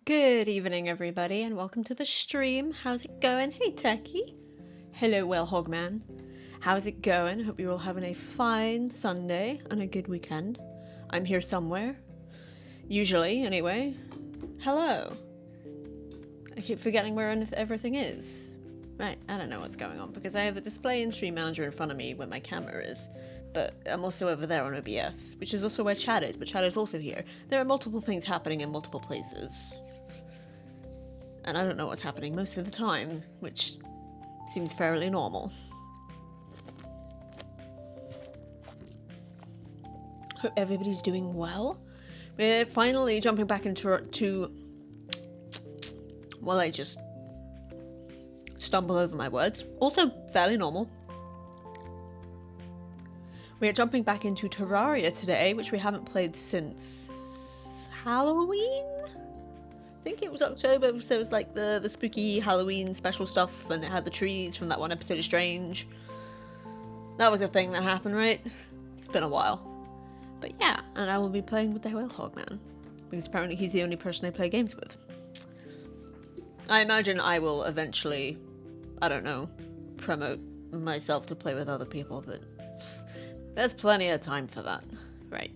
Good evening, everybody, and welcome to the stream. How's it going? Hey, Techie. Hello, Well Hogman. How's it going? Hope you're all having a fine Sunday and a good weekend. I'm here somewhere. Usually, anyway. Hello. I keep forgetting where everything is. Right, I don't know what's going on because I have the display and stream manager in front of me where my camera is. But I'm also over there on OBS, which is also where chat is, but chat is also here. There are multiple things happening in multiple places. And I don't know what's happening most of the time, which seems fairly normal. Hope everybody's doing well. We're finally jumping back into well, I just stumble over my words. Also fairly normal. We are jumping back into Terraria today, which we haven't played since Halloween? I think it was October, because there was like the spooky Halloween special stuff, and it had the trees from that one episode of Strange. That was a thing that happened, right? It's been a while. But yeah, and I will be playing with the Whale Hogman, because apparently he's the only person I play games with. I imagine I will eventually, I don't know, promote myself to play with other people, but there's plenty of time for that. Right.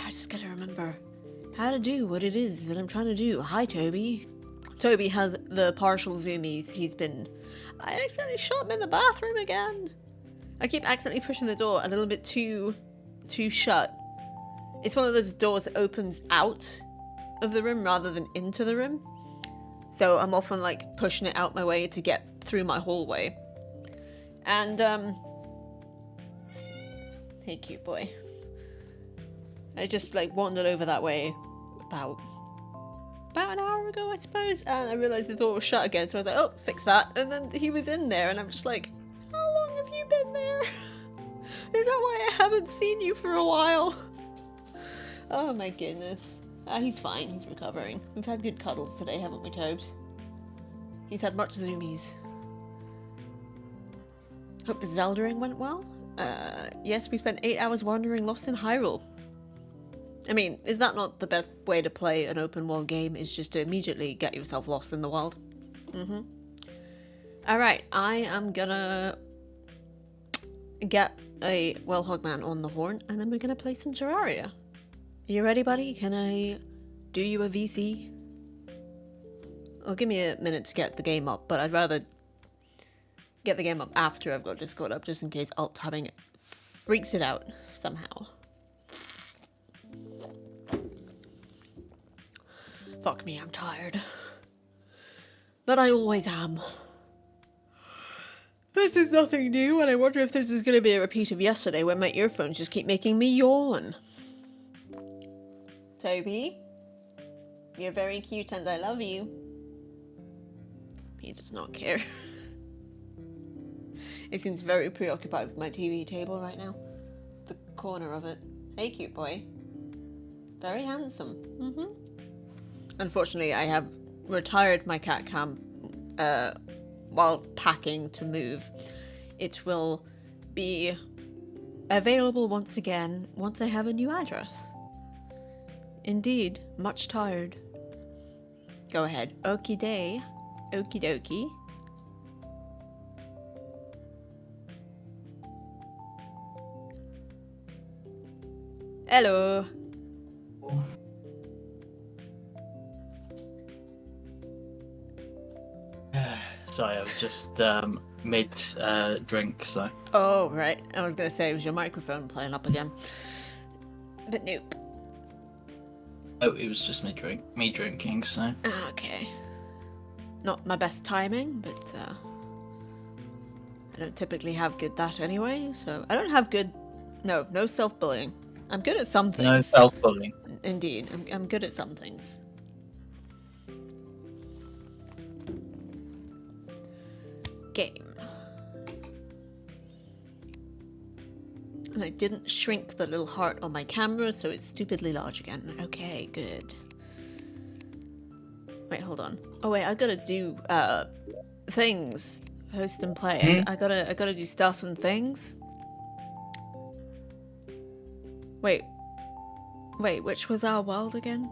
I just gotta remember how to do what it is that I'm trying to do. Hi, Toby. Toby has the partial zoomies. I accidentally shot him in the bathroom again. I keep accidentally pushing the door a little bit too shut. It's one of those doors that opens out of the room rather than into the room. So I'm often like pushing it out my way to get through my hallway. And hey, cute boy. I just like wandered over that way about an hour ago, I suppose, and I realized the door was shut again, so I was like, oh, fix that. And then he was in there, and I'm just like, how long have you been there? Is that why I haven't seen you for a while? Oh my goodness. He's fine, he's recovering. We've had good cuddles today, haven't we, Tobes? He's had much zoomies. Hope the Zeldering went well. Yes, we spent 8 hours wandering lost in Hyrule. I mean, is that not the best way to play an open world game, is just to immediately get yourself lost in the world? Alright, I am gonna get a Well Hogman on the horn, and then we're gonna play some Terraria. Are you ready, buddy? Can I do you a VC? Well, give me a minute to get the game up, but I'd rather get the game up after I've got Discord up, just in case alt tabbing freaks it out somehow. Fuck me, I'm tired. But I always am. This is nothing new, and I wonder if this is going to be a repeat of yesterday when my earphones just keep making me yawn. Toby? You're very cute and I love you. He does not care. He seems very preoccupied with my TV table right now. The corner of it. Hey, cute boy. Very handsome. Unfortunately, I have retired my cat cam while packing to move. It will be available once again once I have a new address. Indeed, much tired. Go ahead. Okie day. Okie dokie. Hello. Sorry, I was just mid drink, so. Oh, right. I was gonna say, was your microphone playing up again? But nope. Oh, it was just me drinking, so. Okay. Not my best timing, but I don't typically have good that anyway, so I don't have good... No self-bullying. I'm good at some things. No self-bullying. Indeed, I'm good at some things. Game. And I didn't shrink the little heart on my camera, so it's stupidly large again. Okay, good. Wait, hold on. Oh wait, I gotta do things. Host and play. I gotta do stuff and things. Wait, which was our world again?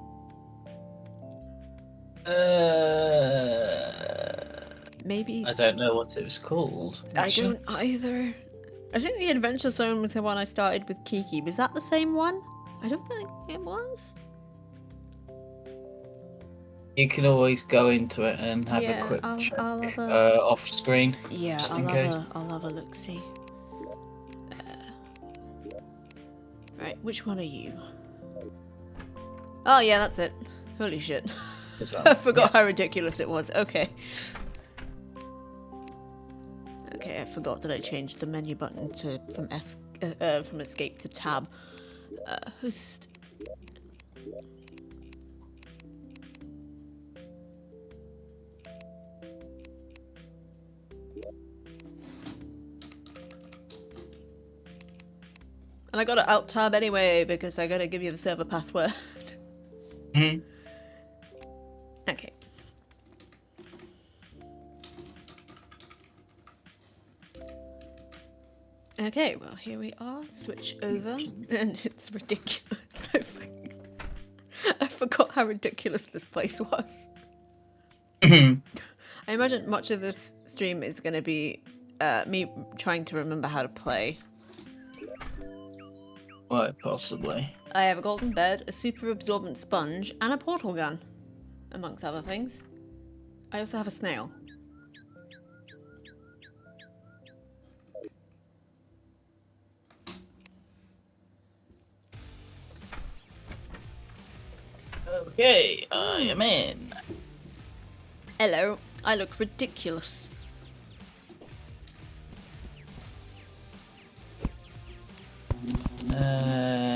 Maybe. I don't know what it was called. Actually. I don't either. I think the Adventure Zone was the one I started with Kiki. Was that the same one? I don't think it was. You can always go into it and have a Yeah, quick I'll check have a... off screen, Yeah, just in case. I'll have a look-see. Right, which one are you? Oh yeah, that's it. Holy shit. Is I that? forgot how ridiculous it was. Okay. Okay, I forgot that I changed the menu button to from escape to tab. Host. And I gotta alt tab anyway because I gotta give you the server password. Hmm. Okay. Okay, well here we are. Switch over, and it's ridiculous. I forgot how ridiculous this place was. I imagine much of this stream is going to be me trying to remember how to play. Quite possibly. I have a golden bed, a super absorbent sponge, and a portal gun, amongst other things. I also have a snail. Okay, I am in. Hello, I look ridiculous.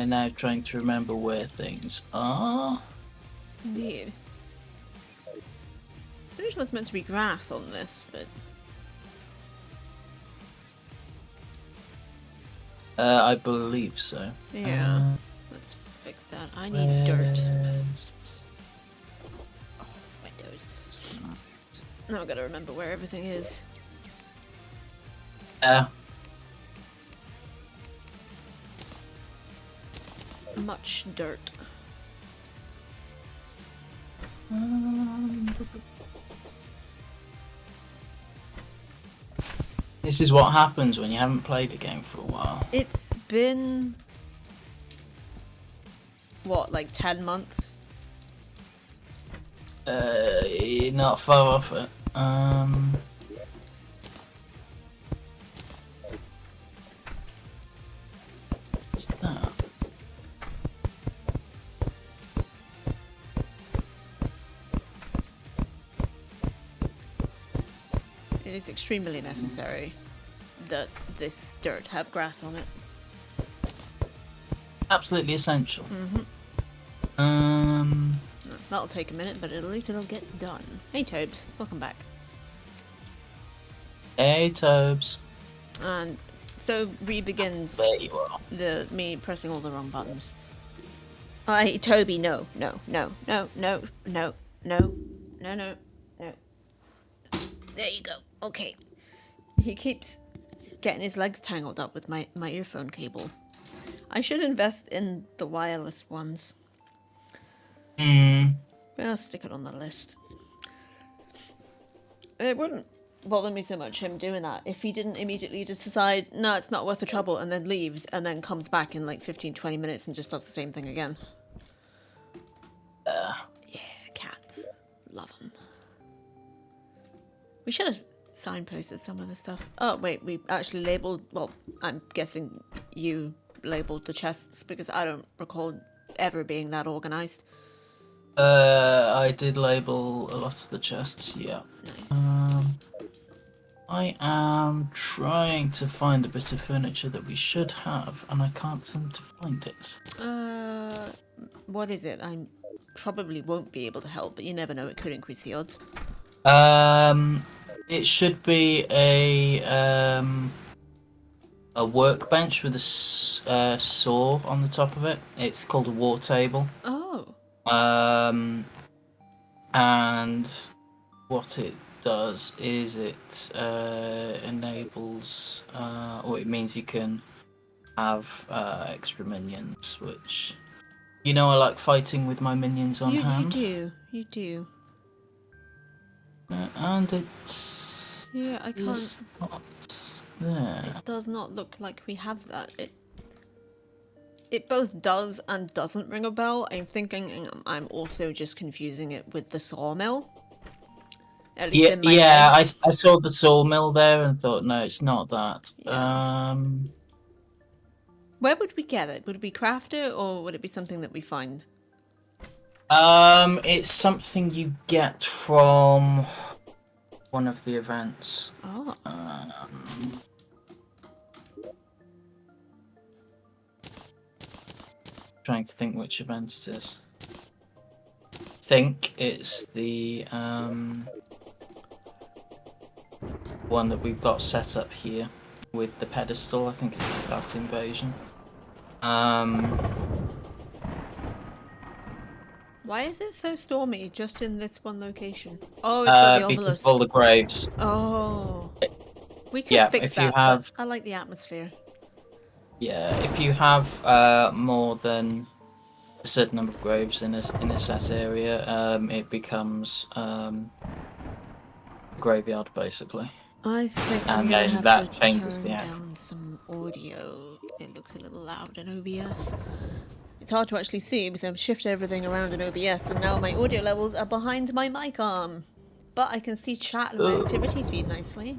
Now trying to remember where things are. Indeed. Pretty sure there's meant to be grass on this, but... I believe so. Yeah. Let's fix that. I need dirt. Oh, windows. Now I've got to remember where everything is. Much dirt. This is what happens when you haven't played a game for a while. It's been... what, like 10 months? Not far off it. What's that? It is extremely necessary that this dirt have grass on it. Absolutely essential. That'll take a minute, but at least it'll get done. Hey Tobes, welcome back. Hey, Tobes. And so re-begins There you are. me pressing all the wrong buttons. Hey Toby, no. There you go. Okay. He keeps getting his legs tangled up with my earphone cable. I should invest in the wireless ones. I'll stick it on the list. It wouldn't bother me so much him doing that if he didn't immediately just decide, no, it's not worth the trouble, and then leaves, and then comes back in like 15-20 minutes and just does the same thing again. Yeah, cats. Love them. We should have signposted some of the stuff. Oh, wait, we actually labelled... Well, I'm guessing you labelled the chests, because I don't recall ever being that organised. I did label a lot of the chests, yeah. Nice. I am trying to find a bit of furniture that we should have, and I can't seem to find it. What is it? I probably won't be able to help, but you never know, it could increase the odds. It should be a workbench with a saw on the top of it. It's called a war table. Oh. And what it does is it enables, or it means you can have extra minions, which, you know, I like fighting with my minions on hand. You do. And it's... Yeah, I can't... It's not there. It does not look like we have that. It both does and doesn't ring a bell. I'm thinking I'm also just confusing it with the sawmill. At least in my Yeah, head. I saw the sawmill there and thought, no, it's not that. Yeah. Where would we get it? Would we craft it, or would it be something that we find? It's something you get from one of the events. Oh. Trying to think which event it is. I think it's the one that we've got set up here with the pedestal. I think it's that invasion. Why is it so stormy just in this one location? Oh, it's got the because obelisk. of all the graves. Oh. We can fix that, but I like the atmosphere. Yeah, if you have more than a certain number of graves in a set area, it becomes a graveyard basically. I think I'm gonna have to turn down some audio. It looks a little loud in OBS. It's hard to actually see because I've shifted everything around in OBS and now my audio levels are behind my mic arm. But I can see chat and my activity feed nicely.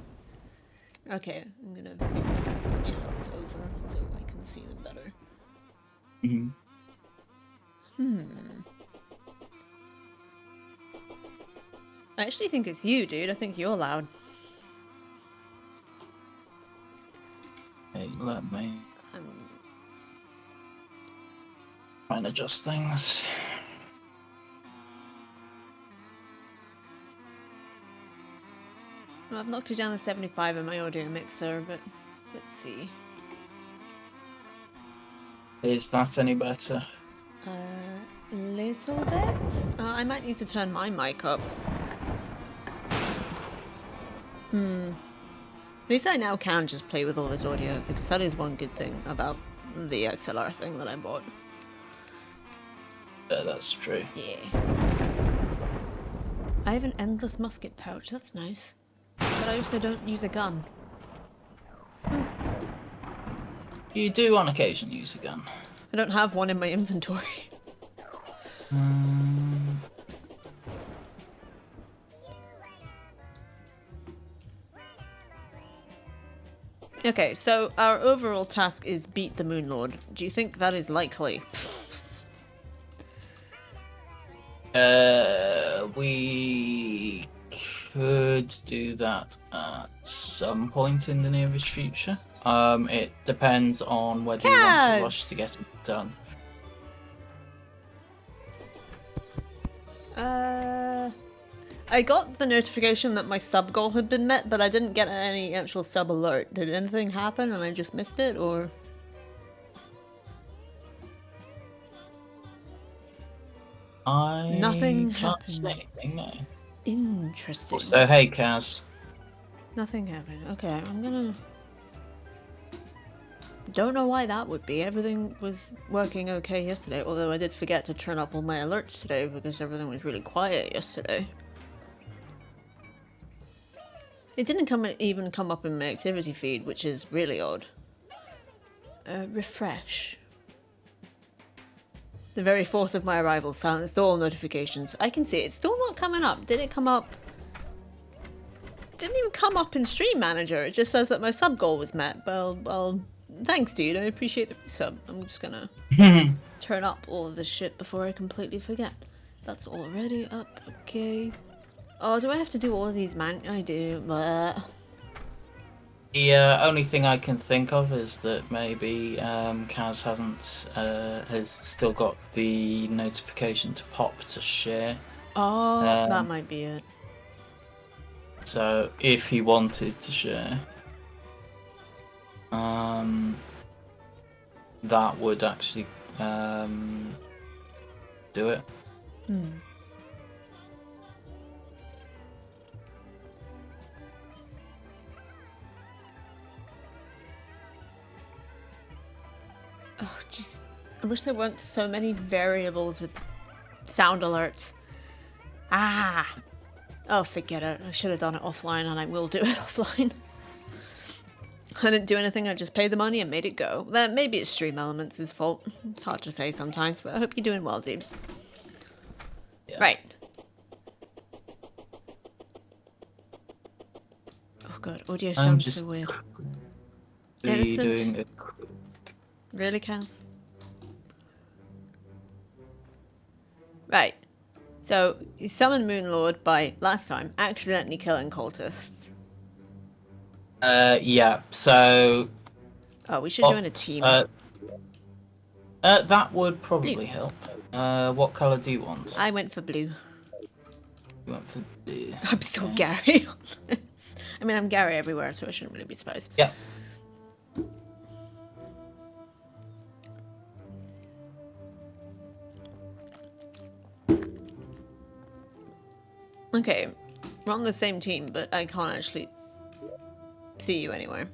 Okay, I'm gonna move audio levels over so I can see them better. I actually think it's you, dude. I think you're loud. Hey, let me try and adjust things. Well, I've knocked it down to 75 in my audio mixer, but let's see. Is that any better? A little bit? I might need to turn my mic up. At least I now can just play with all this audio, because that is one good thing about the XLR thing that I bought. Yeah, that's true. Yeah. I have an endless musket pouch, that's nice. But I also don't use a gun. You do on occasion use a gun. I don't have one in my inventory. Okay, so our overall task is beat the Moonlord. Do you think that is likely? We could do that at some point in the nearest future. It depends on whether you want to rush to get it done. I got the notification that my sub goal had been met, but I didn't get any actual sub alert. Did anything happen and I just missed it, or...? Nothing can't happened. say anything, no. Interesting. So, hey, Kaz. Nothing happened. Okay, I'm gonna... Don't know why that would be. Everything was working okay yesterday, although I did forget to turn up all my alerts today because everything was really quiet yesterday. It didn't even come up in my activity feed, which is really odd. Refresh. The very force of my arrival silenced all notifications. I can see it. It's still not coming up. Did it come up? It didn't even come up in Stream Manager. It just says that my sub goal was met. Well, thanks, dude. I appreciate the sub. I'm just gonna turn up all of this shit before I completely forget. That's already up. Okay. Oh, do I have to do all of these, man? I do. Blah. The only thing I can think of is that maybe Kaz has still got the notification to pop to share. Oh, that might be it. So if he wanted to share, that would actually do it. Oh, jeez. I wish there weren't so many variables with sound alerts. Ah! Oh, forget it. I should have done it offline, and I will do it offline. I didn't do anything, I just paid the money and made it go. Then maybe it's Stream Elements' fault. It's hard to say sometimes, but I hope you're doing well, dude. Yeah. Right. Oh god, audio sounds so weird. Innocent? Really, Cass? Right. So, you summoned Moonlord by, last time, accidentally killing cultists. Yeah, so... Oh, we should join a team. That would probably help. What colour do you want? I went for blue. You went for blue. I'm still Gary on this. I mean, I'm Gary everywhere, so I shouldn't really be surprised. Yeah. Okay, we're on the same team, but I can't actually see you anywhere.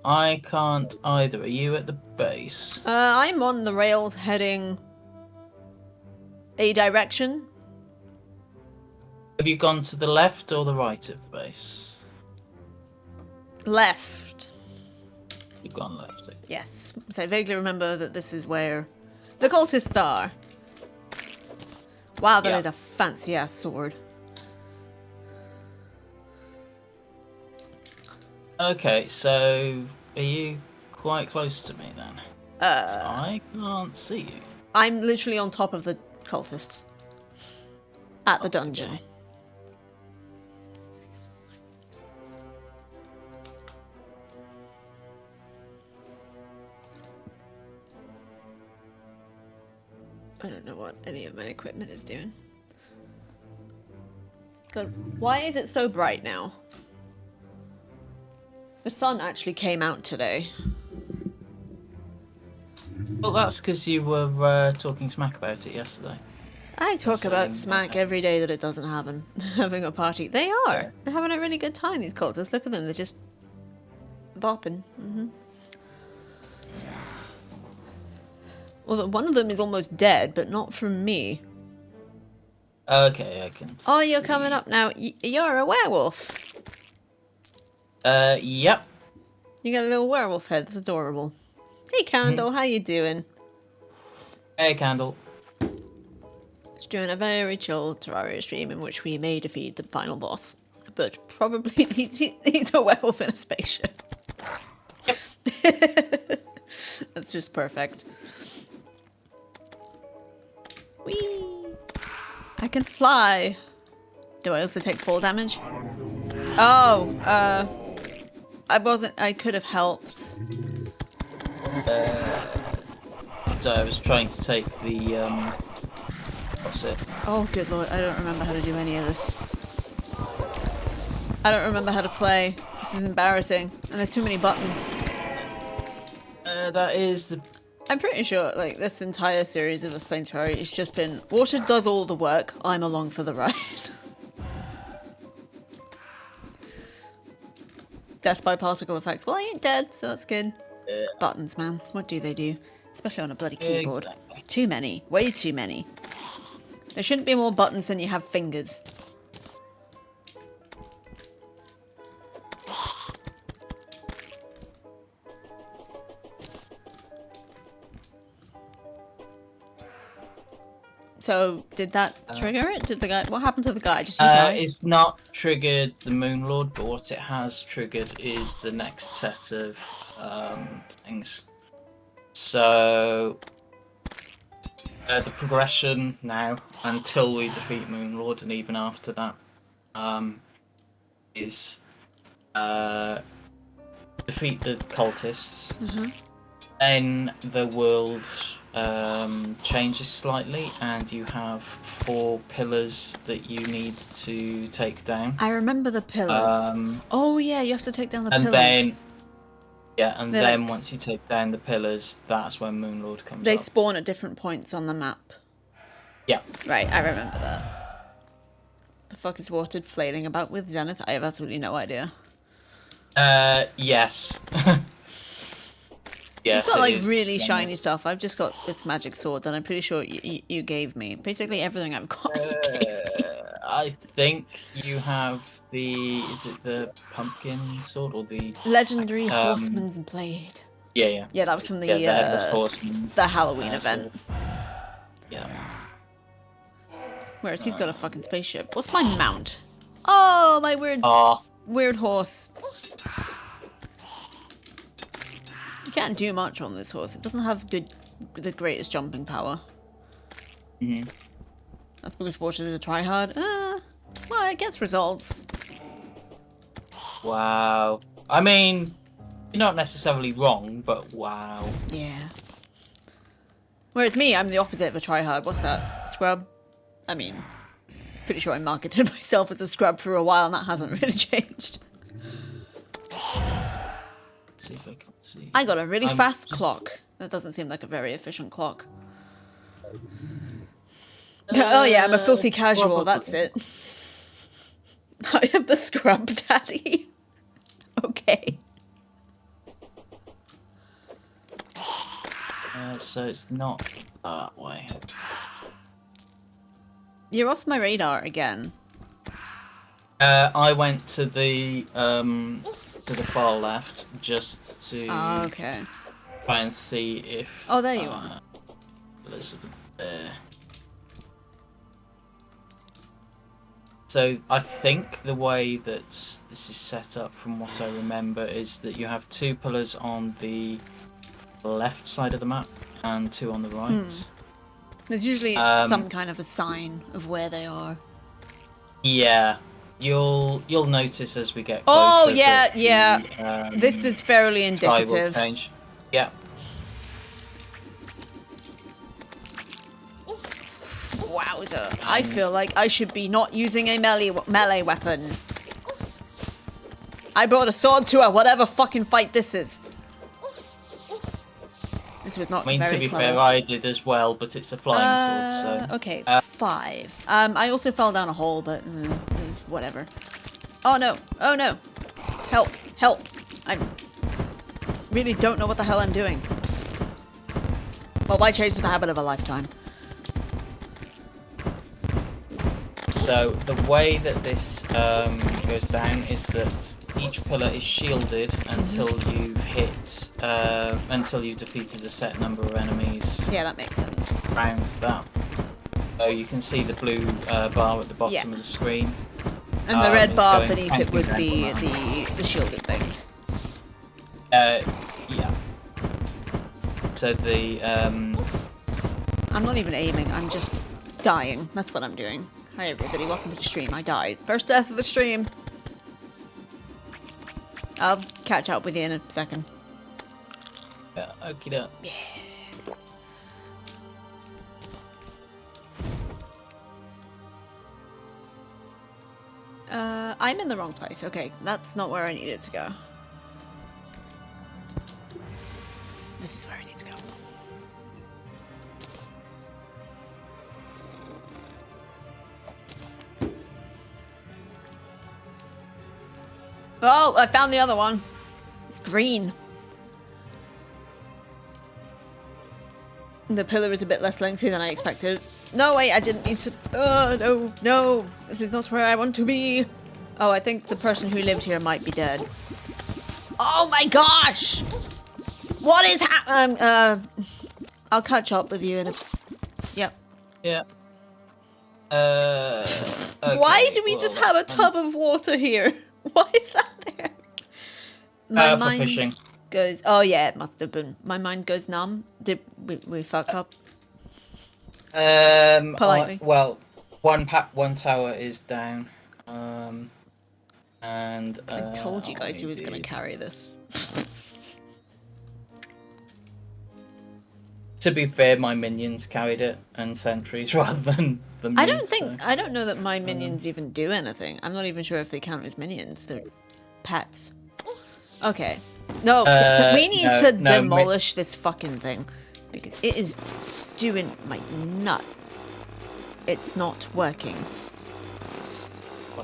I can't either. Are you at the base? I'm on the rails heading a direction. Have you gone to the left or the right of the base? Left. You've gone left. Yes. So I vaguely remember that this is where the cultists are. Wow, that is a fancy ass sword. Okay, so are you quite close to me then? So I can't see you. I'm literally on top of the cultists. At the dungeon. Okay. I don't know what any of my equipment is doing. God, why is it so bright now? The sun actually came out today. Well, that's because you were talking smack about it yesterday. I talk about smack every day that it doesn't happen. Having a party. They are. Yeah. They're having a really good time, these cultists. Look at them. They're just bopping. Well, one of them is almost dead, but not from me. Okay, I can Oh, you're coming up now. You're a werewolf. Yep. You got a little werewolf head. That's adorable. Hey, Candle. How you doing? Hey, Candle. Just doing a very chill Terraria stream in which we may defeat the final boss. But probably he's a werewolf in a spaceship. That's just perfect. Whee! I can fly. Do I also take fall damage? Oh, I could have helped. So I was trying to take the, what's it? Oh, good lord, I don't remember how to do any of this. I don't remember how to play. This is embarrassing. And there's too many buttons. That is the... I'm pretty sure, like, this entire series of us playing Terraria, it's just been, water does all the work, I'm along for the ride. Death by particle effects. Well, I ain't dead, so that's good. Buttons, man. What do they do? Especially on a bloody keyboard. Exactly. Too many. Way too many. There shouldn't be more buttons than you have fingers. So, did that trigger it? Did the guy... What happened to the guy? Did he die? It's not triggered the Moonlord, but what it has triggered is the next set of things. So the progression now until we defeat Moonlord, and even after that, is defeat the cultists. Then the world changes slightly, and you have 4 pillars that you need to take down. I remember the pillars. Oh yeah, you have to take down the pillars. And then once you take down the pillars, that's when Moonlord comes They up. spawn at different points on the map. Yeah. Right, I remember that. The fuck is Watered flailing about with Zenith? I have absolutely no idea. Yes. Yes, It's got like is really Zenith. shiny stuff. I've just got this magic sword that I'm pretty sure you gave me. Basically everything I've got you gave me. I think you have the... Is it the pumpkin sword or the... Legendary Horseman's Blade. Yeah. Yeah, that was from the Headless Horseman. the Halloween event. Yeah. Whereas he's got a fucking spaceship. What's my mount? Oh, my weird horse. You can't do much on this horse. It doesn't have the greatest jumping power. Mm-hmm. That's because Water is a tryhard. Well, it gets results. Wow. I mean, you're not necessarily wrong, but wow. Yeah. Whereas me, I'm the opposite of a tryhard. What's that? Scrub? I mean, pretty sure I marketed myself as a scrub for a while and that hasn't really changed. See if I can see. I got a really fast clock. That doesn't seem like a very efficient clock. Oh yeah, I'm a filthy casual, that's it. I am the scrub daddy. Okay. So it's not that way. You're off my radar again. I went to the far left just to okay. try and see if... Oh, there you are. Elizabeth there. So I think the way that this is set up, from what I remember, is that you have 2 pillars on the left side of the map and 2 on the right. There's usually some kind of a sign of where they are. Yeah, you'll notice as we get closer. Oh yeah, that yeah. This is fairly indicative. Will change. Yeah. Wowzer! I feel like I should be not using a melee weapon. I brought a sword to a whatever fucking fight this is. This was not. I mean, very to be clever. fair, I did as well, but it's a flying sword, so. Okay, 5. I also fell down a hole, but whatever. Oh no! Oh no! Help! Help! I really don't know what the hell I'm doing. Well, why change the habit of a lifetime? So the way that this goes down is that each pillar is shielded until you've hit, until you've defeated a set number of enemies. Yeah, that makes sense. Around that. So you can see the blue bar at the bottom of the screen. And the red bar going beneath it would down be from the shielded things. yeah. So the I'm not even aiming, I'm just dying. That's what I'm doing. Hi everybody, welcome to the stream. I died. First death of the stream. I'll catch up with you in a second. yeah, okie doke. I'm in the wrong place. Okay, that's not where I needed to go. This is where I need to go. Oh, I found the other one. It's green. The pillar is a bit less lengthy than I expected. No, wait, I didn't need to... no, no. This is not where I want to be. Oh, I think the person who lived here might be dead. Oh my gosh! What is I'll catch up with you in a... Yep. Yeah. Okay, Why do we just have a tub of water here? Why is that there? My for mind fishing. goes... Oh yeah, it must have been. My mind goes numb. Did we fuck up? Politely. Well, one tower is down. And I told you guys he was going to carry this. To be fair, my minions carried it and sentries rather than me. I don't know that my minions even do anything. I'm not even sure if they count as minions. They're pets. Okay. No, we need to demolish this fucking thing because it is doing my nut. It's not working.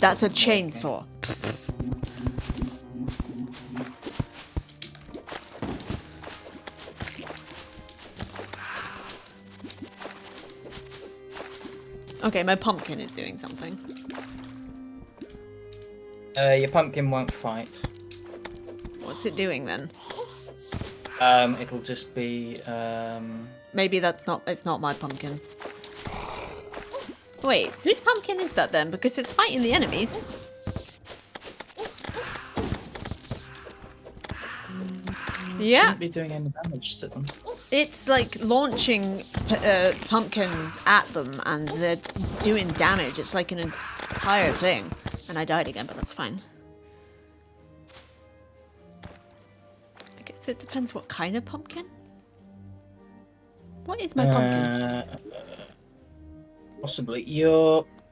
That's a chainsaw. Okay, my pumpkin is doing something. Your pumpkin won't fight. What's it doing then? It'll just be Maybe it's not my pumpkin. Wait, whose pumpkin is that then? Because it's fighting the enemies. Yeah. Shouldn't be doing any damage to them. It's like launching pumpkins at them and they're doing damage. It's like an entire thing. And I died again, but that's fine. I guess it depends what kind of pumpkin. What is my pumpkin? Possibly.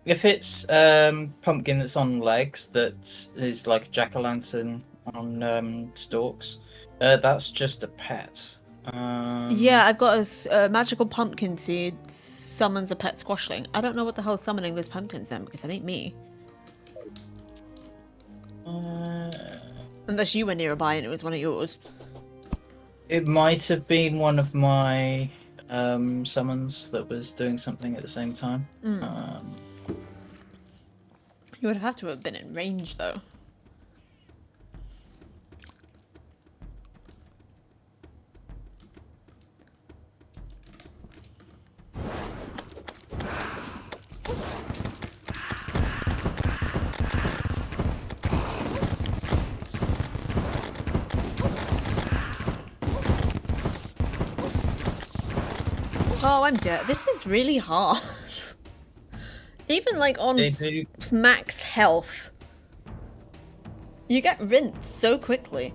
If it's pumpkin that's on legs that is like a jack-o'-lantern on stalks, that's just a pet. Yeah, I've got a magical pumpkin seed summons a pet squashling. I don't know what the hell is summoning those pumpkins then, because it ain't me. Unless you were nearby and it was one of yours. It might have been one of my summons that was doing something at the same time. You would have to have been in range though. Oh, I'm dead. This is really hard. Even like on max health, you get rinsed so quickly.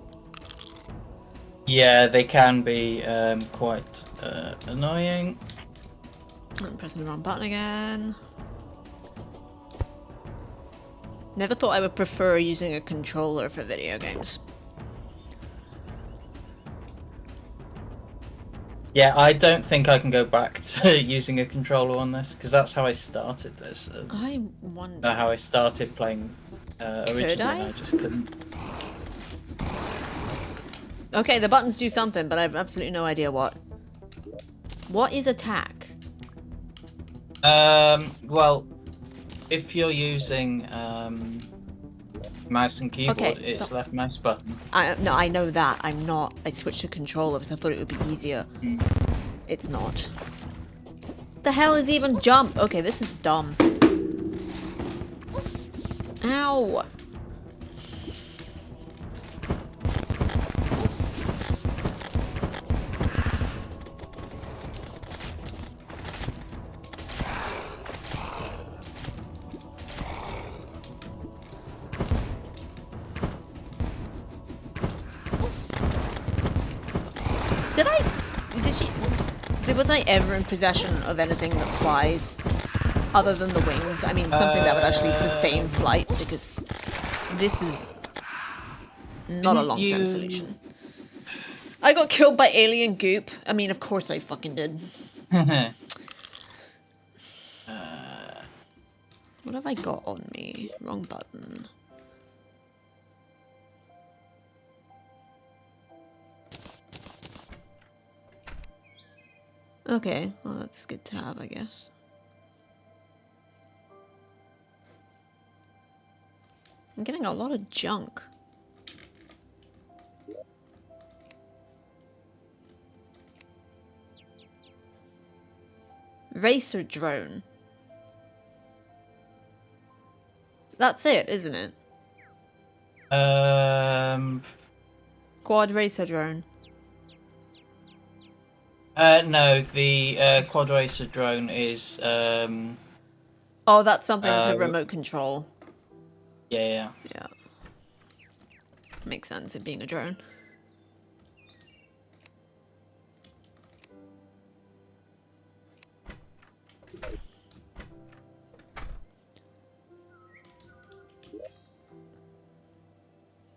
Yeah, they can be quite annoying. I'm pressing the wrong button again. Never thought I would prefer using a controller for video games. Yeah, I don't think I can go back to using a controller on this, because that's how I started this. I wonder... how I started playing originally, I? and I just couldn't. Okay, the buttons do something, but I have absolutely no idea what. What is attack? Well, if you're using mouse and keyboard, Okay, it's stop. left mouse button. No, I know that. I'm not. I switched to controller because I thought it would be easier. It's not. The hell is even jump? Okay, this is dumb. Ow. Was I ever in possession of anything that flies other than the wings? I mean, something that would actually sustain flight, because this is not a long-term solution. I got killed by alien goop. I mean, of course I fucking did. What have I got on me? Wrong button. Okay, well that's good to have, I guess. I'm getting a lot of junk. Racer drone. That's it, isn't it? Quad racer drone. No, the quad racer drone is Oh, that's something to remote control. Yeah. Makes sense, it being a drone.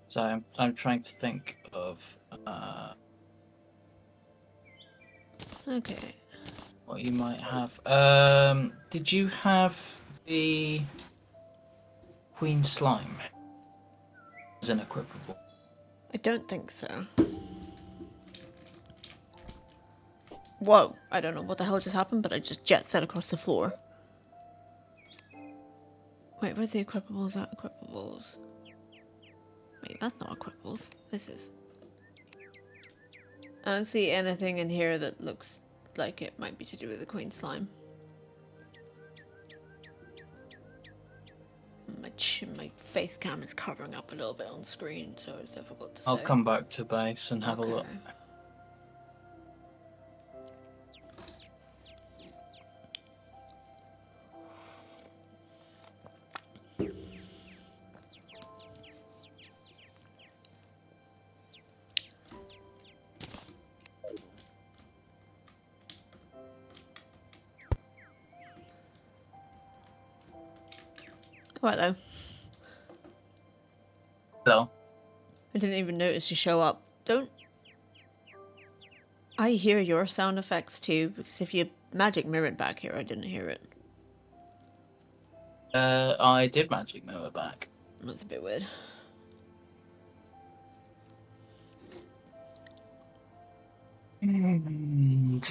So I'm trying to think of Okay. what you might have. Did you have the Queen Slime as an equipable? I don't think so. Whoa, I don't know what the hell just happened, but I just jet set across the floor. Wait, where's the equipables at? Equipables. Wait, that's not equipables. This is. I don't see anything in here that looks like it might be to do with the queen slime. My face cam is covering up a little bit on screen, so it's difficult to say. I'll come back to base and have a look. Oh, hello. Hello. I didn't even notice you show up. Don't... I hear your sound effects too, because if you magic mirrored back here, I didn't hear it. I did magic mirror back. That's a bit weird. I'm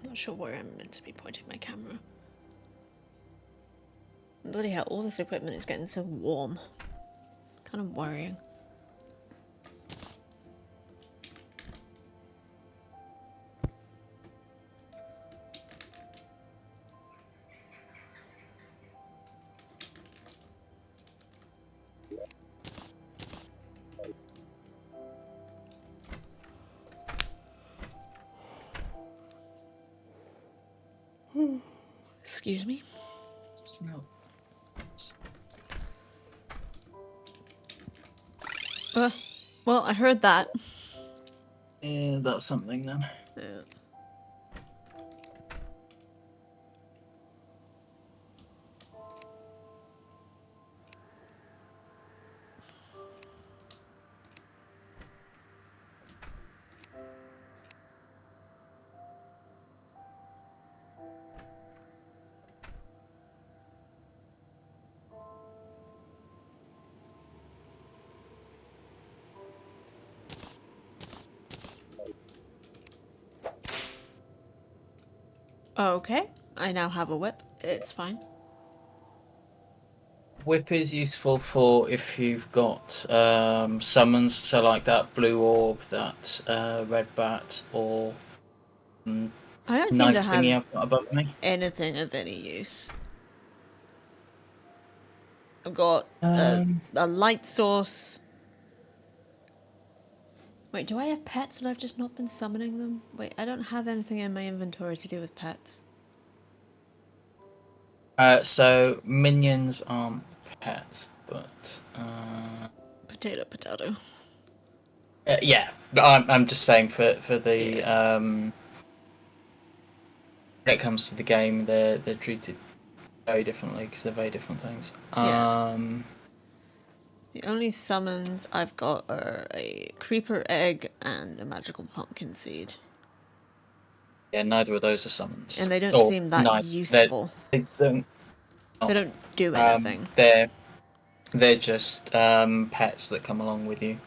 not sure where I'm meant to be pointing my camera. Bloody hell, all this equipment is getting so warm. Kind of worrying. Excuse me. Snow. Well, I heard that. Yeah, that's something then. Yeah. Okay, I now have a whip. It's fine. Whip is useful for if you've got summons, so like that blue orb, that red bat, or I don't seem knife to thingy have I've got above me. anything of any use. I've got a light source. Wait, do I have pets and I've just not been summoning them? Wait, I don't have anything in my inventory to do with pets. So minions aren't pets, but Potato, potato. yeah. I'm just saying for the when it comes to the game, they're treated very differently because they're very different things. Yeah. The only summons I've got are a creeper egg and a magical pumpkin seed. Yeah, neither of those are summons. And they don't seem that useful. They don't. They don't do anything. They're just pets that come along with you.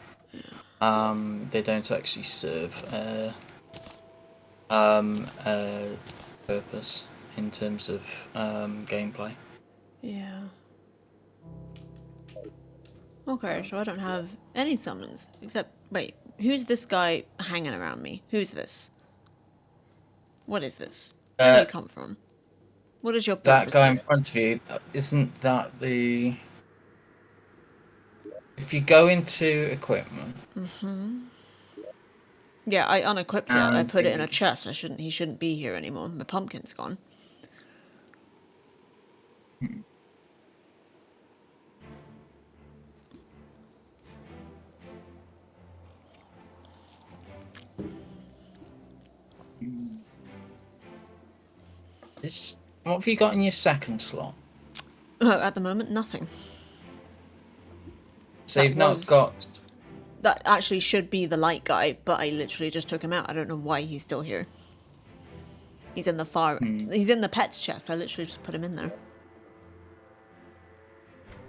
They don't actually serve a purpose in terms of gameplay. Yeah. Okay, so I don't have any summons. Except, wait, who's this guy hanging around me? Who's this? What is this? Where do you come from? What is your purpose? That guy here? in front of you, isn't that the... If you go into equipment... Yeah, I unequipped it. I put it in a chest. He shouldn't be here anymore. My pumpkin's gone. What have you got in your second slot? At the moment, nothing. So you've not got... That actually should be the light guy, but I literally just took him out. I don't know why he's still here. He's in the He's in the pets chest. I literally just put him in there.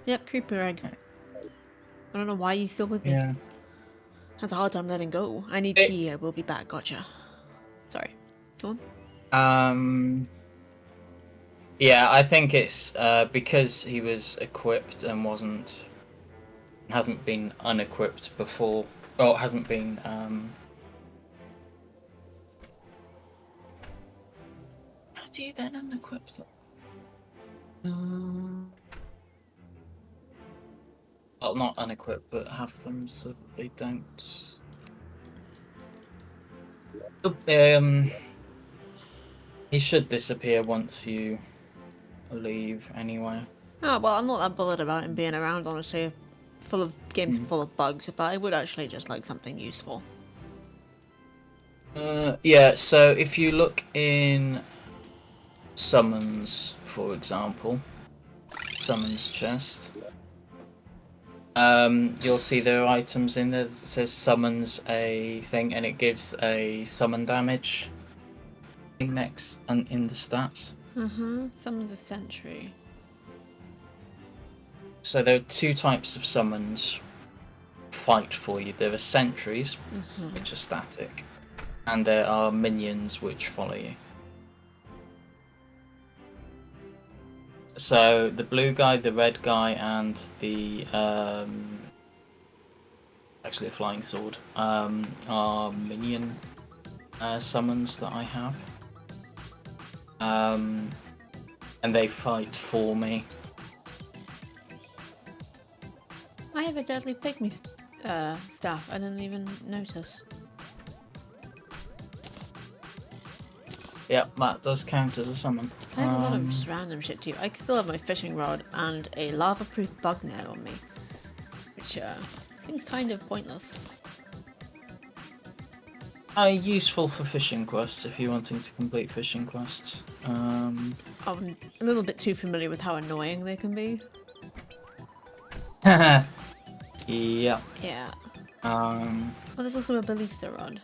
Yep, creeper egg. I don't know why he's still with me. Yeah. Has a hard time letting go. I need tea. I will be back. Gotcha. Sorry. Go Yeah, I think it's because he was equipped and hasn't been unequipped before, or hasn't been how do you then unequip them? Well, not unequipped, but have them so that they don't. He should disappear once you leave, anyway. Oh, well, I'm not that bothered about him being around, honestly. Games full of bugs, but I would actually just like something useful. Yeah, so if you look in summons, for example, summons chest, you'll see there are items in there that says summons a thing, and it gives a summon damage thing next and in the stats. Summons a sentry. So there are two types of summons fight for you. There are sentries, which are static, and there are minions which follow you. So the blue guy, the red guy, and the actually a flying sword are minion summons that I have, and they fight for me. I have a deadly pygmy staff. I didn't even notice. Yep, that does count as a summon. I have a lot of just random shit too. I still have my fishing rod and a lava-proof bug net on me, which seems kind of pointless. Useful for fishing quests if you're wanting to complete fishing quests. I'm a little bit too familiar with how annoying they can be. Yeah. Yeah. Well, there's also a ballista rod.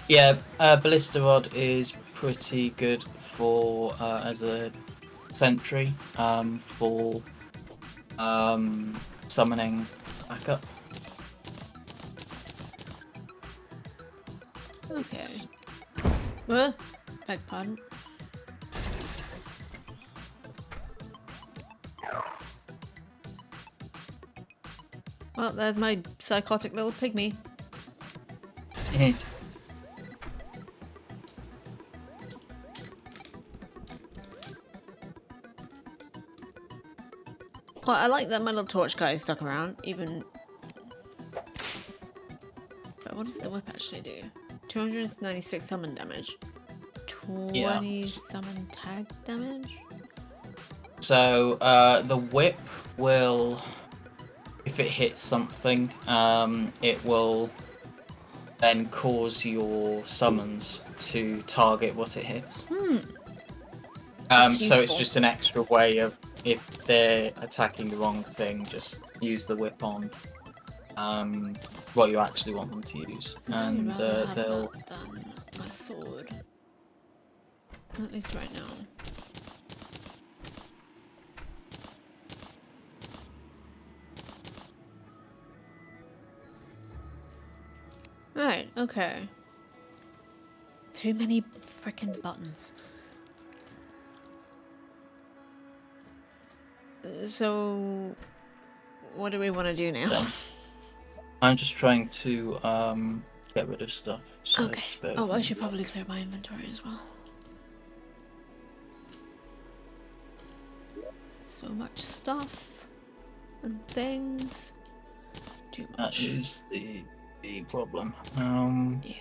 Yeah, ballista rod is pretty good for as a sentry for summoning backup. Okay. Beg pardon. Well, there's my psychotic little pygmy. Well, I like that my little torch guy is stuck around, even... But what does the whip actually do? 296 summon damage. 20 summon tag damage? So, the whip will... If it hits something, it will then cause your summons to target what it hits. So it's just an extra way of, if they're attacking the wrong thing, just use the whip on what you actually want them to use, and they'll. Than my sword, at least right now. Right. Okay. Too many frickin' buttons. So, what do we want to do now? I'm just trying to get rid of stuff. So okay. Oh, I should probably clear my inventory as well. So much stuff and things. Too much. That is the problem. Yeah.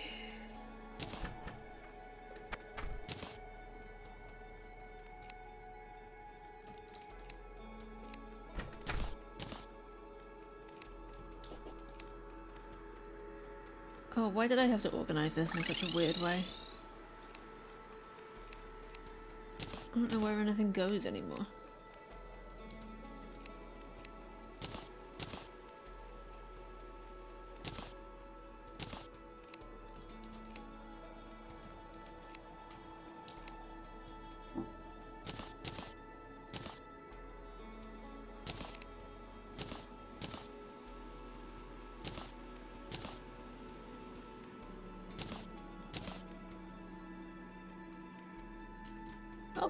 Oh, why did I have to organize this in such a weird way? I don't know where anything goes anymore.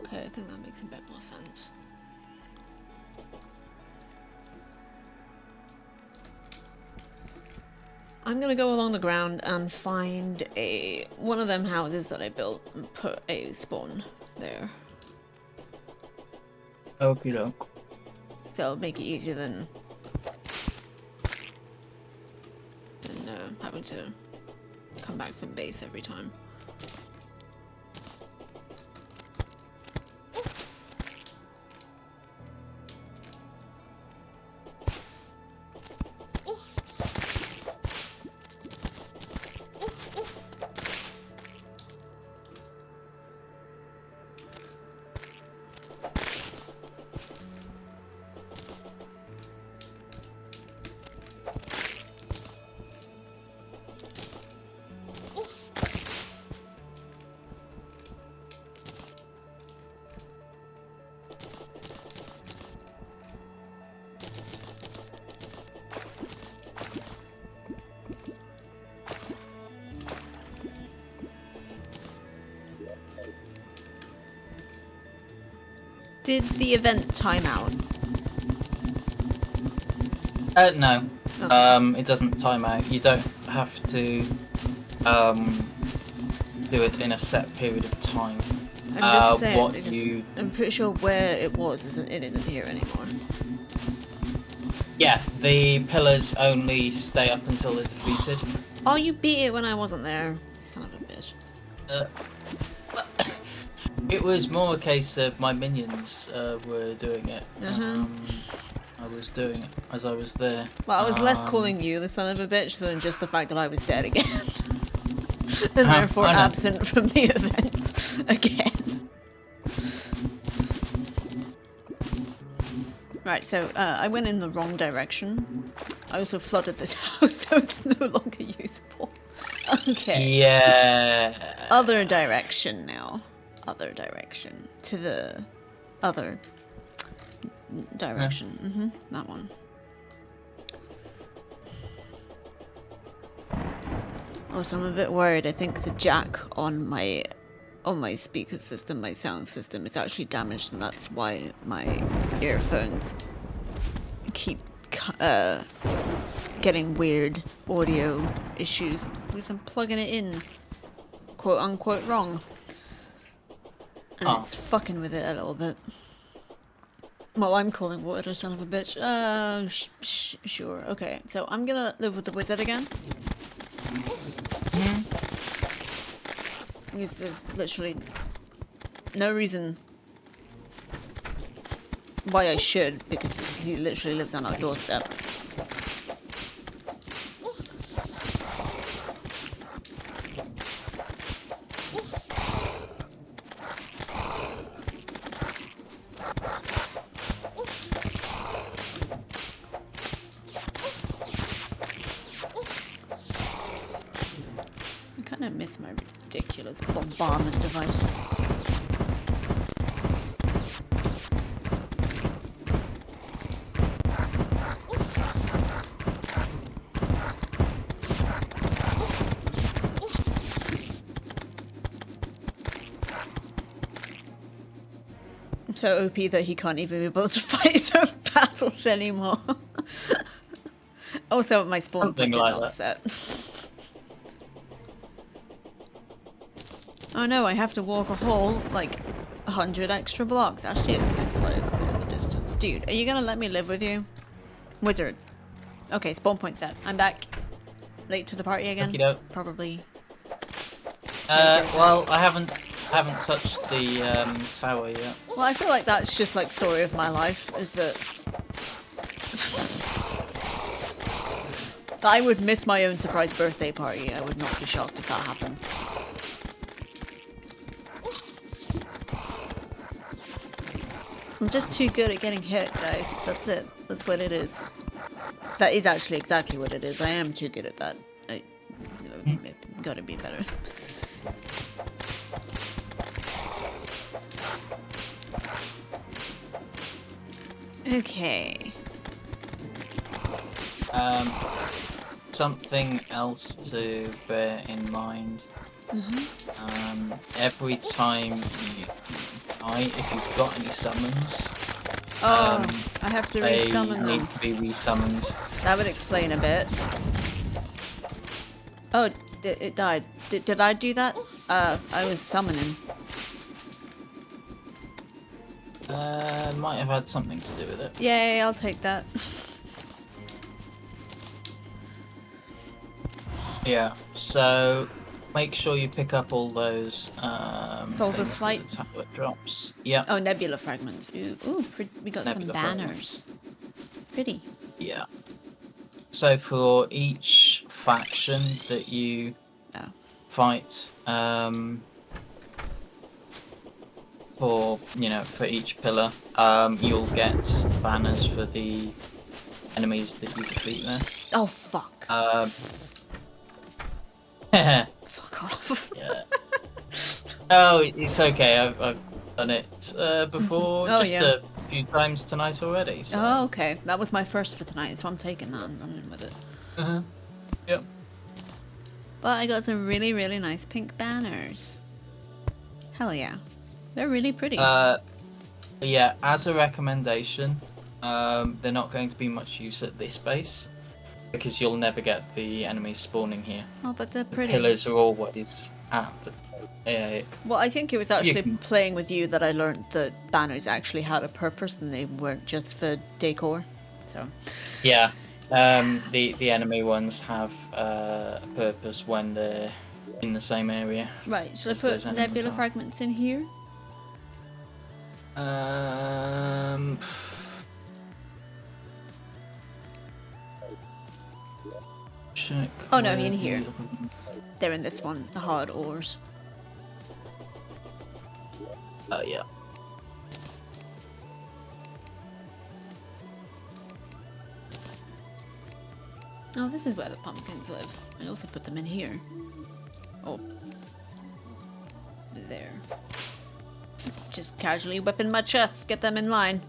Okay, I think that makes a bit more sense. I'm gonna go along the ground and find one of them houses that I built and put a spawn there. Okie doke. So it'll make it easier than having to come back from base every time. Did the event time out? No. Oh. It doesn't time out. You don't have to do it in a set period of time. I'm just saying, what because you... I'm pretty sure where it was isn't here anymore. Yeah, the pillars only stay up until they're defeated. Oh, you beat it when I wasn't there. Son of a bitch. It was more a case of my minions were doing it. I was doing it as I was there. Well, I was less calling you the son of a bitch than just the fact that I was dead again. And therefore absent from the event again. Right, so I went in the wrong direction. I also flooded this house, so it's no longer usable. Okay. Yeah. Other direction now. Other direction. To the other direction. That one. Also, I'm a bit worried. I think the jack on my speaker system, my sound system, is actually damaged, and that's why my earphones keep getting weird audio issues because I'm plugging it in, quote unquote, wrong, and it's fucking with it a little bit. Well, I'm calling water, son of a bitch. Sure. Okay, so I'm gonna live with the wizard again. Because there's literally no reason why I should, because he literally lives on our doorstep. I kind of miss my ridiculous bombardment device. I'm so OP that he can't even be able to fight his own battles anymore. Also, my spawn point did not set. Oh no, I have to walk a whole, like, 100 extra blocks. Actually, it's quite a bit of a distance. Dude, are you gonna let me live with you? Wizard. Okay, spawn point set. I'm back. Late to the party again? Probably. Well, I haven't touched the tower yet. Well, I feel like that's just like story of my life, is that I would miss my own surprise birthday party. I would not be shocked if that happened. I'm just too good at getting hit, guys. That's it. That's what it is. That is actually exactly what it is. I am too good at that. I gotta be better. Okay. Something else to bear in mind. Every time you right, if you've got any summons, Oh, I have to they re-summon need them. to be resummoned. That would explain a bit. Oh, it died. Did I do that? I was summoning. Might have had something to do with it. Yay, I'll take that. Yeah, so make sure you pick up all those Souls of things Flight. that the tablet drops. Yeah. Oh, nebula fragments. Ooh, we got Nebula some banners. fragments. Pretty. Yeah. So for each faction that you fight, for each pillar, you'll get banners for the enemies that you defeat there. Oh, fuck. Fuck off. Yeah. Oh, it's okay. I've done it before, just a few times tonight already. So. Oh, okay. That was my first for tonight, so I'm taking that and running with it. Yep. But I got some really, really nice pink banners. Hell yeah. They're really pretty. Yeah, as a recommendation, they're not going to be much use at this base because you'll never get the enemies spawning here. Oh, but they're pretty. The pillars are always at the... Well, I think it was actually playing with you that I learned that banners actually had a purpose and they weren't just for decor. So. Yeah, the enemy ones have a purpose when they're in the same area. Right, should I put nebula fragments in here? Check. Oh no, in here. They're in this one, the hard ores. Oh yeah. Oh, this is where the pumpkins live. I also put them in here. Oh. There. Just casually whipping my chests. Get them in line.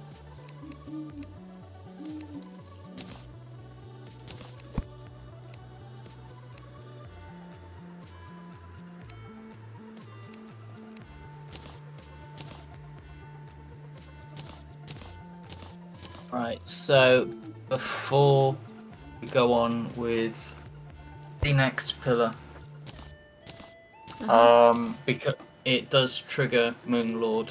Right, so before we go on with the next pillar, because it does trigger Moonlord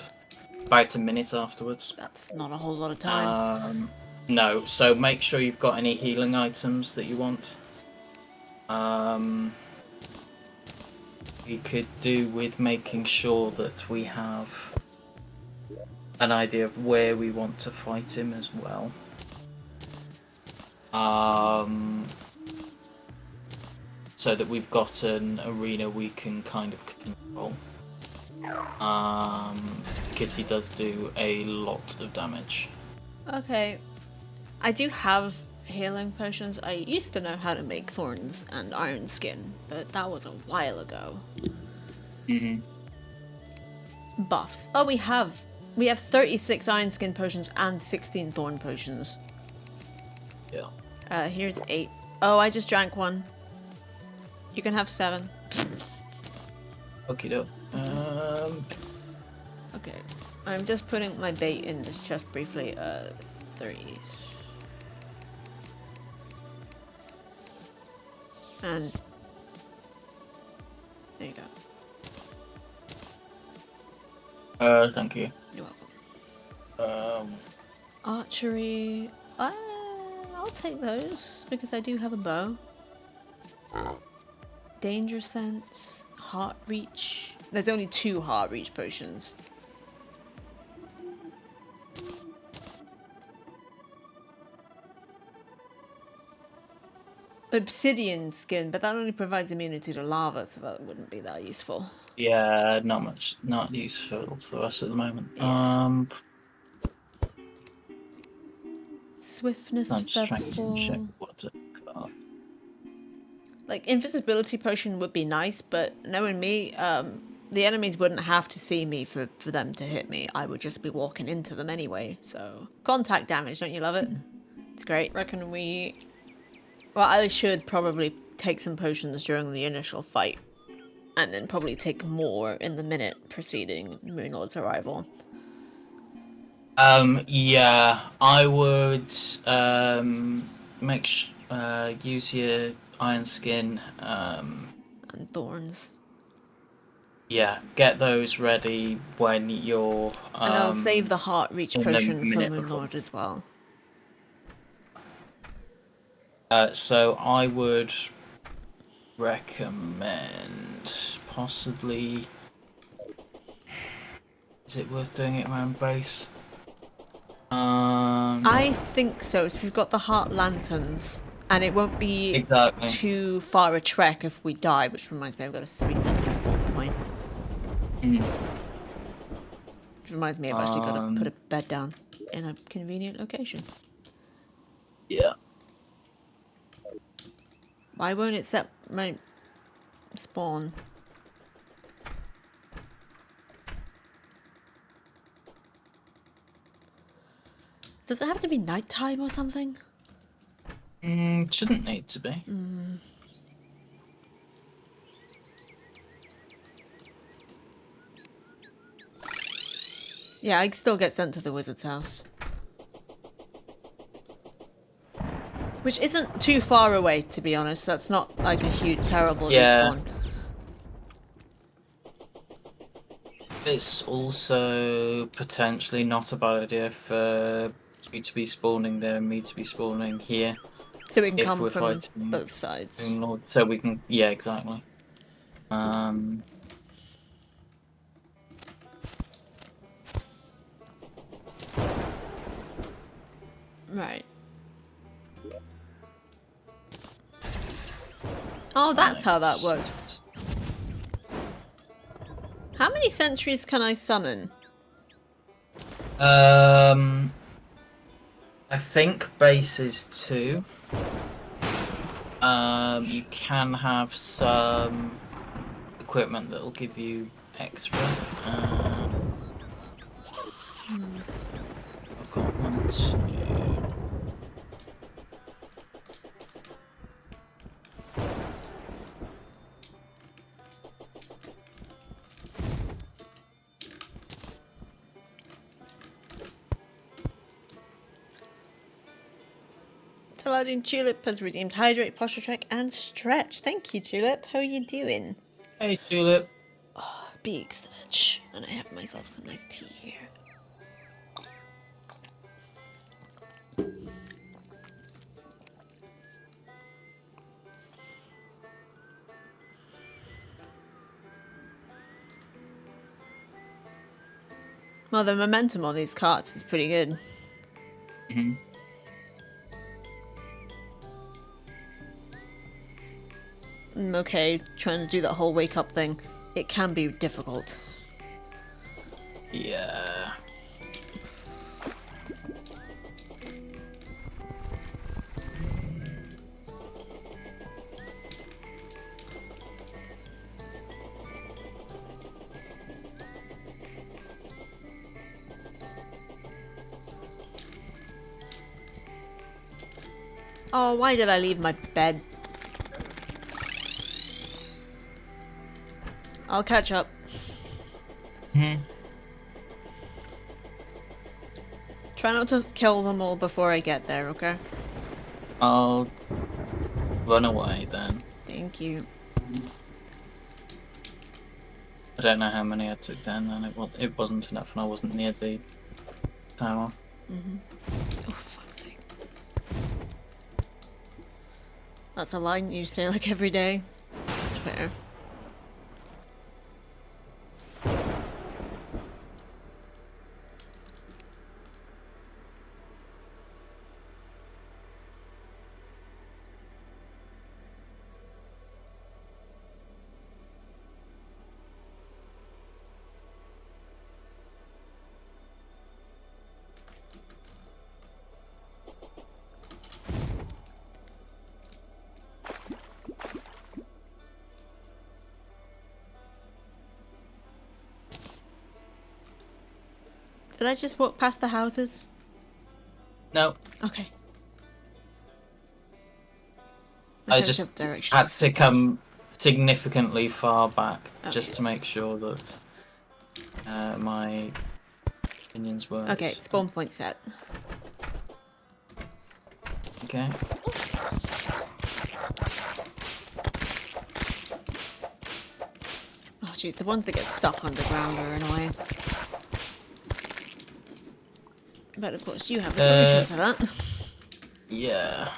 about a minute afterwards. That's not a whole lot of time. No, so make sure you've got any healing items that you want. We could do with making sure that we have an idea of where we want to fight him as well. So that we've got an arena we can kind of control. Because he does do a lot of damage. Okay. I do have healing potions. I used to know how to make thorns and iron skin, but that was a while ago. Buffs. Oh, we have 36 iron skin potions and 16 thorn potions. Yeah. Here's 8. Oh, I just drank one. You can have 7. Okie doke. Okay. I'm just putting my bait in this chest briefly. 30. And there you go. Thank you. You're welcome. Archery. I'll take those because I do have a bow. Danger sense. Heart reach. There's only 2 heart reach potions. Obsidian skin, but that only provides immunity to lava, so that wouldn't be that useful. Yeah, not useful for us at the moment. Yeah. Swiftness, I'm just trying to check featherfall. what it got. Like, invisibility potion would be nice, but knowing me, the enemies wouldn't have to see me for them to hit me. I would just be walking into them anyway, so... Contact damage, don't you love it? It's great. Reckon we... Well, I should probably take some potions during the initial fight, and then probably take more in the minute preceding Moonlord's arrival. Yeah, I would use your iron skin. And thorns. Yeah, get those ready when you're And I'll save the heart reach in the potion for minute before. Moonlord as well. So I would recommend possibly. Is it worth doing it around base? I think so. So we've got the heart lanterns, and it won't be Exactly. too far a trek if we die. Which reminds me, I've got a reset this point. Mm. Which reminds me, I've actually got to put a bed down in a convenient location. Yeah. Why won't it set my spawn? Does it have to be nighttime or something? Shouldn't need to be. Yeah, I still get sent to the wizard's house. Which isn't too far away, to be honest. That's not like a huge, terrible respawn. It's also potentially not a bad idea for you to be spawning there and me to be spawning here. So we can come from both sides. Moonlord, so we can, yeah, exactly. Right. Oh, that's how that works. How many sentries can I summon? I think base is 2. You can have some equipment that'll give you extra. I've got 1, 2. Saladin Tulip has redeemed Hydrate, Posture Trek, and Stretch. Thank you, Tulip. How are you doing? Hey, Tulip. Oh, big stretch. And I have myself some nice tea here. Well, the momentum on these carts is pretty good. Mm-hmm. Okay, trying to do that whole wake up thing. It can be difficult. Yeah. Oh, why did I leave my bed? I'll catch up. Try not to kill them all before I get there, okay? I'll run away then. Thank you. I don't know how many I took down, and it wasn't enough, and I wasn't near the tower. Oh, fuck's sake. That's a line you say like every day. It's fair. Did I just walk past the houses? No. Okay. I just had to come significantly far back just to make sure that my minions works. Okay, spawn point set. Okay. Oh jeez, the ones that get stuck underground are annoying. But of course you have a solution to that. Yeah.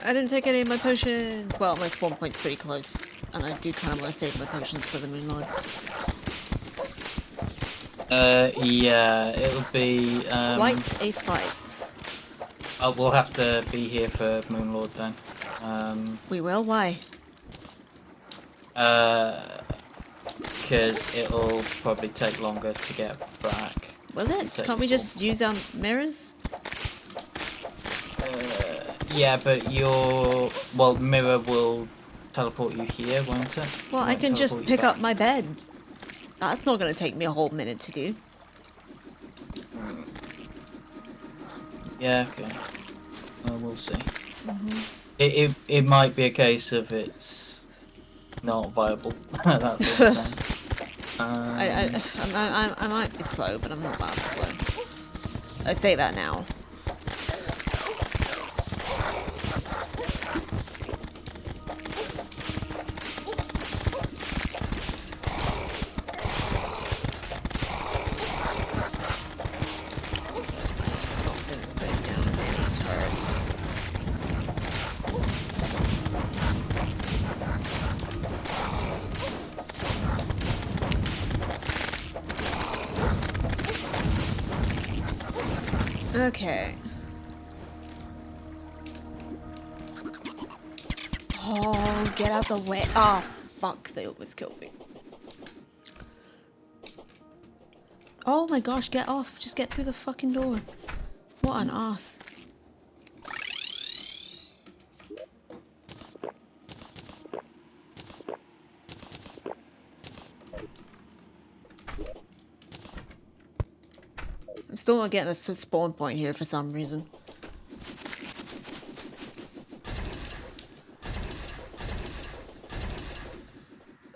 I didn't take any of my potions. Well, my spawn point's pretty close, and I do kind of want to save my potions for the Moonlord. Yeah, it'll be, Quite a fight. Oh, we'll have to be here for Moonlord then. We will? Why? Because it'll probably take longer to get back. Will it? Can't we just use our mirrors? Yeah, but well, mirror will teleport you here, won't it? Well, I can just pick up my bed. That's not going to take me a whole minute to do. Yeah, okay. We'll see. It might be a case of it's not viable. That's all I'm saying. I might be slow, but I'm not that slow. I say that now. Okay. Oh, get out the way. Oh, fuck. They almost killed me. Oh my gosh, get off. Just get through the fucking door. What an ass. I'm still not getting a spawn point here for some reason.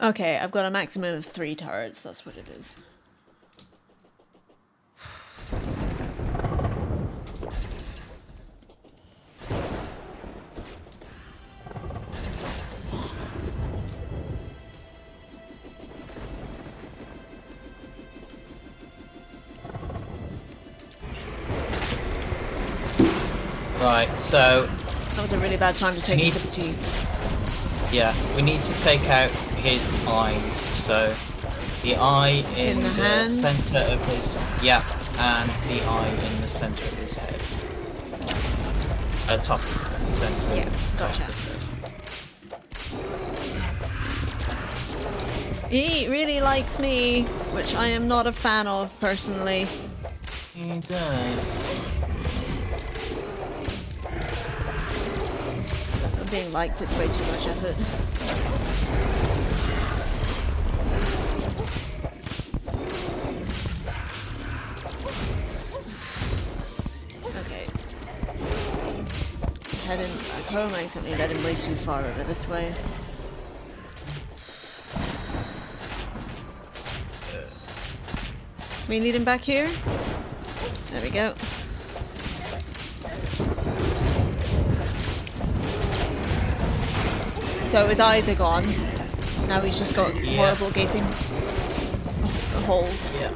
Okay, I've got a maximum of 3 turrets, that's what it is. Right, so That was a really bad time to take a sip of tea. yeah, we need to take out his eyes. So the eye in the the hands? center of his and the eye in the center of his head. Top center. Yeah, gotcha. He really likes me, which I am not a fan of personally. He does. Being liked, it's way too much effort. Okay. Heading back home, I accidentally led him way too far over this way. We lead him back here? There we go. So his eyes are gone. Now he's just got horrible gaping holes. Yeah.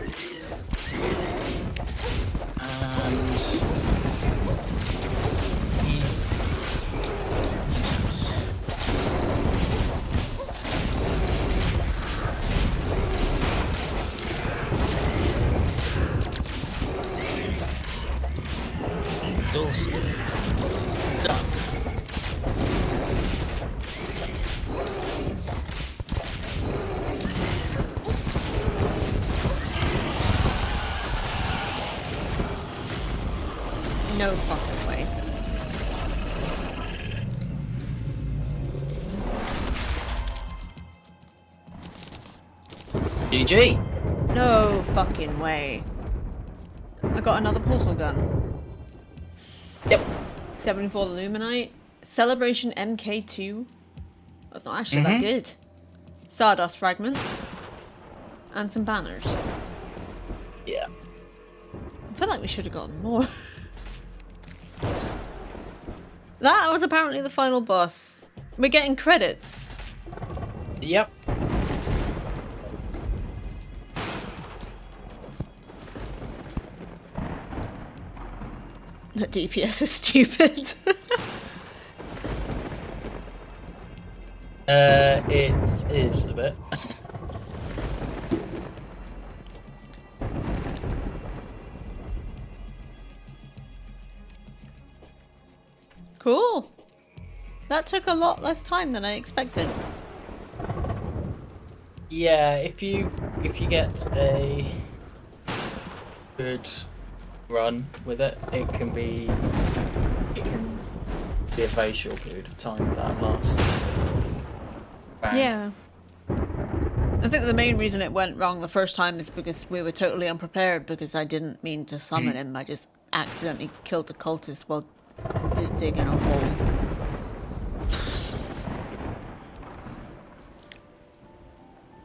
He's useless. It's also done. No fucking way. GG. No fucking way. I got another portal gun. Yep. 74 Luminite. Celebration MK2. That's not actually that good. Stardust fragment. And some banners. Yeah. I feel like we should have gotten more. That was apparently the final boss. We're getting credits. Yep. The DPS is stupid. It is a bit. Cool. That took a lot less time than I expected. Yeah, if you get a good run with it, it can be a very short period of time that lasts. Bang. Yeah. I think the main reason it went wrong the first time is because we were totally unprepared, because I didn't mean to summon him. I just accidentally killed a cultist while digging a hole.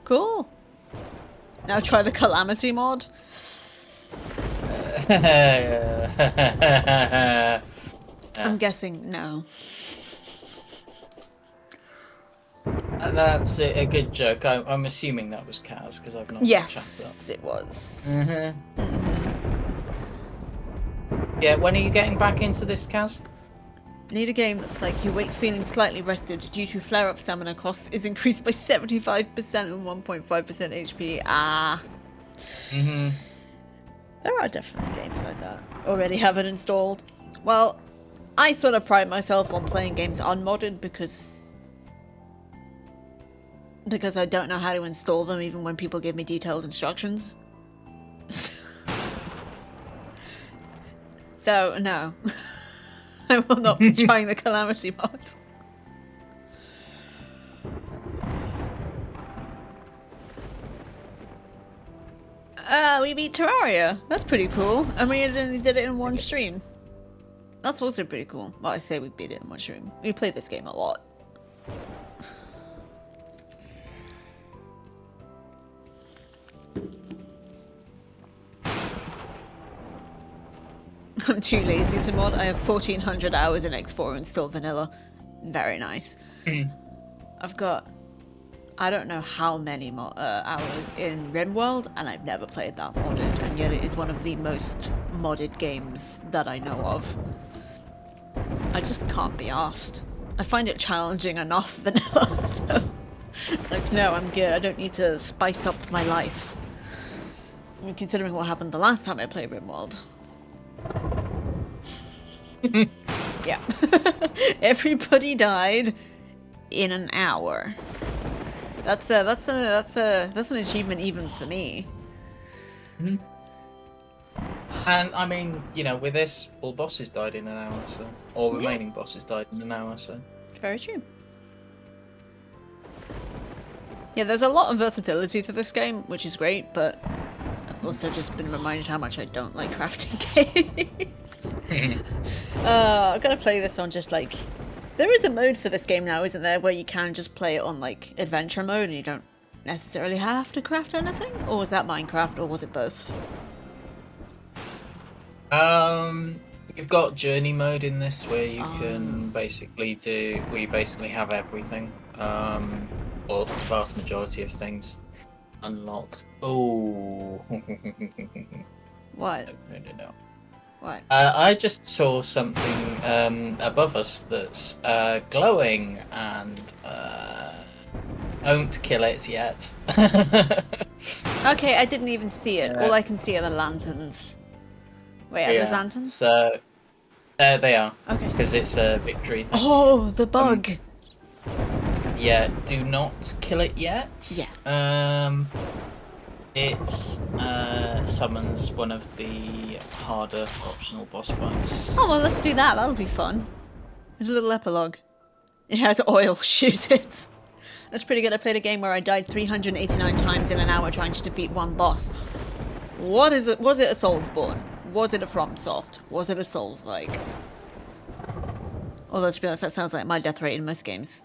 Cool. Now try the Calamity mod. I'm guessing no. That's a good joke. I'm assuming that was Kaz, because I've not Yes, it was. Yeah, when are you getting back into this, Kaz? Need a game that's like you wake feeling slightly rested due to flare-up stamina cost is increased by 75% and 1.5% HP. Ah. There are definitely games like that. Already have it installed. Well, I sort of pride myself on playing games unmodded because I don't know how to install them even when people give me detailed instructions. So, no. I will not be trying the Calamity mod. We beat Terraria. That's pretty cool. And we only did it in one stream. That's also pretty cool. Well, I say we beat it in one stream. We played this game a lot. I'm too lazy to mod. I have 1400 hours in X4 and still vanilla. Very nice. I've got, I don't know how many hours in RimWorld, and I've never played that modded, and yet it is one of the most modded games that I know of. I just can't be arsed. I find it challenging enough vanilla, so like, no, I'm good. I don't need to spice up my life. I mean, considering what happened the last time I played RimWorld. Yeah. Everybody died in an hour. That's an achievement even for me. And I mean, you know, with this, all bosses died in an hour, so all remaining bosses died in an hour, so Very true. Yeah, there's a lot of versatility to this game, which is great, but I've also just been reminded how much I don't like crafting games. I've got to play this on just like... There is a mode for this game now, isn't there, where you can just play it on like adventure mode and you don't necessarily have to craft anything? Or was that Minecraft, or was it both? You've got journey mode in this where you can basically have everything, or the vast majority of things unlocked. Oh. What? No. What? I just saw something above us that's glowing, and don't kill it yet. Okay, I didn't even see it. All I can see are the lanterns. Wait, are those lanterns? So, they are. Okay. Because it's a victory thing. Oh, the bug! Yeah, do not kill it yet. Yeah. It summons one of the harder optional boss fights. Oh, well, let's do that. That'll be fun. There's a little epilogue. It has oil. Shoot it. That's pretty good. I played a game where I died 389 times in an hour trying to defeat one boss. What is it? Was it a Soulsborne? Was it a FromSoft? Was it a Souls-like? Although, to be honest, that sounds like my death rate in most games.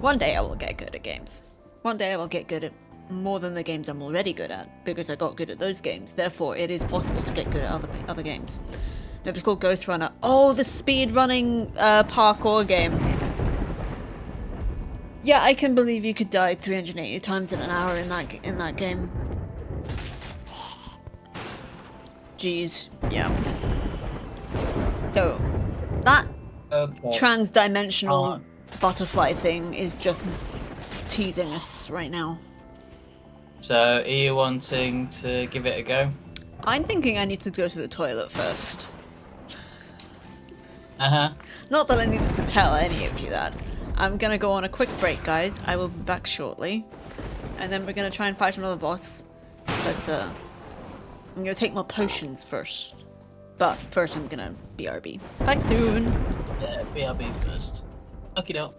One day I will get good at games. One day I will get good at more than the games I'm already good at, because I got good at those games. Therefore, it is possible to get good at other games. No, it's called Ghost Runner. Oh, the speed running parkour game. Yeah, I can believe you could die 380 times in an hour in that game. Jeez, yeah. So, that trans-dimensional butterfly thing is just teasing us right now. So, are you wanting to give it a go? I'm thinking I need to go to the toilet first. Uh-huh. Not that I needed to tell any of you that. I'm gonna go on a quick break, guys. I will be back shortly. And then we're gonna try and fight another boss. But, I'm gonna take my potions first. But first I'm gonna BRB. Back soon! Yeah, BRB first. Okie doke.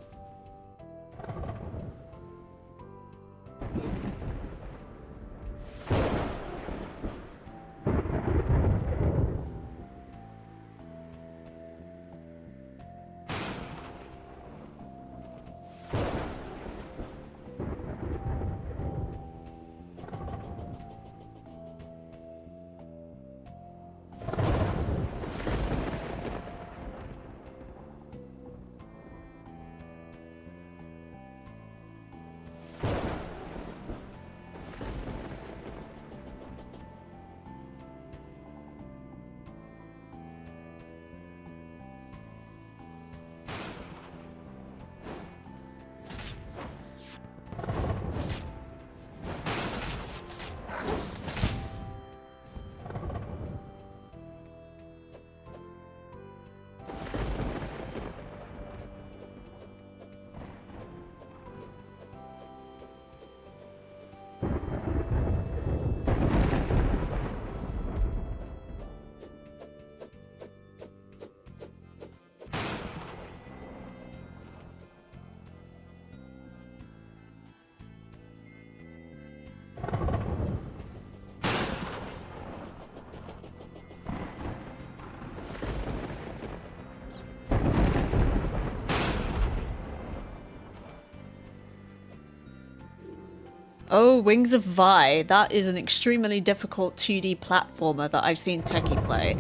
Oh, Wings of Vi. That is an extremely difficult 2D platformer that I've seen Techie play.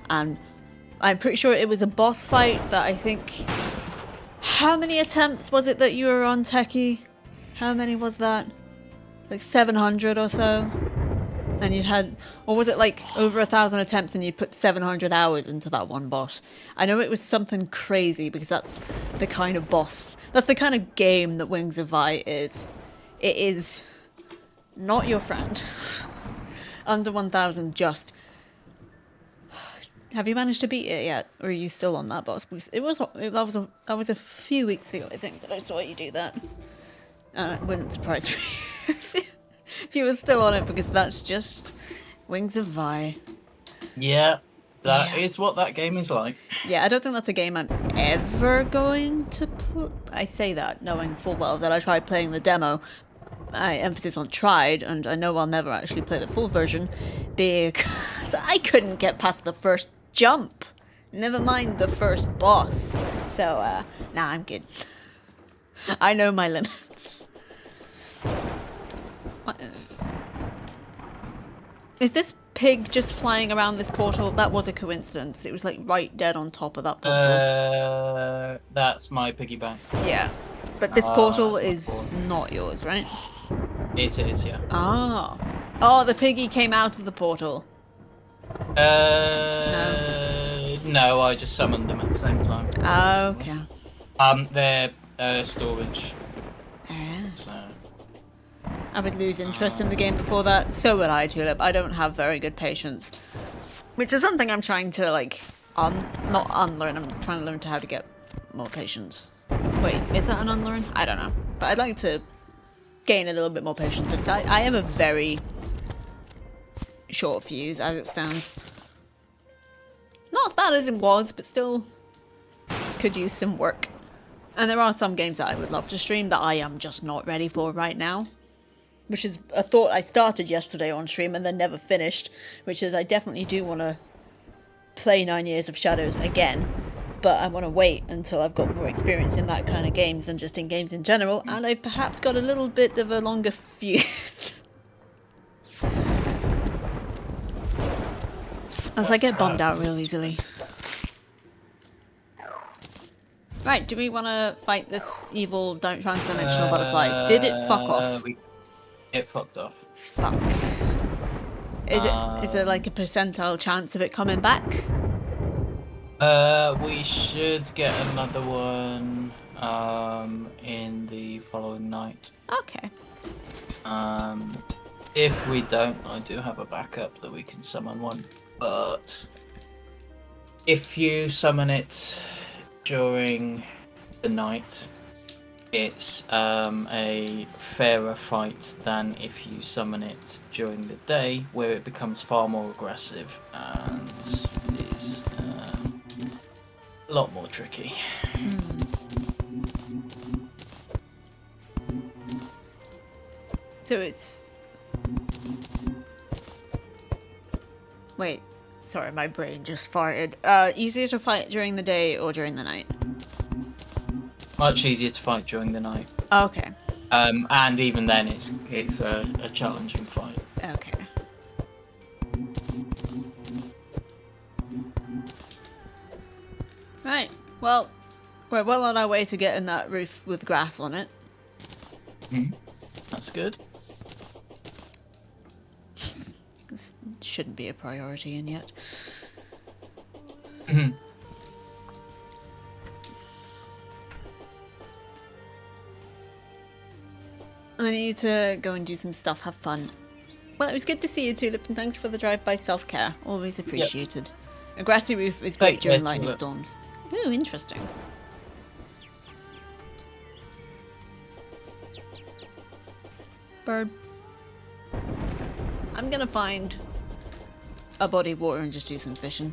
And I'm pretty sure it was a boss fight that I think... How many attempts was it that you were on, Techie? How many was that? Like 700 or so? And you'd had... Or was it like over 1,000 attempts and you put 700 hours into that one boss? I know it was something crazy because that's the kind of boss... That's the kind of game that Wings of Vi is. It is... not your friend. Under 1,000 just. Have you managed to beat it yet? Or are you still on that boss? Because that was a few weeks ago, I think, that I saw you do that. It wouldn't surprise me if you were still on it, because that's just Wings of Vi. Yeah, that is what that game is like. Yeah, I don't think that's a game I'm ever going to play. I say that knowing full well that I tried playing the demo. I emphasis on tried, and I know I'll never actually play the full version because I couldn't get past the first jump. Never mind the first boss. So, nah, I'm good. I know my limits. Is this pig just flying around this portal? That was a coincidence. It was like right dead on top of that portal. That's my piggy bank. Yeah. But this portal is not yours, right? It is, yeah. Ah. Oh, the piggy came out of the portal. No, I just summoned them at the same time. Okay. They're storage. Yeah. So. I would lose interest in the game before that. So would I, Tulip. I don't have very good patience. Which is something I'm trying to, like, not unlearn. I'm trying to learn how to get more patience. Wait, is that an unlearn? I don't know. But I'd like to gain a little bit more patience because I have a very short fuse as it stands. Not as bad as it was, but still could use some work. And there are some games that I would love to stream that I am just not ready for right now. which is a thought I started yesterday on stream and then never finished, which is I definitely do want to play 9 Years of Shadows again, but I want to wait until I've got more experience in that kind of games and just in games in general, and I've perhaps got a little bit of a longer fuse. As I get bummed out real easily. Right, do we want to fight this evil transdimensional butterfly? Did it fuck off? It fucked off. Fuck. Is there like a percentile chance of it coming back? We should get another one in the following night. Okay. If we don't, I do have a backup that we can summon one. But if you summon it during the night, it's a fairer fight than if you summon it during the day, where it becomes far more aggressive and is a lot more tricky. So it's... Wait. Sorry, my brain just farted. Easier to fight during the day or during the night? Much easier to fight during the night. Okay. And even then, it's a challenging fight. Okay. Right. Well, we're well on our way to getting that roof with grass on it. That's good. This shouldn't be a priority in yet. I need to go and do some stuff, have fun. Well, it was good to see you, Tulip, and thanks for the drive-by self-care. Always appreciated. Yep. A grassy roof is great during lightning storms. Ooh, interesting. Bird. I'm gonna find a body of water and just do some fishing.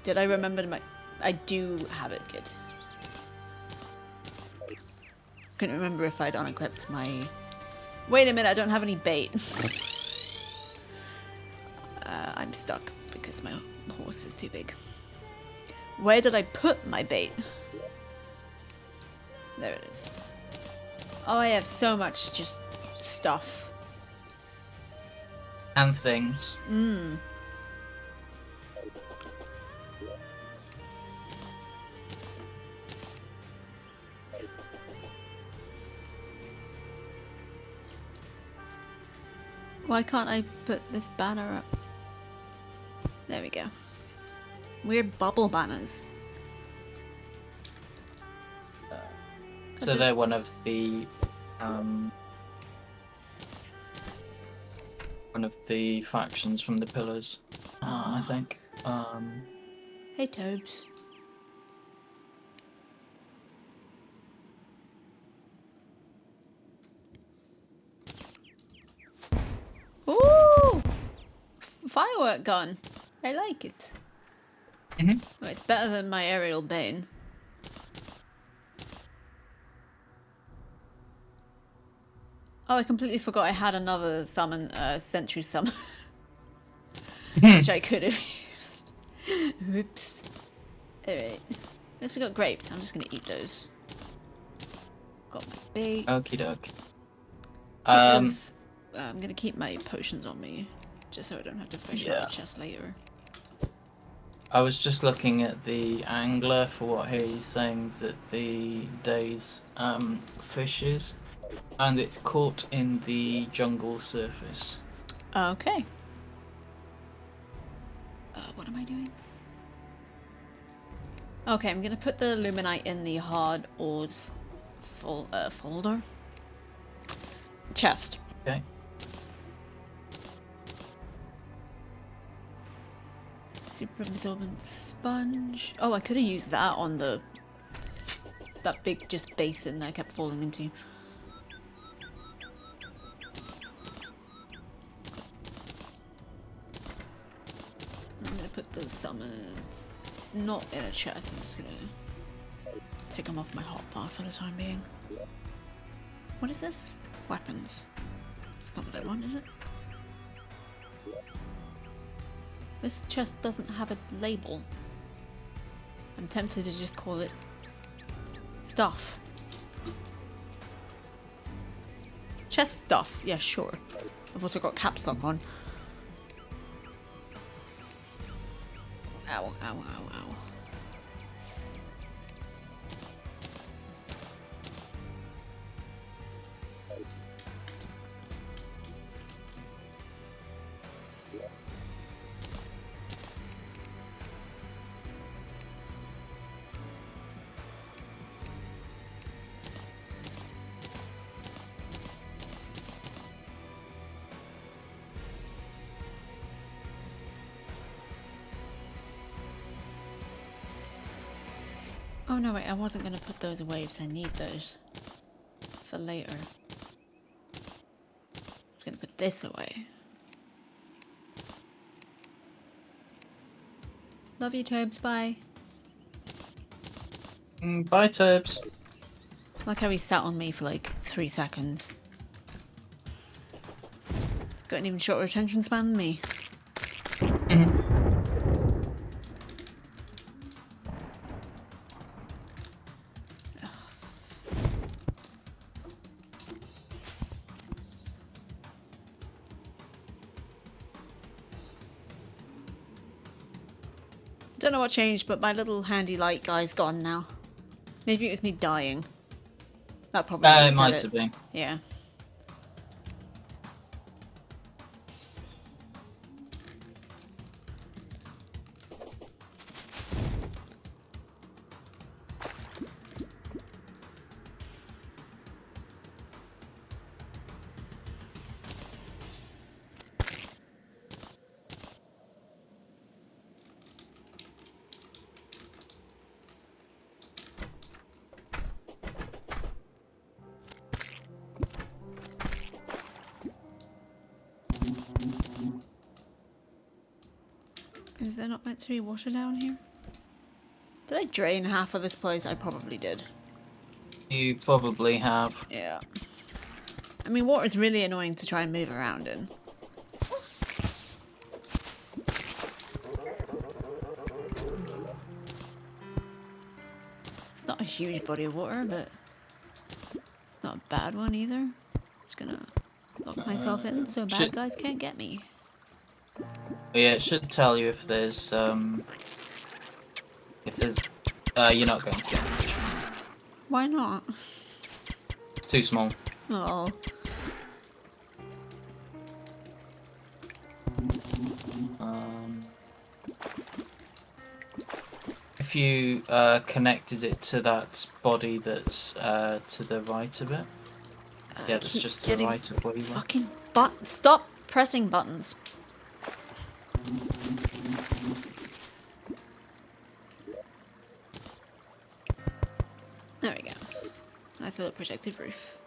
Did I remember my... I do have it good. Couldn't remember if I'd unequipped my... Wait a minute, I don't have any bait. I'm stuck because my horse is too big. Where did I put my bait? There it is. Oh, I have so much just stuff. And things. Why can't I put this banner up? There we go. Weird bubble banners. So they're one of the factions from the Pillars, I think. Hey, Tobes. Ooh! Firework gun. I like it. Well, it's better than my aerial bane. Oh, I completely forgot I had another summon, sentry summon. Which I could have used. Whoops. Alright. Let's got grapes. I'm just gonna eat those. Got my bait. Okie doke. I'm gonna keep my potions on me, just so I don't have to fish out the chest later. I was just looking at the angler for what he's saying that the day's fish is, and it's caught in the jungle surface. Okay. What am I doing? Okay, I'm gonna put the luminite in the hard ores folder. Chest. Okay. Super absorbent sponge. Oh, I could have used that on that big just basin that I kept falling into. I'm gonna put the summons not in a chest. I'm just gonna take them off my hotbar for the time being. What is this? Weapons. That's not what I want, is it? This chest doesn't have a label. I'm tempted to just call it stuff. Chest stuff. Yeah, sure. I've also got caps lock on. Ow, ow, ow, ow. Oh no, wait, I wasn't going to put those away because I need those for later. I'm going to put this away. Love you, Tobes. Bye. Bye, Tobes. Like how he sat on me for like 3 seconds. He's got an even shorter attention span than me. Don't know what changed, but my little handy light guy's gone now. Maybe it was me dying. That probably It might have been. Yeah. Is there not meant to be water down here? Did I drain half of this place? I probably did. You probably have. Yeah. I mean, water is really annoying to try and move around in. It's not a huge body of water, but it's not a bad one either. Just gonna lock myself in so bad guys can't get me. Yeah, it should tell you if there's you're not going to get the fish from it. Why not? It's too small. Oh. If you connected it to that body that's to the right of it. Yeah, that's just to the right of where you were. Fucking stop pressing buttons. There we go. Nice little protected roof.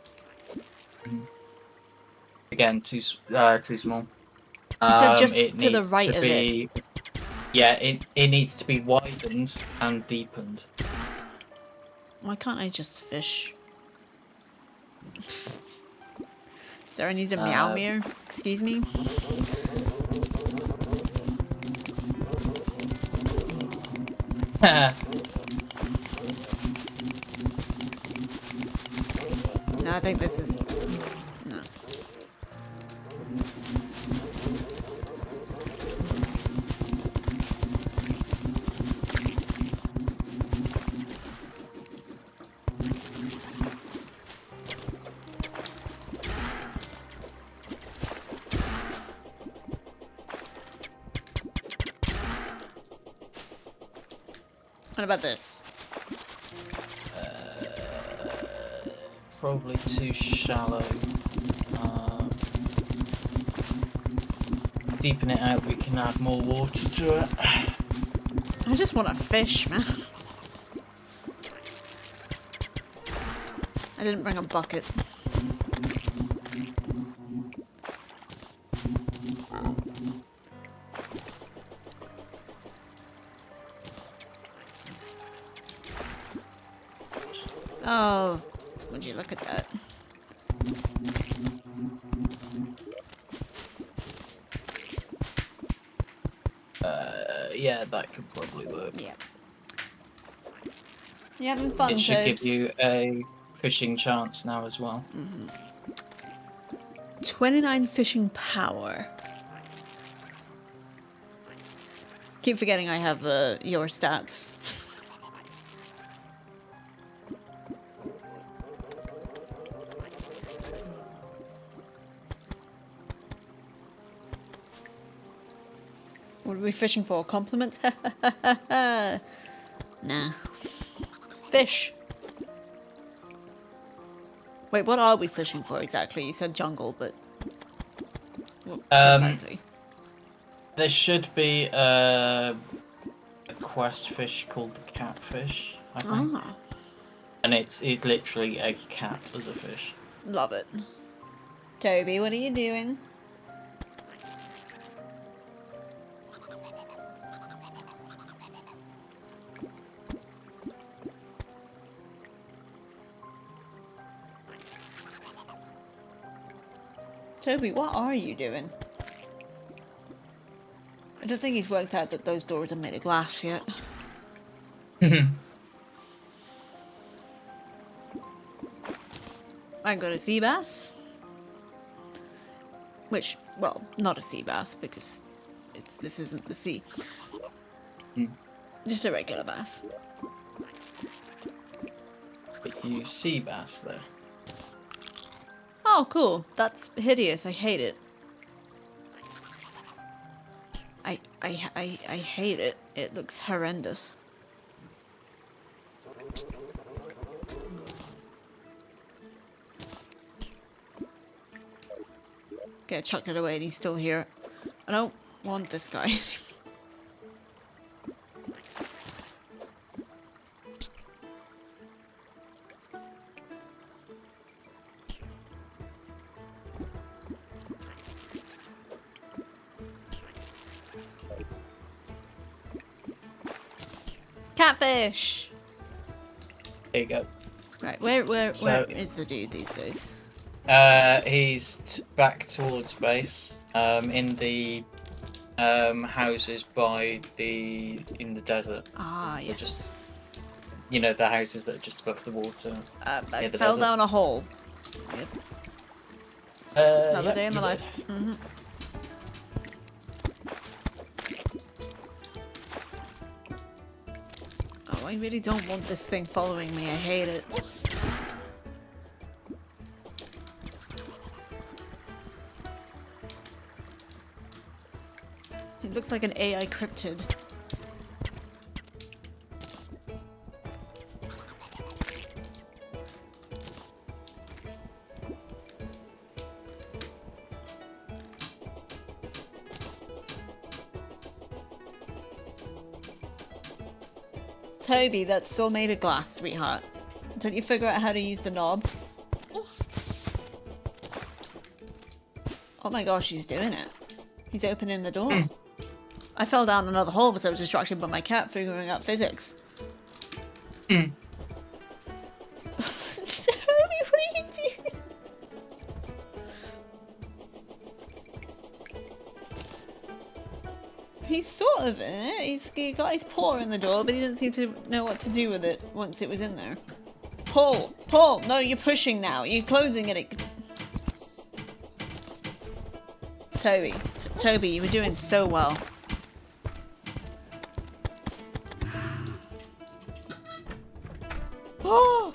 Again, too small. You said just it to the needs right to of be, it. Yeah, it needs to be widened and deepened. Why can't I just fish? Sarah needs a meow mirror. Excuse me. No, I think this is... No. What about this? Probably too shallow. Deepen it out, we can add more water to it. I just want to fish, man. I didn't bring a bucket. Oh, would you look at that? yeah, that could probably work. Yeah. You having fun, It should give Tobes? you a fishing chance now as well. 29 fishing power. Keep forgetting I have your stats. What are we fishing for? Compliments? Nah. Fish. Wait, what are we fishing for exactly? You said jungle, but what precisely? There should be a quest fish called the catfish, I think. Ah, And it's literally a cat as a fish. love it. Toby, what are you doing? Toby, what are you doing? I don't think he's worked out that those doors are made of glass yet. I got a sea bass. Which, well, not a sea bass because this isn't the sea. Just a regular bass. But you sea bass there. Oh, cool. That's hideous. I hate it. I hate it. It looks horrendous. Okay, I chucked it away and he's still here. I don't want this guy. Catfish! There you go. Right, where So- is the dude these days? He's back towards base. In the houses by in the desert. Ah, yes. Just, you know, the houses that are just above the water. I near the fell desert. down a hole. Yep. Another Yep, day in the you life. did. Mm-hmm. Oh, I really don't want this thing following me. I hate it. It looks like an AI cryptid. Toby, that's still made of glass, sweetheart. Don't you figure out how to use the knob? Oh my gosh, he's doing it. He's opening the door. I fell down another hole because I was distracted by my cat figuring out physics. Toby, what are you doing? He's sort of in it. He got his paw in the door, but he didn't seem to know what to do with it once it was in there. Pull! Pull! No, you're pushing now. You're closing it. Toby. Toby, you were doing so well. Oh!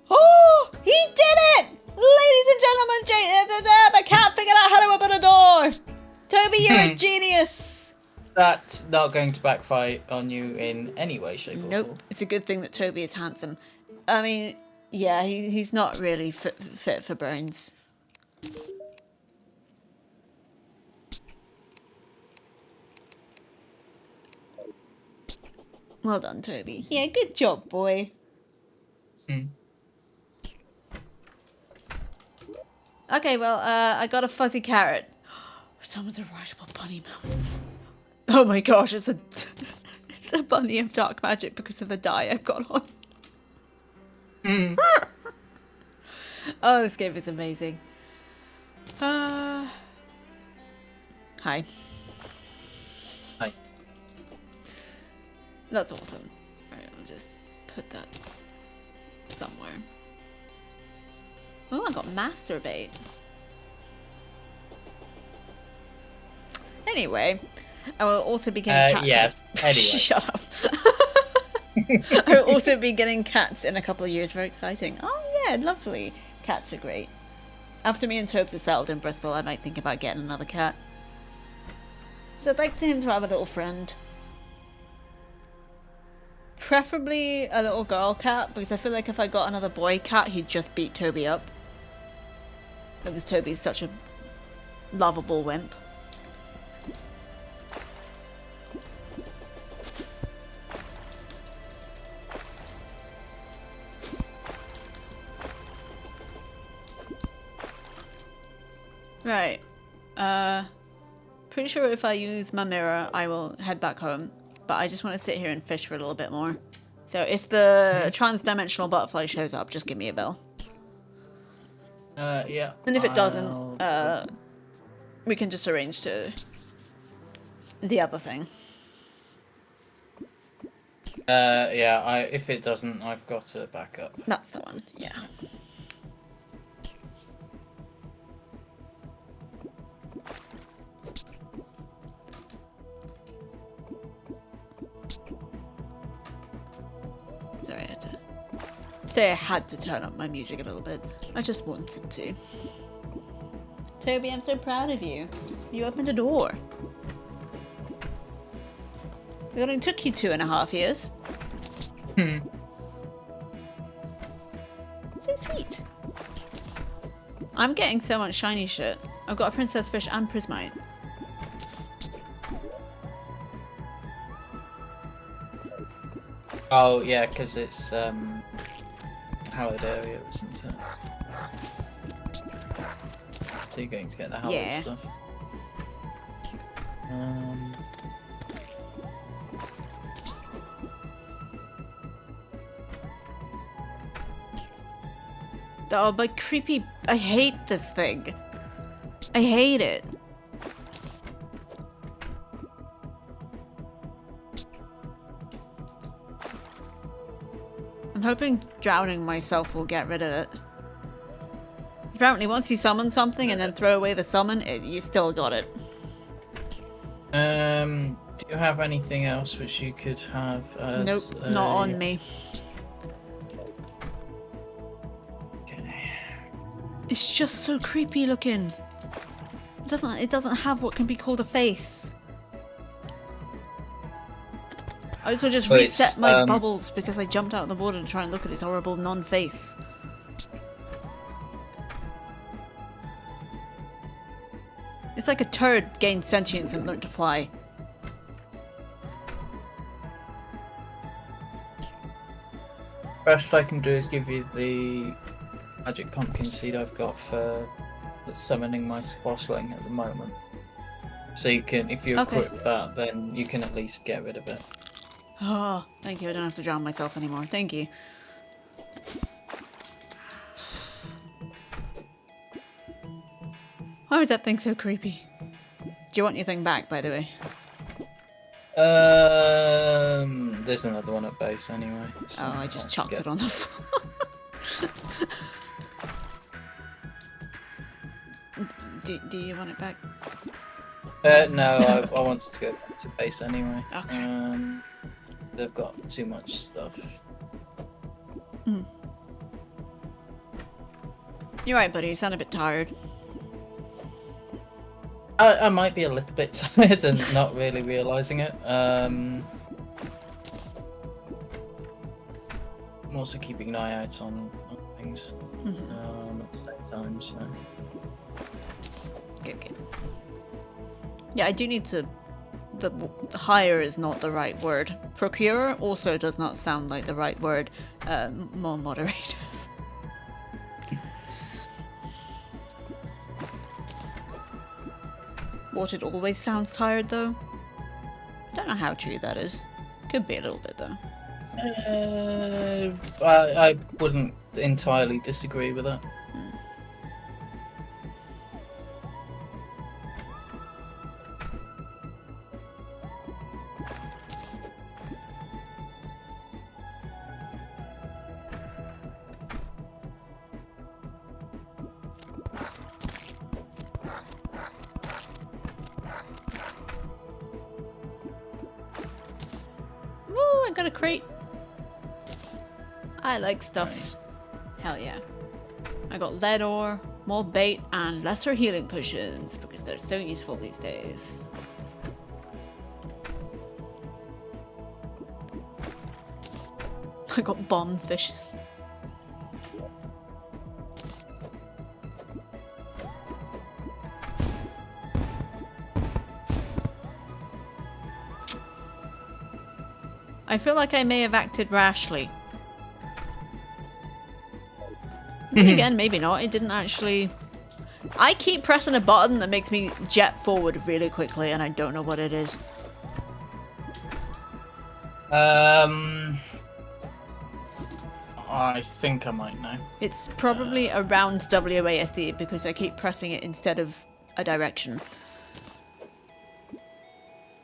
Oh! He did it! Ladies and gentlemen, my cat figured out how to open a door! Toby, you're a genius! That's not going to backfire on you in any way, shape, or form. Nope. It's a good thing that Toby is handsome. I mean, yeah, he's not really fit for brains. Well done, Toby. Yeah, good job, boy. Okay, well, I got a fuzzy carrot. Someone's a rideable bunny mountain. Oh my gosh, it's a it's a bunny of dark magic because of the dye I've got on. Oh, this game is amazing. Hi. Hi. That's awesome. Alright, I'll just put that somewhere. Oh, I got masturbate. Anyway, I will also be getting cats. Yes, anyway. Shut up. I will also be getting cats in a couple of years. Very exciting. Oh yeah, lovely. Cats are great. After me and Tobes are settled in Bristol, I might think about getting another cat. So I'd like him to have a little friend. Preferably a little girl cat, because I feel like if I got another boy cat, he'd just beat Toby up. Because Toby's such a lovable wimp. Right. Pretty sure if I use my mirror, I will head back home. But I just want to sit here and fish for a little bit more. So if the trans-dimensional butterfly shows up, just give me a bell. Yeah. And if it doesn't, we can just arrange to the other thing. Yeah, if it doesn't, I've got a backup. That's the one, yeah. Sorry, I had to say I had to turn up my music a little bit. I just wanted to. Toby, I'm so proud of you. You opened a door. It only took you 2.5 years. So sweet. I'm getting so much shiny shit. I've got a princess fish and prismite. Oh yeah, because it's hallowed area, isn't it? So you're going to get the hallowed stuff. Oh, but creepy. I hate this thing. I hate it. I'm hoping drowning myself will get rid of it. Apparently, once you summon something and then throw away the summon, you still got it. Do you have anything else which you could have as nope, not on me. Okay. It's just so creepy looking. It doesn't have what can be called a face. I also just reset my bubbles because I jumped out of the water to try and look at its horrible non-face. It's like a turd gained sentience and learned to fly. Best I can do is give you the magic pumpkin seed I've got for summoning my squashling at the moment. So you can, if you equip that, then you can at least get rid of it. Oh, thank you. I don't have to drown myself anymore. Thank you. Why was that thing so creepy? Do you want your thing back, by the way? There's another one at base anyway. So oh, I just chucked it on the floor. do you want it back? No, I wanted to go back to base anyway. Okay. They've got too much stuff. Mm. You're right, buddy. You sound a bit tired. I might be a little bit tired and not really realising it. I'm also keeping an eye out on things at the same time, so... Good. Yeah, I do need to... The hire is not the right word. Procurer also does not sound like the right word. More moderators. Watered always sounds tired, though. I don't know how true that is. Could be a little bit, though. I wouldn't entirely disagree with that. got a crate. I like stuff. Nice. Hell yeah. I got lead ore, more bait, and lesser healing potions because they're so useful these days. I got bomb fishes. I feel like I may have acted rashly. Then again, maybe not. It didn't actually... I keep pressing a button that makes me jet forward really quickly, and I don't know what it is. I think I might know. It's probably around WASD because I keep pressing it instead of a direction.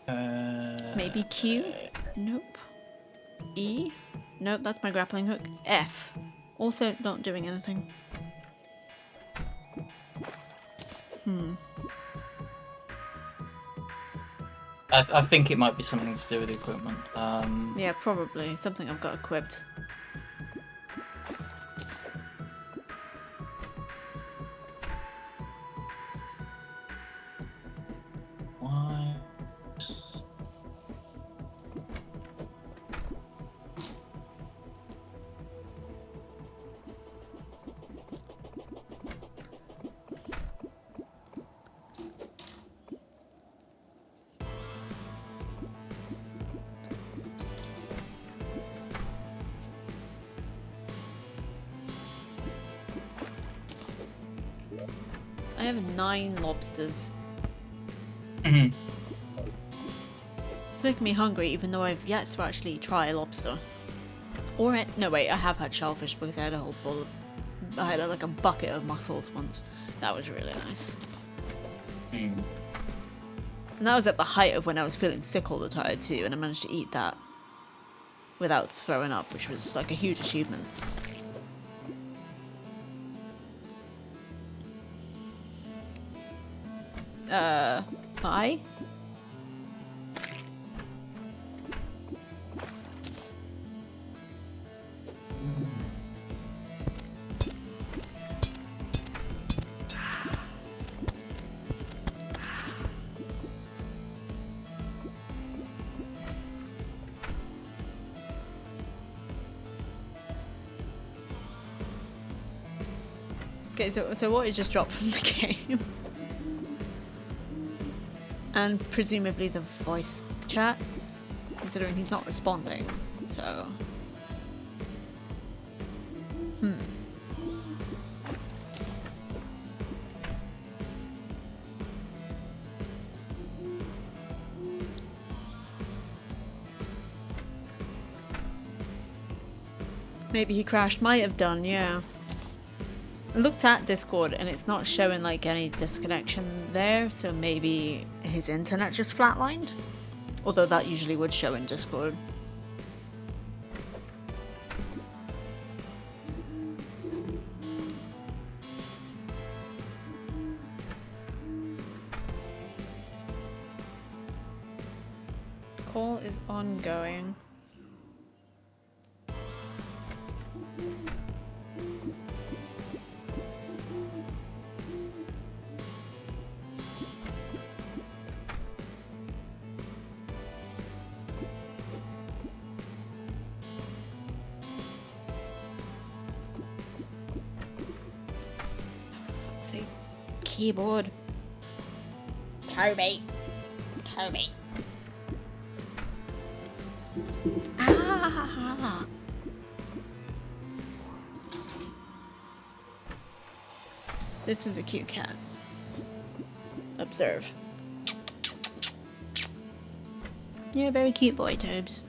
Maybe Q? Nope. E? Nope, that's my grappling hook. F. Also not doing anything. I think it might be something to do with the equipment. Yeah, probably. Something I've got equipped. Why? I have 9 lobsters. Mhm. It's making me hungry even though I've yet to actually try a lobster. Or no wait, I have had shellfish because I had a whole bowl of, I had like a bucket of mussels once. That was really nice. Mm. And that was at the height of when I was feeling sick all the time too, and I managed to eat that without throwing up, which was like a huge achievement. Bye? Okay, so what is just dropped from the game? And presumably the voice chat, considering he's not responding, so... Maybe he crashed, might have done, yeah. I looked at Discord and it's not showing like any disconnection there, so maybe his internet just flatlined? Although that usually would show in Discord. Call is ongoing. Keyboard. Toby. Ah. This is a cute cat. Observe. You're a very cute boy, Tobes.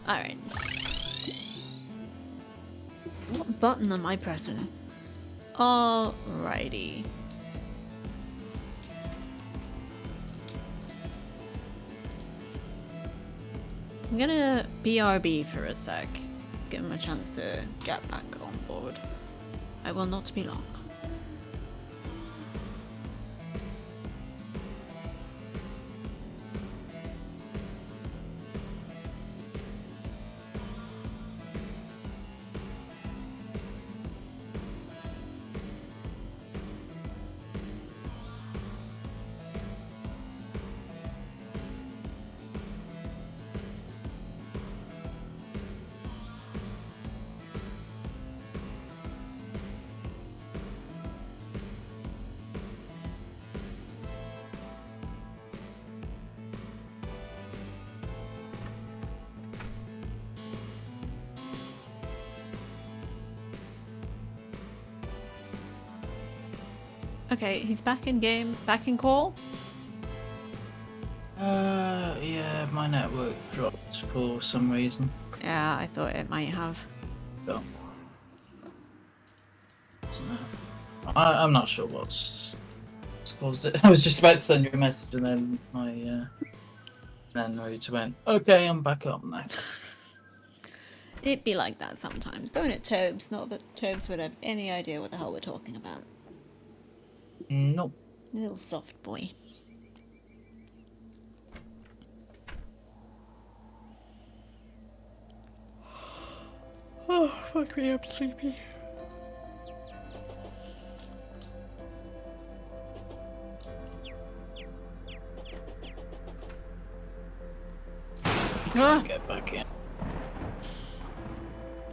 Alright. What button am I pressing? Alrighty. I'm gonna BRB for a sec. Give him a chance to get back on board. I will not be long. Okay, he's back in game, back in call. Yeah, my network dropped for some reason. Yeah, I thought it might have. So, I'm not sure what's caused it. I was just about to send you a message, and then then Rita went, "Okay, I'm back up now." It'd be like that sometimes. Don't it, Tobes? Not that Tobes would have any idea what the hell we're talking about. Nope. Little soft boy. Oh, fuck me, I'm sleepy. Get back in.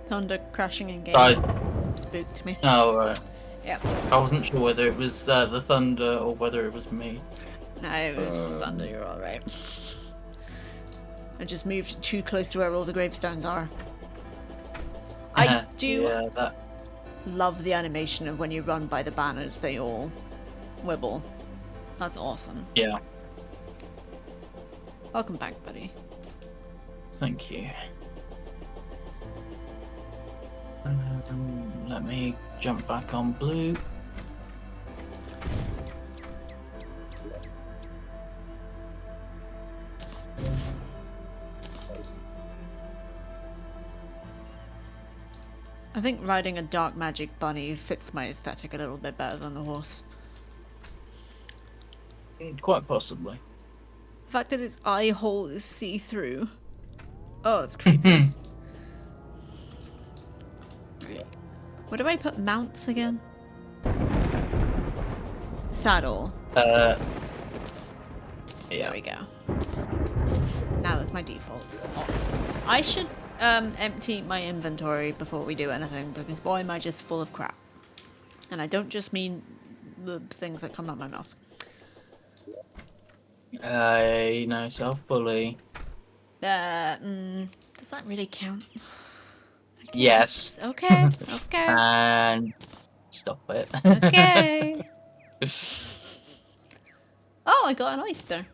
Thunder crashing in game. Right. Spooked me. Oh, right. Yeah. I wasn't sure whether it was the thunder or whether it was me. No, it was the thunder, you're alright. I just moved too close to where all the gravestones are. I do love the animation of when you run by the banners, they all wibble. That's awesome. Yeah. Welcome back, buddy. Thank you. Let me jump back on blue. I think riding a dark magic bunny fits my aesthetic a little bit better than the horse. Quite possibly. The fact that its eye hole is see-through. Oh, it's creepy. Right. Where do I put mounts again? Saddle. Yeah. There we go. Now that's my default. Awesome. I should empty my inventory before we do anything, because boy am I just full of crap. And I don't just mean the things that come out my mouth. Self-bully. Does that really count? Yes. Okay, okay. And stop it. Okay. Oh, I got an oyster.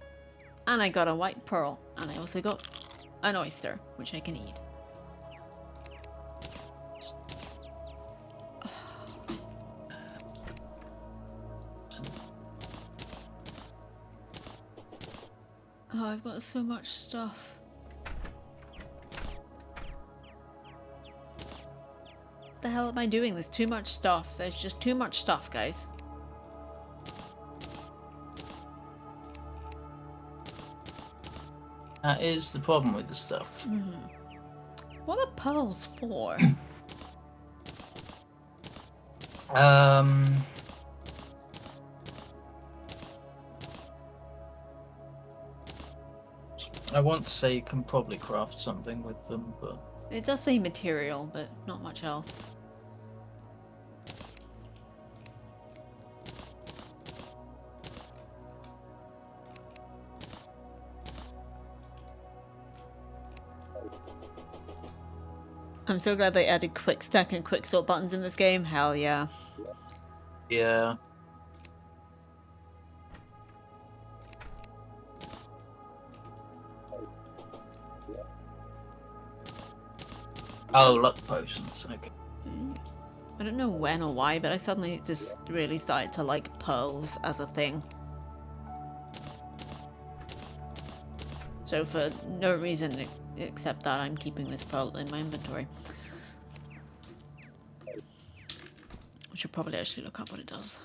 And I got a white pearl. And I also got an oyster, which I can eat. Oh, I've got so much stuff. What the hell am I doing? There's too much stuff. There's just too much stuff, guys. That is the problem with the stuff. Mm-hmm. What are pearls for? I want to say you can probably craft something with them, but... It does say material, but not much else. I'm so glad they added quick stack and quick sort buttons in this game. Hell yeah. Yeah. Oh, luck potions. Okay. I don't know when or why, but I suddenly just really started to like pearls as a thing. So for no reason except that I'm keeping this pearl in my inventory. I should probably actually look up what it does.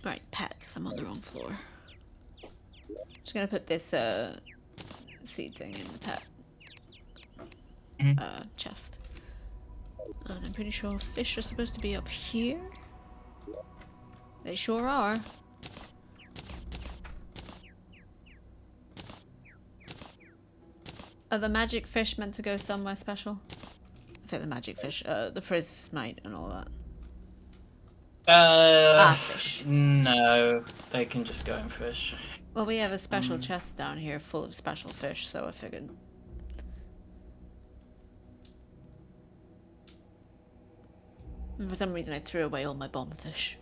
Right, pets. I'm on the wrong floor. Just gonna put this seed thing in the pet chest. And I'm pretty sure fish are supposed to be up here. They sure are. Are the magic fish meant to go somewhere special? I say the magic fish, the prismite and all that. Fish. No, they can just go and fish. Well, we have a special chest down here full of special fish, so I figured. And for some reason I threw away all my bomb fish.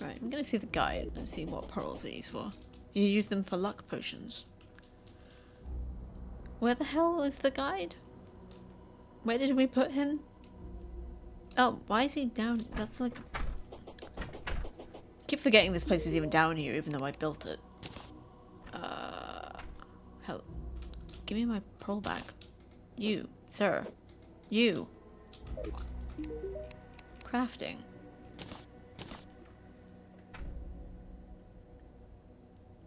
Right, I'm gonna see the guide and see what pearls are used for. You use them for luck potions. Where the hell is the guide? Where did we put him? Oh, why is he down? That's like... I keep forgetting this place is even down here, even though I built it. Hell. Give me my pearl back. You, sir. You. Crafting.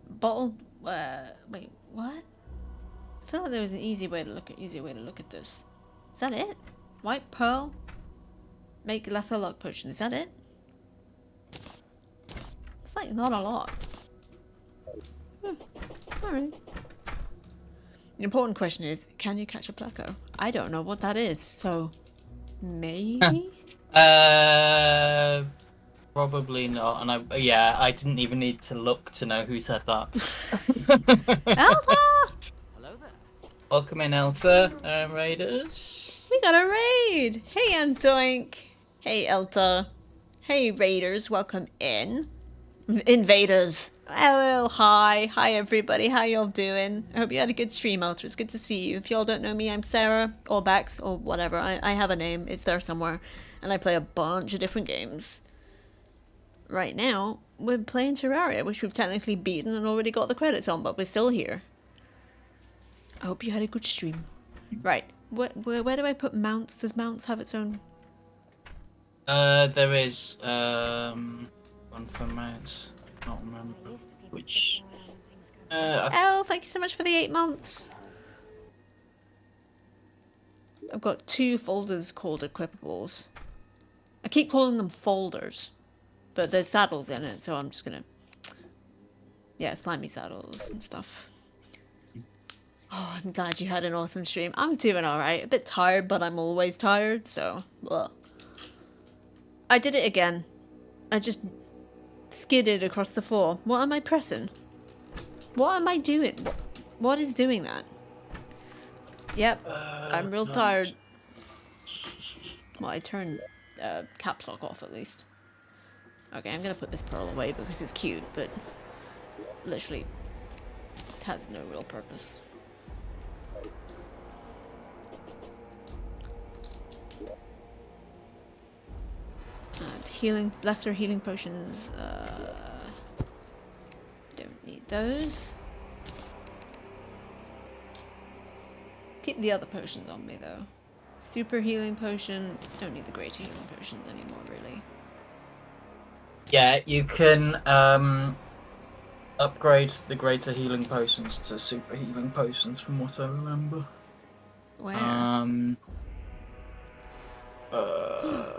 Bottle. Wait, what? I feel like there was an easier way to look at this. Is that it? White pearl. Make lesser luck potion. Is that it? It's like not a lot. Alright. The important question is, can you catch a pleco? I don't know what that is, so maybe? Probably not. And I didn't even need to look to know who said that. Elta! Hello there. Welcome in, Elta, Raiders. We got a raid! Hey, Antoink! Hey, Elta! Hey, Raiders, welcome in. Invaders! Hello, hi. Hi, everybody. How y'all doing? I hope you had a good stream, Elta. It's good to see you. If y'all don't know me, I'm Sarah, or Bex, or whatever. I have a name. It's there somewhere. And I play a bunch of different games. Right now, we're playing Terraria, which we've technically beaten and already got the credits on, but we're still here. I hope you had a good stream. Right, where do I put mounts? Does mounts have its own? There is one for mounts. I can't remember which. Elle, thank you so much for the 8 months. I've got 2 folders called equipables. I keep calling them folders, but there's saddles in it, so I'm just gonna... Yeah, slimy saddles and stuff. Oh, I'm glad you had an awesome stream. I'm doing alright. A bit tired, but I'm always tired, so... Ugh. I did it again. I just skidded across the floor. What am I pressing? What am I doing? What is doing that? Yep, I'm real tired. Well, I turned caps lock off at least. Okay, I'm gonna put this pearl away because it's cute, but literally it has no real purpose. And lesser healing potions, don't need those. Keep the other potions on me though. Super healing potion, don't need the great healing potions anymore really. Yeah, you can upgrade the greater healing potions to super healing potions from what I remember. Where?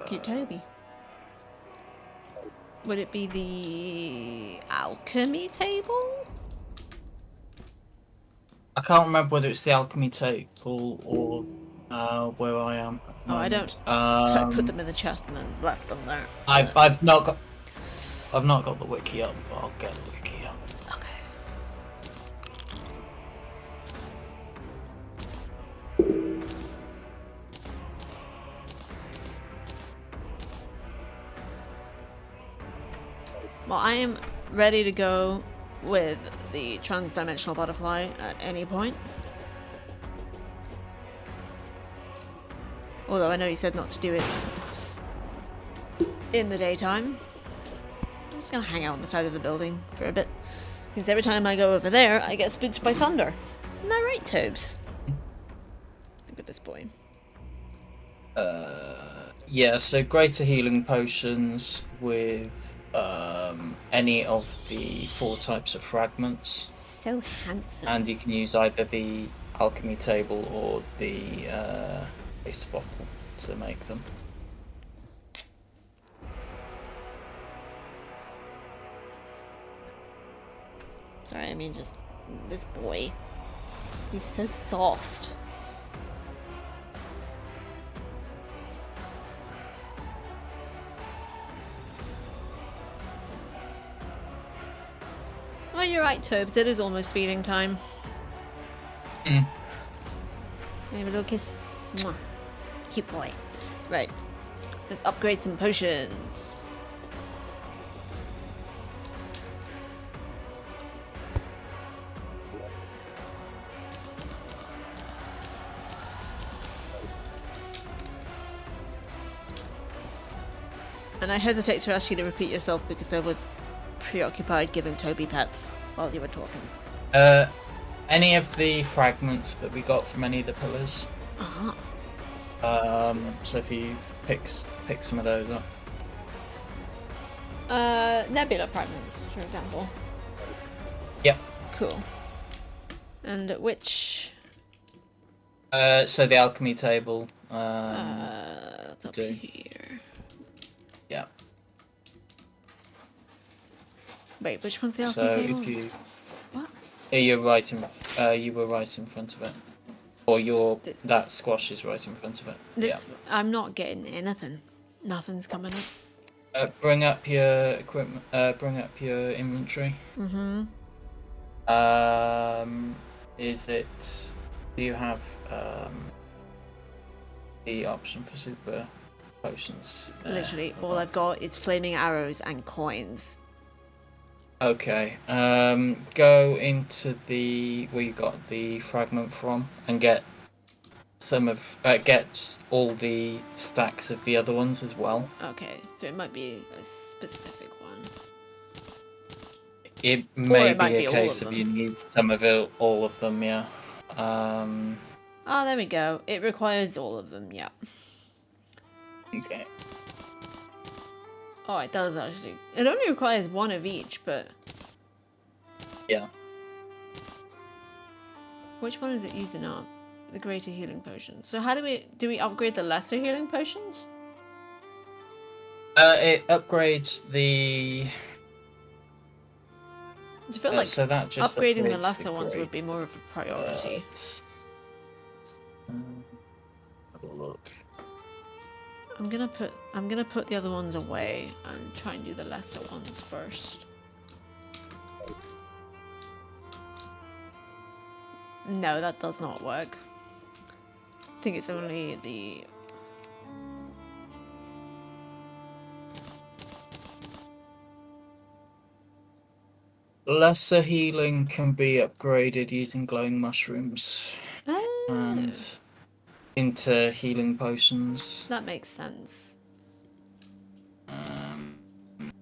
Cute Toby. Would it be the alchemy table? I can't remember whether it's the alchemy table or where I am. Oh, I don't. I put them in the chest and then left them there. I've not got the wiki up, but I'll get the wiki up. Okay. Well, I am ready to go with the trans-dimensional butterfly at any point. Although I know you said not to do it in the daytime. I'm just gonna hang out on the side of the building for a bit. Because every time I go over there, I get spooked by thunder. Isn't that right, Tobes? Look at this boy. Yeah, so greater healing potions with any of the 4 types of fragments. So handsome. And you can use either the alchemy table or the paste bottle to make them. Sorry, I mean just this boy. He's so soft. Oh, you're right, Tobes. It is almost feeding time. Can I have a little kiss? Mwah. Cute boy. Right. Let's upgrade some potions. And I hesitate to ask you to repeat yourself because I was preoccupied giving Toby pets while you were talking. Any of the fragments that we got from any of the pillars. Uh-huh. So if you pick some of those up. Nebula fragments, for example. Yep. Cool. And which? So the alchemy table. That's up here. Yeah. Wait, which one's the alchemy table? If you, what? you were right in front of it, or that squash is right in front of it. This I'm not getting anything. Nothing's coming up. Bring up your equipment. Bring up your inventory. Mm-hmm. Is it? Do you have the option for super potions there? Literally, all I've got is flaming arrows and coins. Okay. Go into where you got the fragment from and get get all the stacks of the other ones as well. Okay, so it might be a specific one. It may it might be be a all case of of them. you need some of it, all of them, yeah. Oh, there we go. It requires all of them, yeah. Okay. Oh, it does actually. It only requires one of each, but... Yeah. Which one is it using up? The greater healing potions. So how do we upgrade the lesser healing potions? It upgrades the... I feel like so that just upgrading the upgrades lesser ones would be more of a priority. Have a look. I'm gonna put the other ones away and try and do the lesser ones first. No, that does not work. I think it's only the... Lesser healing can be upgraded using glowing mushrooms Oh, and into healing potions. that makes sense.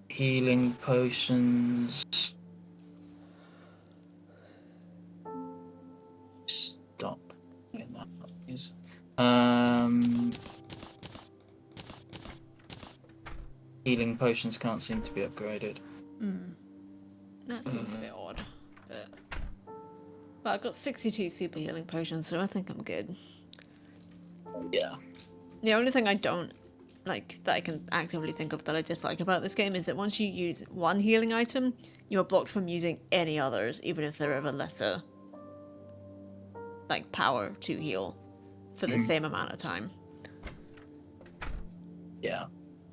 Healing potions. Stop doing that, please. Healing potions can't seem to be upgraded. That seems a bit odd, but... Well, I've got 62 super healing potions, so I think I'm good. Yeah. The only thing I don't like that I can actively think of that I dislike about this game is that once you use one healing item, you are blocked from using any others, even if they're of a lesser like power to heal for the same amount of time. Yeah.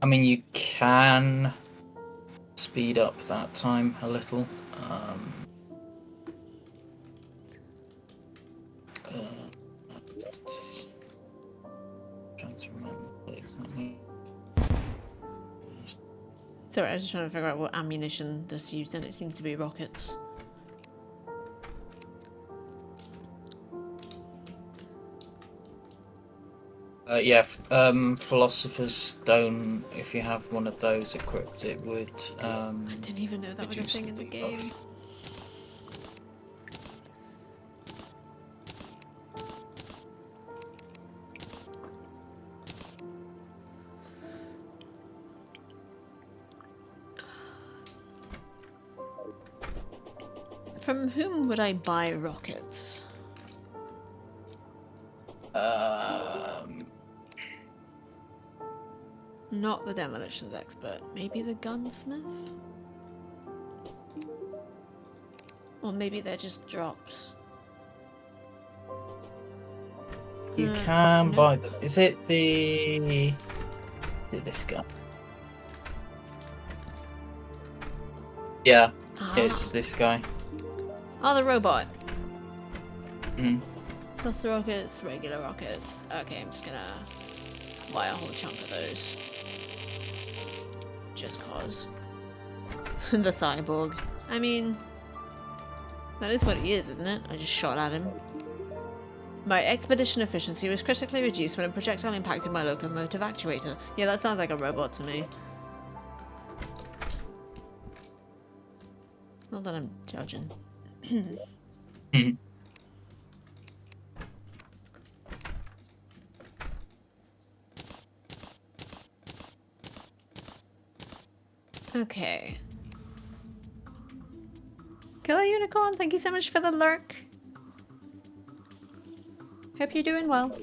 I mean, you can speed up that time a little. Trying to remember exactly. Sorry, I was just trying to figure out what ammunition this used, and it seemed to be rockets. Yeah, Philosopher's Stone, if you have one of those equipped, it would... I didn't even know that was a thing in the game. From whom would I buy rockets? Not the demolitions expert. Maybe the gunsmith? Or maybe they're just drops. You can no. buy them. Is it the... Is it this guy? Yeah, it's this guy. Oh, the robot. Cluster rockets, regular rockets. Okay, I'm just gonna buy a whole chunk of those. just cause. The cyborg. I mean, that is what he is, isn't it? I just shot at him. My expedition efficiency was critically reduced when a projectile impacted my locomotive actuator. Yeah, that sounds like a robot to me. Not that I'm judging. Okay. Killer Unicorn, thank you so much for the lurk. Hope you're doing well.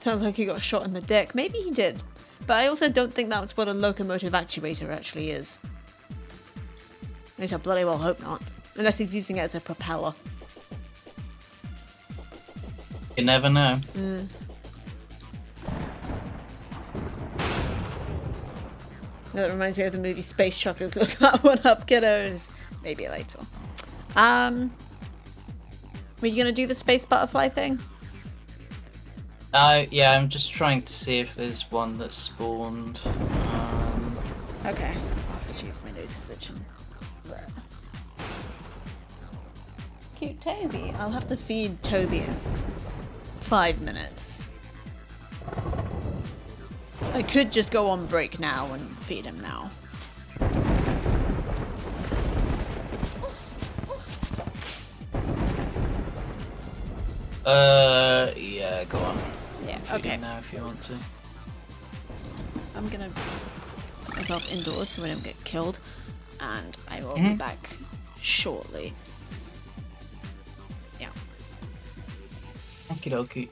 Sounds like he got shot in the dick. Maybe he did. But I also don't think that's what a locomotive actuator actually is. At least I bloody well hope not. Unless he's using it as a propeller. You never know. That reminds me of the movie Space Truckers. Look that one up, kiddos. Maybe later. Were you gonna do the space butterfly thing? Yeah, I'm just trying to see if there's one that spawned. Okay. Oh, jeez, my nose is itching. Cute Toby. I'll have to feed Toby in 5 minutes. I could just go on break now and feed him now. Yeah, go on. Yeah, Feed okay. him now if you want to. I'm gonna put myself indoors so I don't get killed, and I will be back shortly. Yeah. Okie dokie.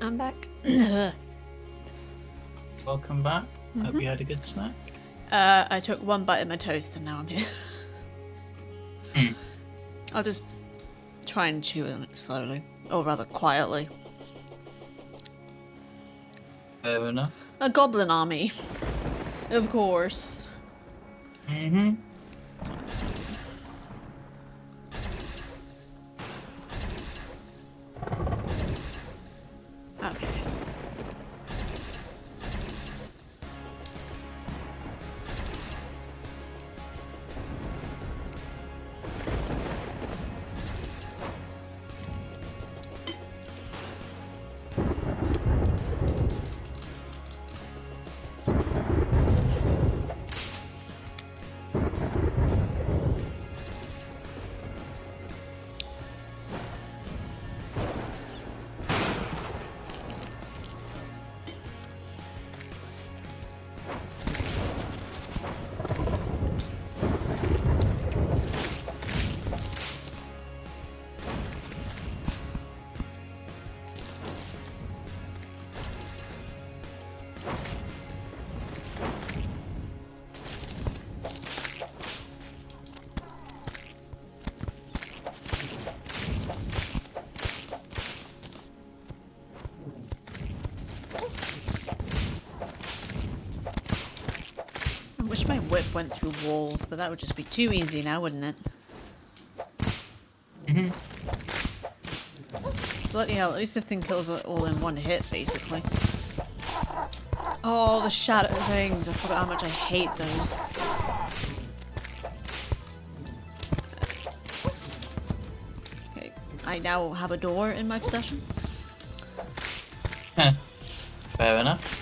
I'm back. Welcome back. Hope you had a good snack. I took one bite of my toast and now I'm here. I'll just try and chew on it slowly, or rather quietly. Fair enough. A goblin army, of course. Mm-hmm. Okay. I wish my whip went through walls, but that would just be too easy now, wouldn't it? Bloody hell, at least this thing kills it all in one hit, basically. Oh, the shadow things. I forgot how much I hate those. Okay, I now have a door in my possession. Fair enough.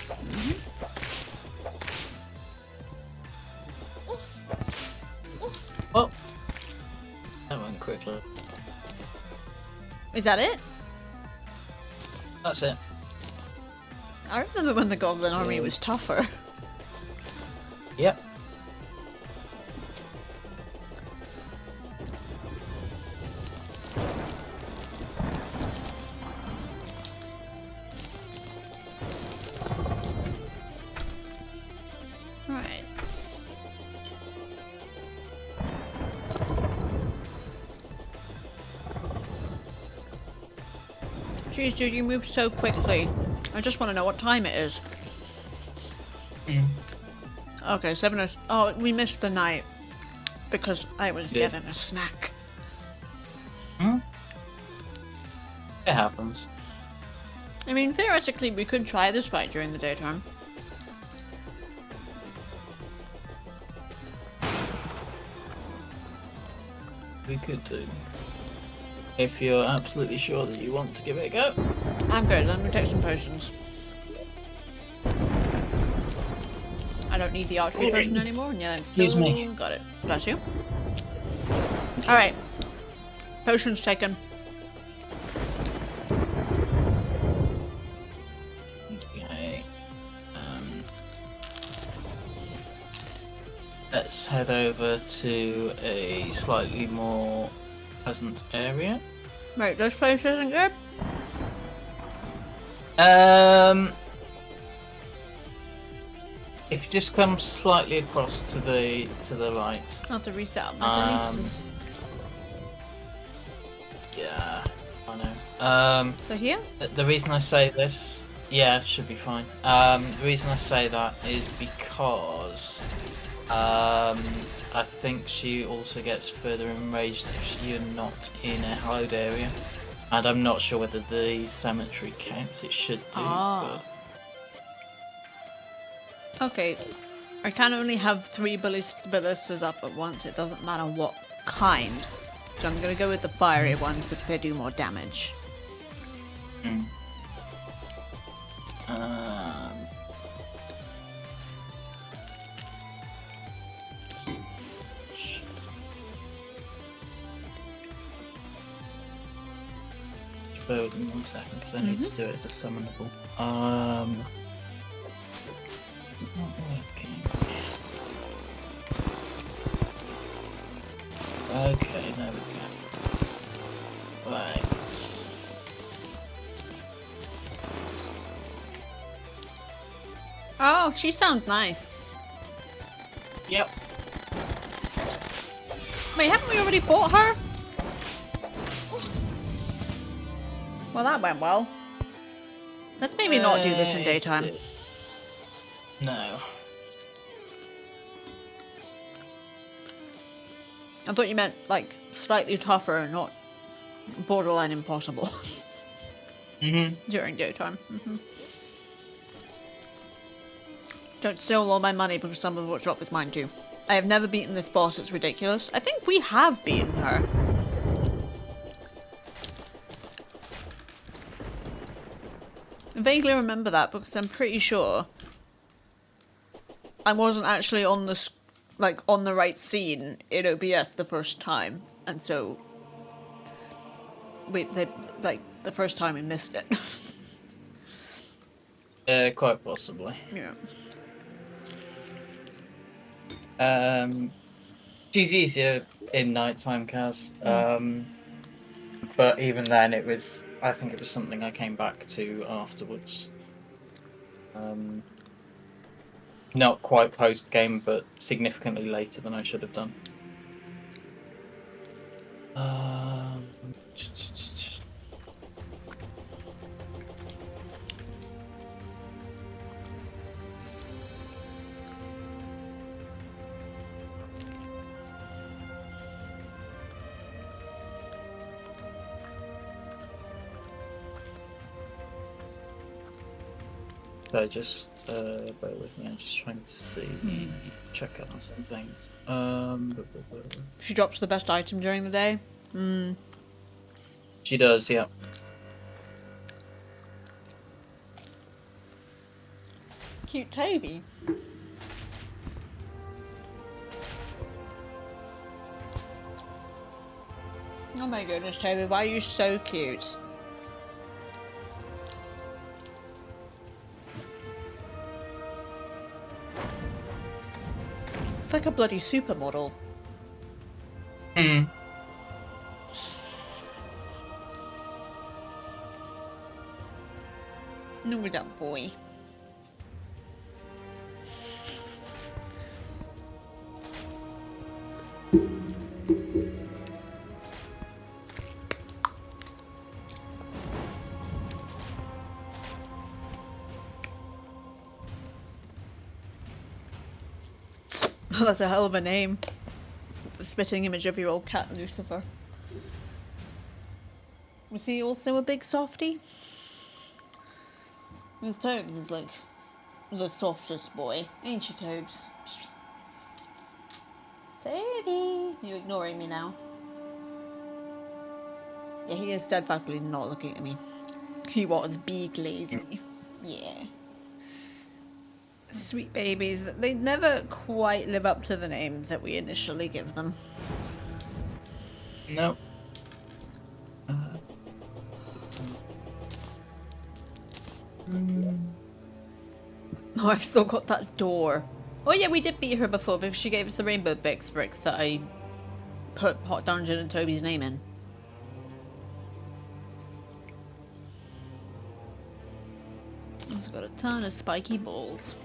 Oh, that went quickly. Is that it? That's it. I remember when the Goblin Army was tougher. Yep. Right. Jeez, dude, you moved so quickly. I just want to know what time it is. Okay, 7 hours. Oh, we missed the night because I was getting a snack. It happens. I mean, theoretically, we could try this fight during the daytime. We could do. If you're absolutely sure that you want to give it a go. I'm good. Let me take some potions. I don't need the archery potion anymore, and yeah, I'm still Excuse me. got it. Bless you. All right, potions taken. Okay. Let's head over to a slightly more pleasant area. Right, this place isn't good. If you just come slightly across to the right. I'll have to reset up my ballistas. Yeah, I know. So here? The reason I say this, yeah, it should be fine. The reason I say that is because I think she also gets further enraged if you're not in a hallowed area. And I'm not sure whether the cemetery counts. It should do. Ah. Okay, I can only have 3 ballistas up at once. It doesn't matter what kind. So I'm gonna go with the fiery ones because they do more damage. Bear with me 1 second because I need to do it as a summonable. Not working. Okay, there we go. Right. Oh, she sounds nice. Yep. Wait, haven't we already fought her? Well, that went well. Let's maybe not do this in daytime. No. I thought you meant, like, slightly tougher and not borderline impossible. During daytime. Don't steal all my money because some of what's up is mine too. I have never beaten this boss, it's ridiculous. I think we have beaten her. I vaguely remember that because I'm pretty sure I wasn't actually on the on the right scene in OBS the first time, and so the first time we missed it. Quite possibly. Yeah. She's easier in nighttime, Kaz. But even then, I think it was something I came back to afterwards. Not quite post game, but significantly later than I should have done. So just bear with me. I'm just trying to see, check out some things. She drops the best item during the day. She does, yeah. Cute Toby. Oh my goodness, Toby, why are you so cute? It's like a bloody supermodel. No, that boy. Oh, that's a hell of a name. The spitting image of your old cat, Lucifer. Was he also a big softie? Because Tobes is like the softest boy, ain't you, Tobes? Toby! You ignoring me now? Yeah, he is steadfastly not looking at me. He was big lazy. Yeah. Sweet babies. They never quite live up to the names that we initially give them. No. Oh, I've still got that door. Oh yeah, we did beat her before because she gave us the rainbow bricks that I put Hot Dungeon and Toby's name in. It's got a ton of spiky balls.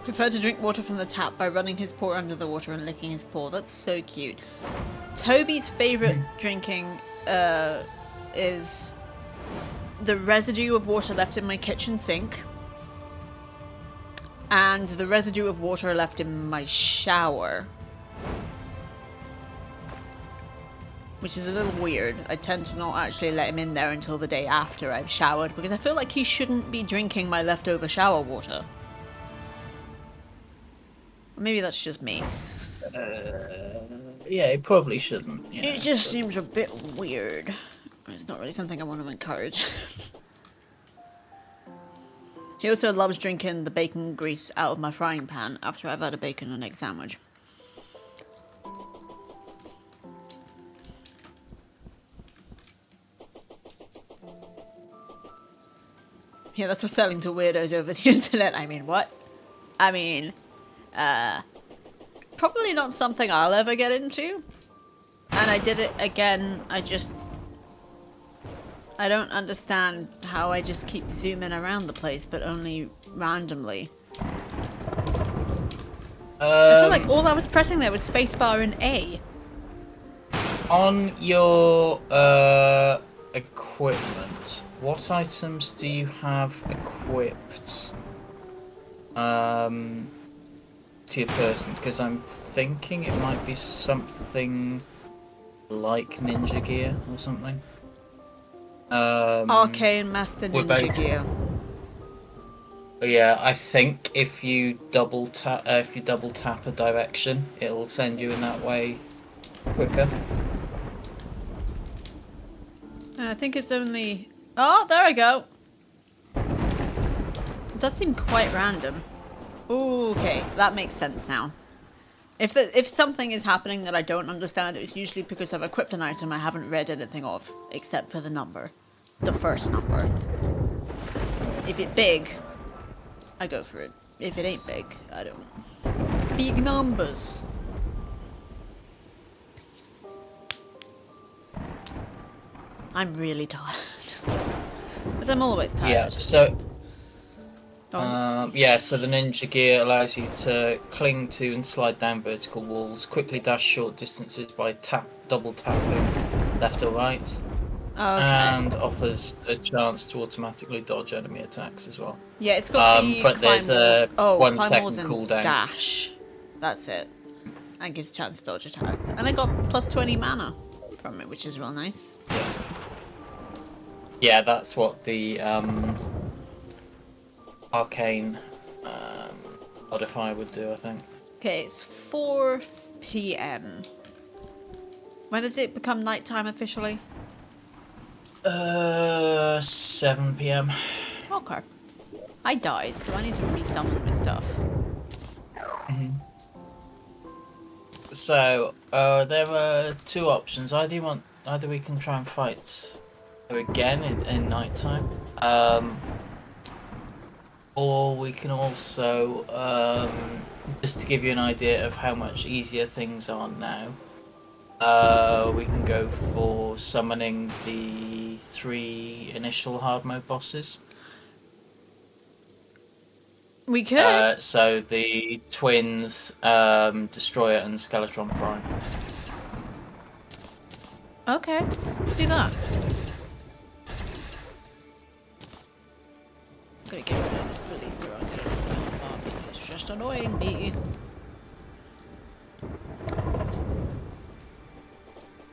Prefer to drink water from the tap by running his paw under the water and licking his paw. That's so cute. Toby's favourite drinking is the residue of water left in my kitchen sink and the residue of water left in my shower. Which is a little weird. I tend to not actually let him in there until the day after I've showered because I feel like he shouldn't be drinking my leftover shower water. Maybe that's just me. Yeah, it probably shouldn't. You know, It just seems a bit weird. It's not really something I want to encourage. He also loves drinking the bacon grease out of my frying pan after I've had a bacon and egg sandwich. Yeah, that's for selling to weirdos over the internet. I mean, what? I mean... probably not something I'll ever get into. when I did it again, I don't understand how I just keep zooming around the place, but only randomly. I feel like all I was pressing there was spacebar and A. On your equipment, what items do you have equipped to your person? Because I'm thinking it might be something like ninja gear or something. Arcane Master Ninja Gear. Yeah, I think if you double tap a direction, it'll send you in that way quicker. I think it's only... Oh, there I go. It does seem quite random. Ooh, okay, that makes sense now. If something is happening that I don't understand, it's usually because I've equipped an item I haven't read anything of, except for the number. The first number. If it's big, I go for it. If it ain't big, I don't. Big numbers. I'm really tired. But I'm always tired. Yeah, so so the ninja gear allows you to cling to and slide down vertical walls, quickly dash short distances by double tapping left or right, and offers a chance to automatically dodge enemy attacks as well. Yeah, it's got the but there's a 1 climb second walls and cooldown. dash. That's it. And gives chance to dodge attack. And I got plus 20 mana from it, which is real nice. Yeah, that's what the arcane modifier would do, I think. Okay, it's 4 PM. When does it become nighttime officially? 7 PM. Okay. I died, so I need to resummon my stuff. So, there are two options. Either we can try and fight her again in nighttime, or we can also, just to give you an idea of how much easier things are now, we can go for summoning the 3 initial hard mode bosses. We could. So the twins, Destroyer and Skeletron Prime. Okay, do that. I'm gonna get rid of this release the rocket because it's just annoying me.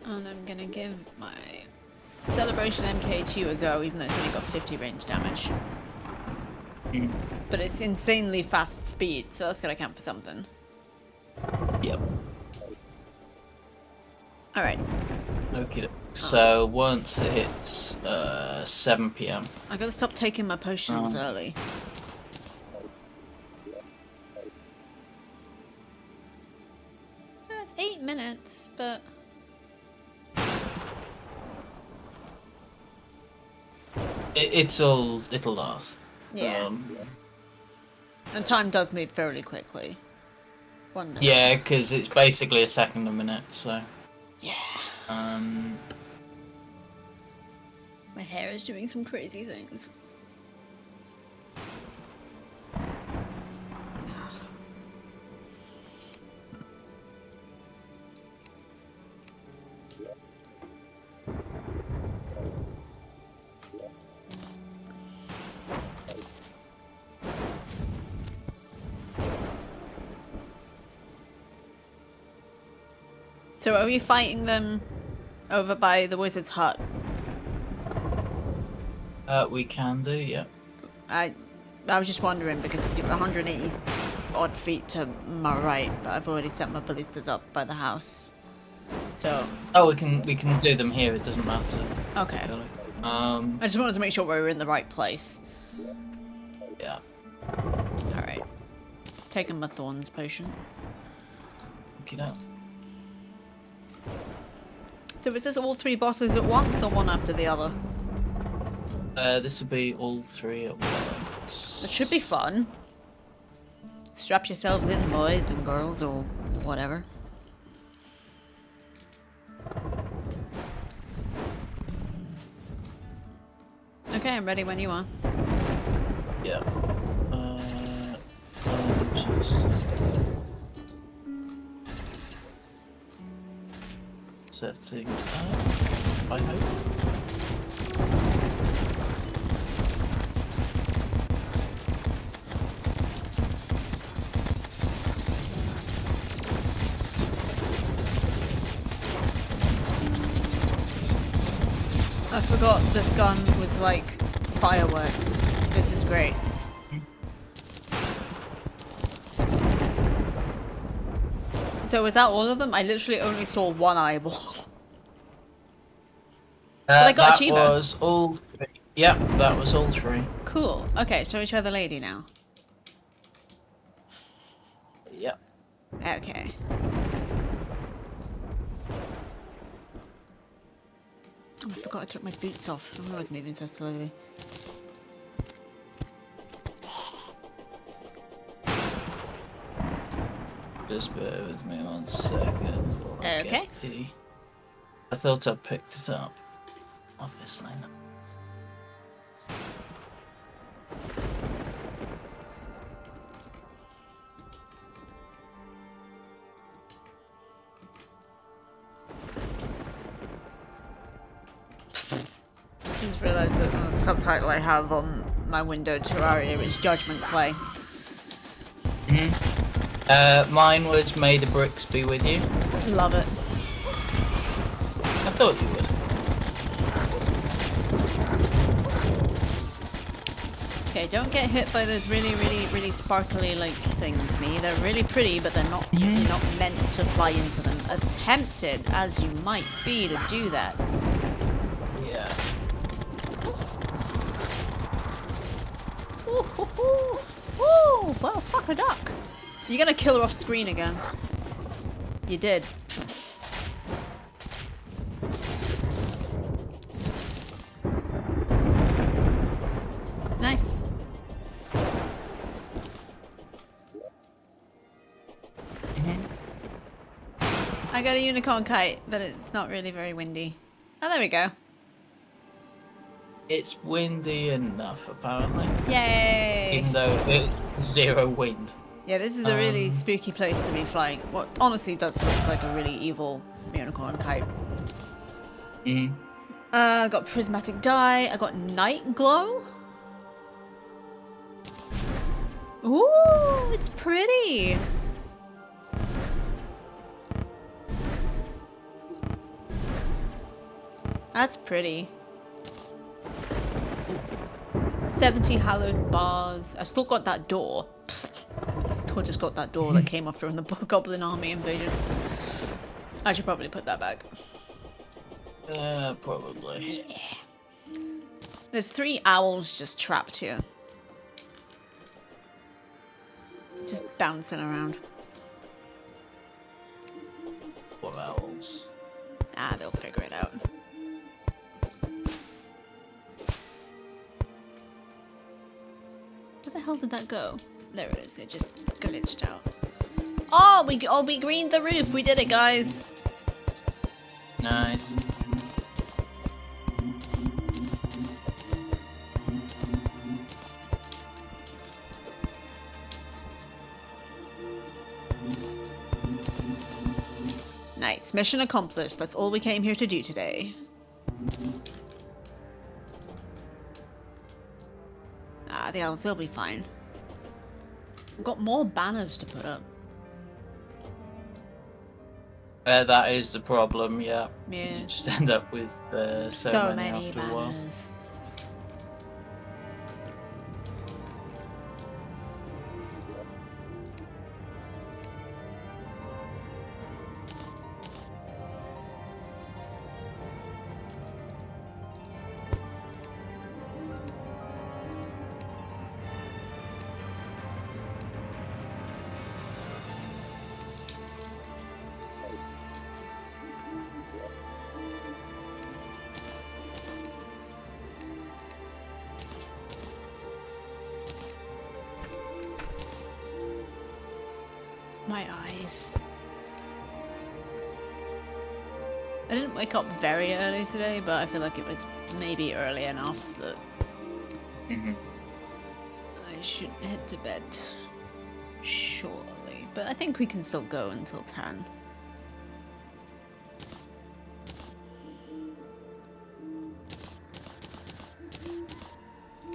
And I'm gonna give my Celebration MK2 a go, even though it's only got 50 range damage. But it's insanely fast speed, so that's gonna count for something. Yep. Alright. Okay. So once it hits 7 PM. I gotta stop taking my potions early. It's 8 minutes, but... It'll last. Yeah. And time does move fairly quickly. 1 minute. Yeah, because it's basically a second a minute, so... Yeah. My hair is doing some crazy things. So are we fighting them over by the wizard's hut? We can do, yeah. I was just wondering because you're 180 odd feet to my right, but I've already set my ballistas up by the house. So. Oh, we can do them here. It doesn't matter. Okay. Really. I just wanted to make sure we were in the right place. Yeah. All right. Taking my thorns potion. Okay, now. So is this all 3 bosses at once or one after the other? This will be all 3 at once. It should be fun. Strap yourselves in, boys and girls, or whatever. Okay, I'm ready when you are. Yeah. Just setting up. I hope. I forgot this gun was like fireworks. This is great. So was that all of them? I literally only saw one eyeball. But I got That Achiever. was all three. Yep, that was all three. Cool. Okay, so we show the lady now. Yep. Okay. Oh, I forgot I took my boots off. I was moving so slowly. Just bear with me 1 second. While I Okay. get the... I thought I picked it up. Obviously not. I just realised that the subtitle I have on my window Terraria is Judgment Clay. Mine was May the Bricks Be With You. Love it. I thought you would. Okay, don't get hit by those really sparkly like things, me. They're really pretty, but they're not you're not meant to fly into them. As tempted as you might be to do that. Yeah. Ooh, hoo, hoo. Ooh, well, fuck a duck. You're gonna kill her off screen again. You did. Nice. I got a unicorn kite, but it's not really very windy. Oh, there we go. It's windy enough, apparently. Yay! Even though it's 0 wind. Yeah, this is a really spooky place to be flying. What honestly does look like a really evil unicorn kite. I got prismatic dye. I got night glow. Ooh, it's pretty. That's pretty. 70 hallowed bars. I've still got that door. I still just got that door that came off during the Goblin Army invasion. I should probably put that back. Probably. Yeah. There's 3 owls just trapped here. Just bouncing around. What owls? Ah, they'll figure it out. Where the hell did that go? There it is. It just glitched out. Oh, we greened the roof. We did it, guys. Nice. Nice. Mission accomplished. That's all we came here to do today. Ah, the owls, they'll be fine. We've got more banners to put up. That is the problem, yeah. Yeah. You just end up with so many after a while. banners. My eyes. I didn't wake up very early today, but I feel like it was maybe early enough that Mm-hmm. I should head to bed shortly, but I think we can still go until 10.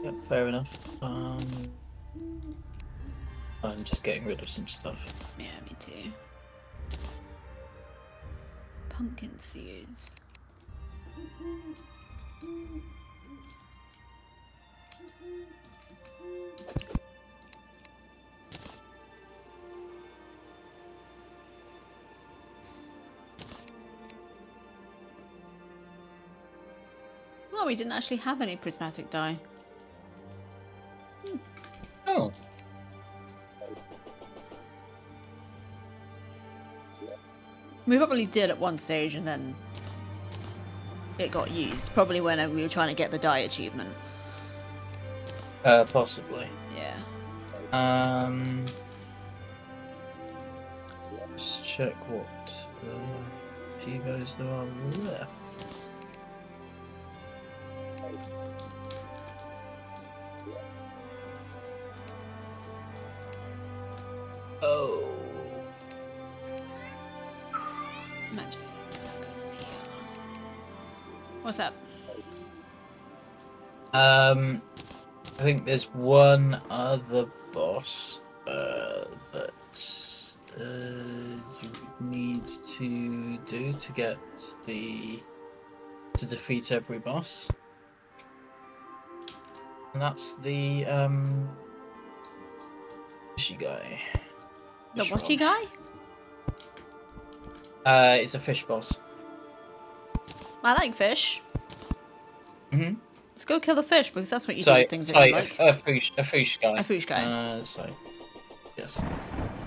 Yep, fair enough. I'm just getting rid of some stuff. Yeah, me too. Pumpkin seeds. Well, we didn't actually have any prismatic dye. Oh. We probably did at one stage and then it got used. Probably when we were trying to get the dye achievement. Possibly. Yeah. Let's check what Chivos there are left. Oh. Magic. What's up? I think there's one other boss that you would need to do to get to defeat every boss. And that's the fishy guy. The whatty guy? It's a fish boss. I like fish. Mm-hmm. Let's go kill the fish because that's what you do with things that you like. A fish guy. A fish guy. Sorry. Yes.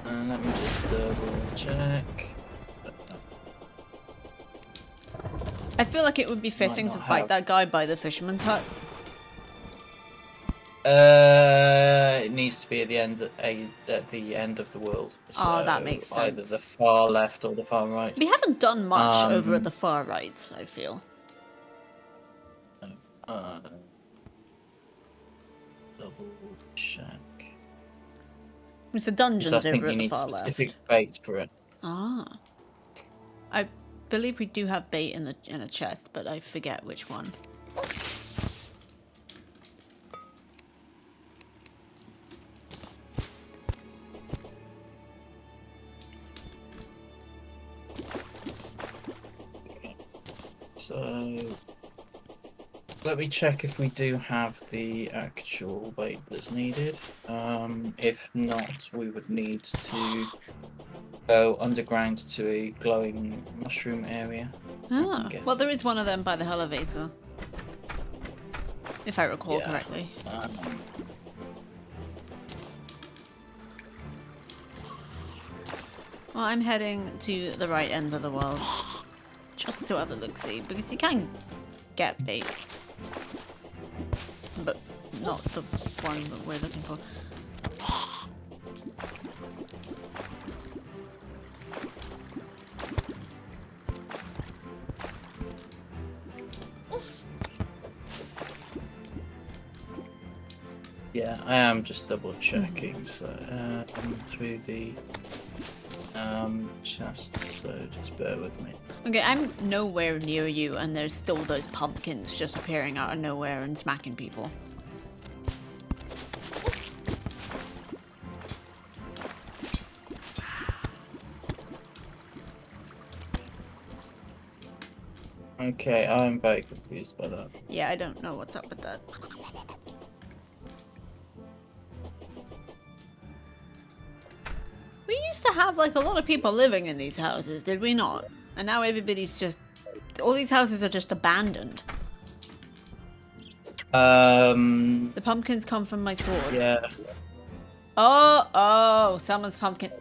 Let me just double check. I feel like it would be fitting to fight that guy by the fisherman's hut. It needs to be at the end of the world. So that makes sense. Either the far left or the far right. We haven't done much over at the far right, I feel. Double check. It's the dungeons I think over you at the need far specific left. bait for it. Ah. I believe we do have bait in a chest, but I forget which one. So let me check if we do have the actual bait that's needed. If not, we would need to go underground to a glowing mushroom area. Ah, well, there is one of them by the elevator, if I recall correctly. Well, I'm heading to the right end of the world, just to have a look-see, because you can get bait, but not the one that we're looking for. Yeah, I am just double checking. So through the chests. So just bear with me. Okay, I'm nowhere near you, and there's still those pumpkins just appearing out of nowhere and smacking people. Okay, I'm very confused by that. Yeah, I don't know what's up with that. We used to have, like, a lot of people living in these houses, did we not? And now everybody's just... all these houses are just abandoned. The pumpkins come from my sword. Yeah. Oh, someone's pumpkin.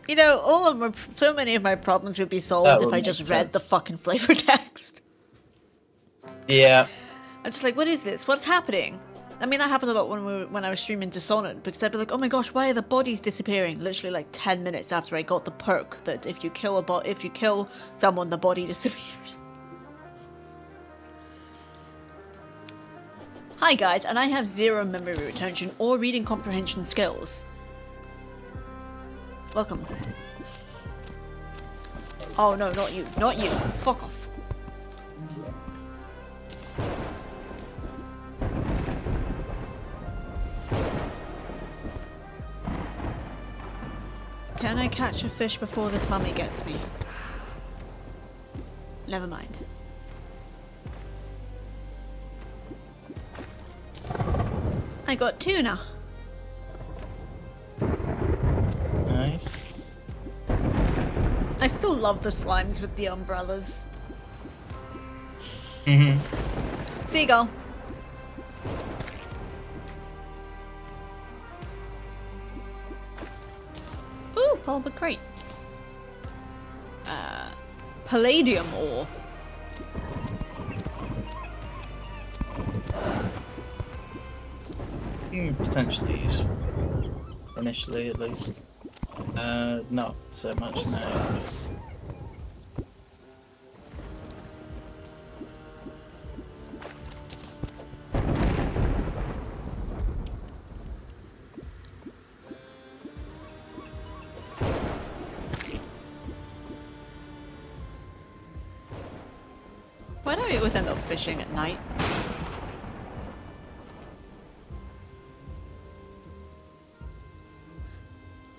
You know, so many of my problems would be solved if I just read the fucking flavor text. Yeah. I'm just like, what is this? What's happening? I mean, that happened a lot when I was streaming Dishonored, because I'd be like, oh my gosh, why are the bodies disappearing? Literally like 10 minutes after I got the perk that if you kill someone, the body disappears. Hi guys, and I have 0 memory retention or reading comprehension skills. Welcome. Oh no, not you. Not you. Fuck off. Can I catch a fish before this mummy gets me? Never mind. I got tuna. Nice. I still love the slimes with the umbrellas. Seagull. Ooh, pulp crate. Palladium ore. Potentially useful. Initially, at least. Not so much now. Why do we always end up fishing at night?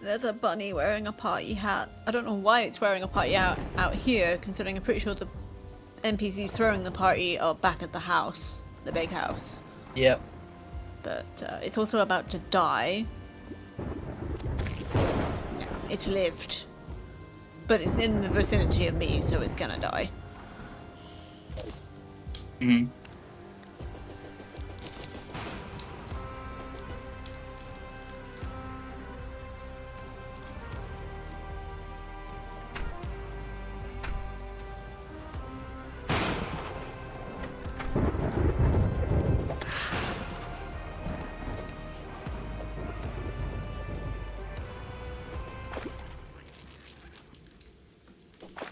There's a bunny wearing a party hat. I don't know why it's wearing a party hat out here, considering I'm pretty sure the NPCs throwing the party are back at the house, the big house. Yep. But it's also about to die. No, it's lived. But it's in the vicinity of me, so it's gonna die.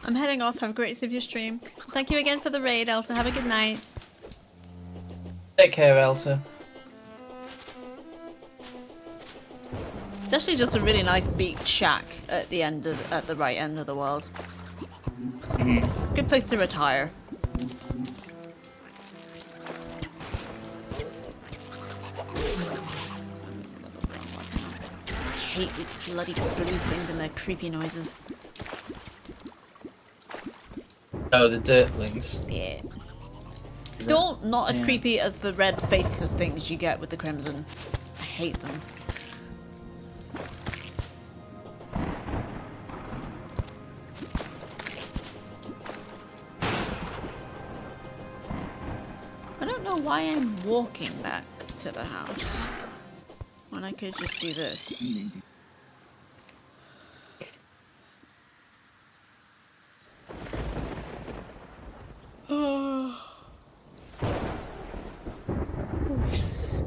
I'm heading off. Have a great rest of your stream. Thank you again for the raid, Elsa. Have a good night. Take care, Elsa. It's actually just a really nice beach shack at the end of at the right end of the world. Good place to retire. I hate these bloody blue things and their creepy noises. Oh, the dirtlings. Yeah. Still not as creepy as the red faceless things you get with the crimson. I hate them. I don't know why I'm walking back to the house when I could just do this.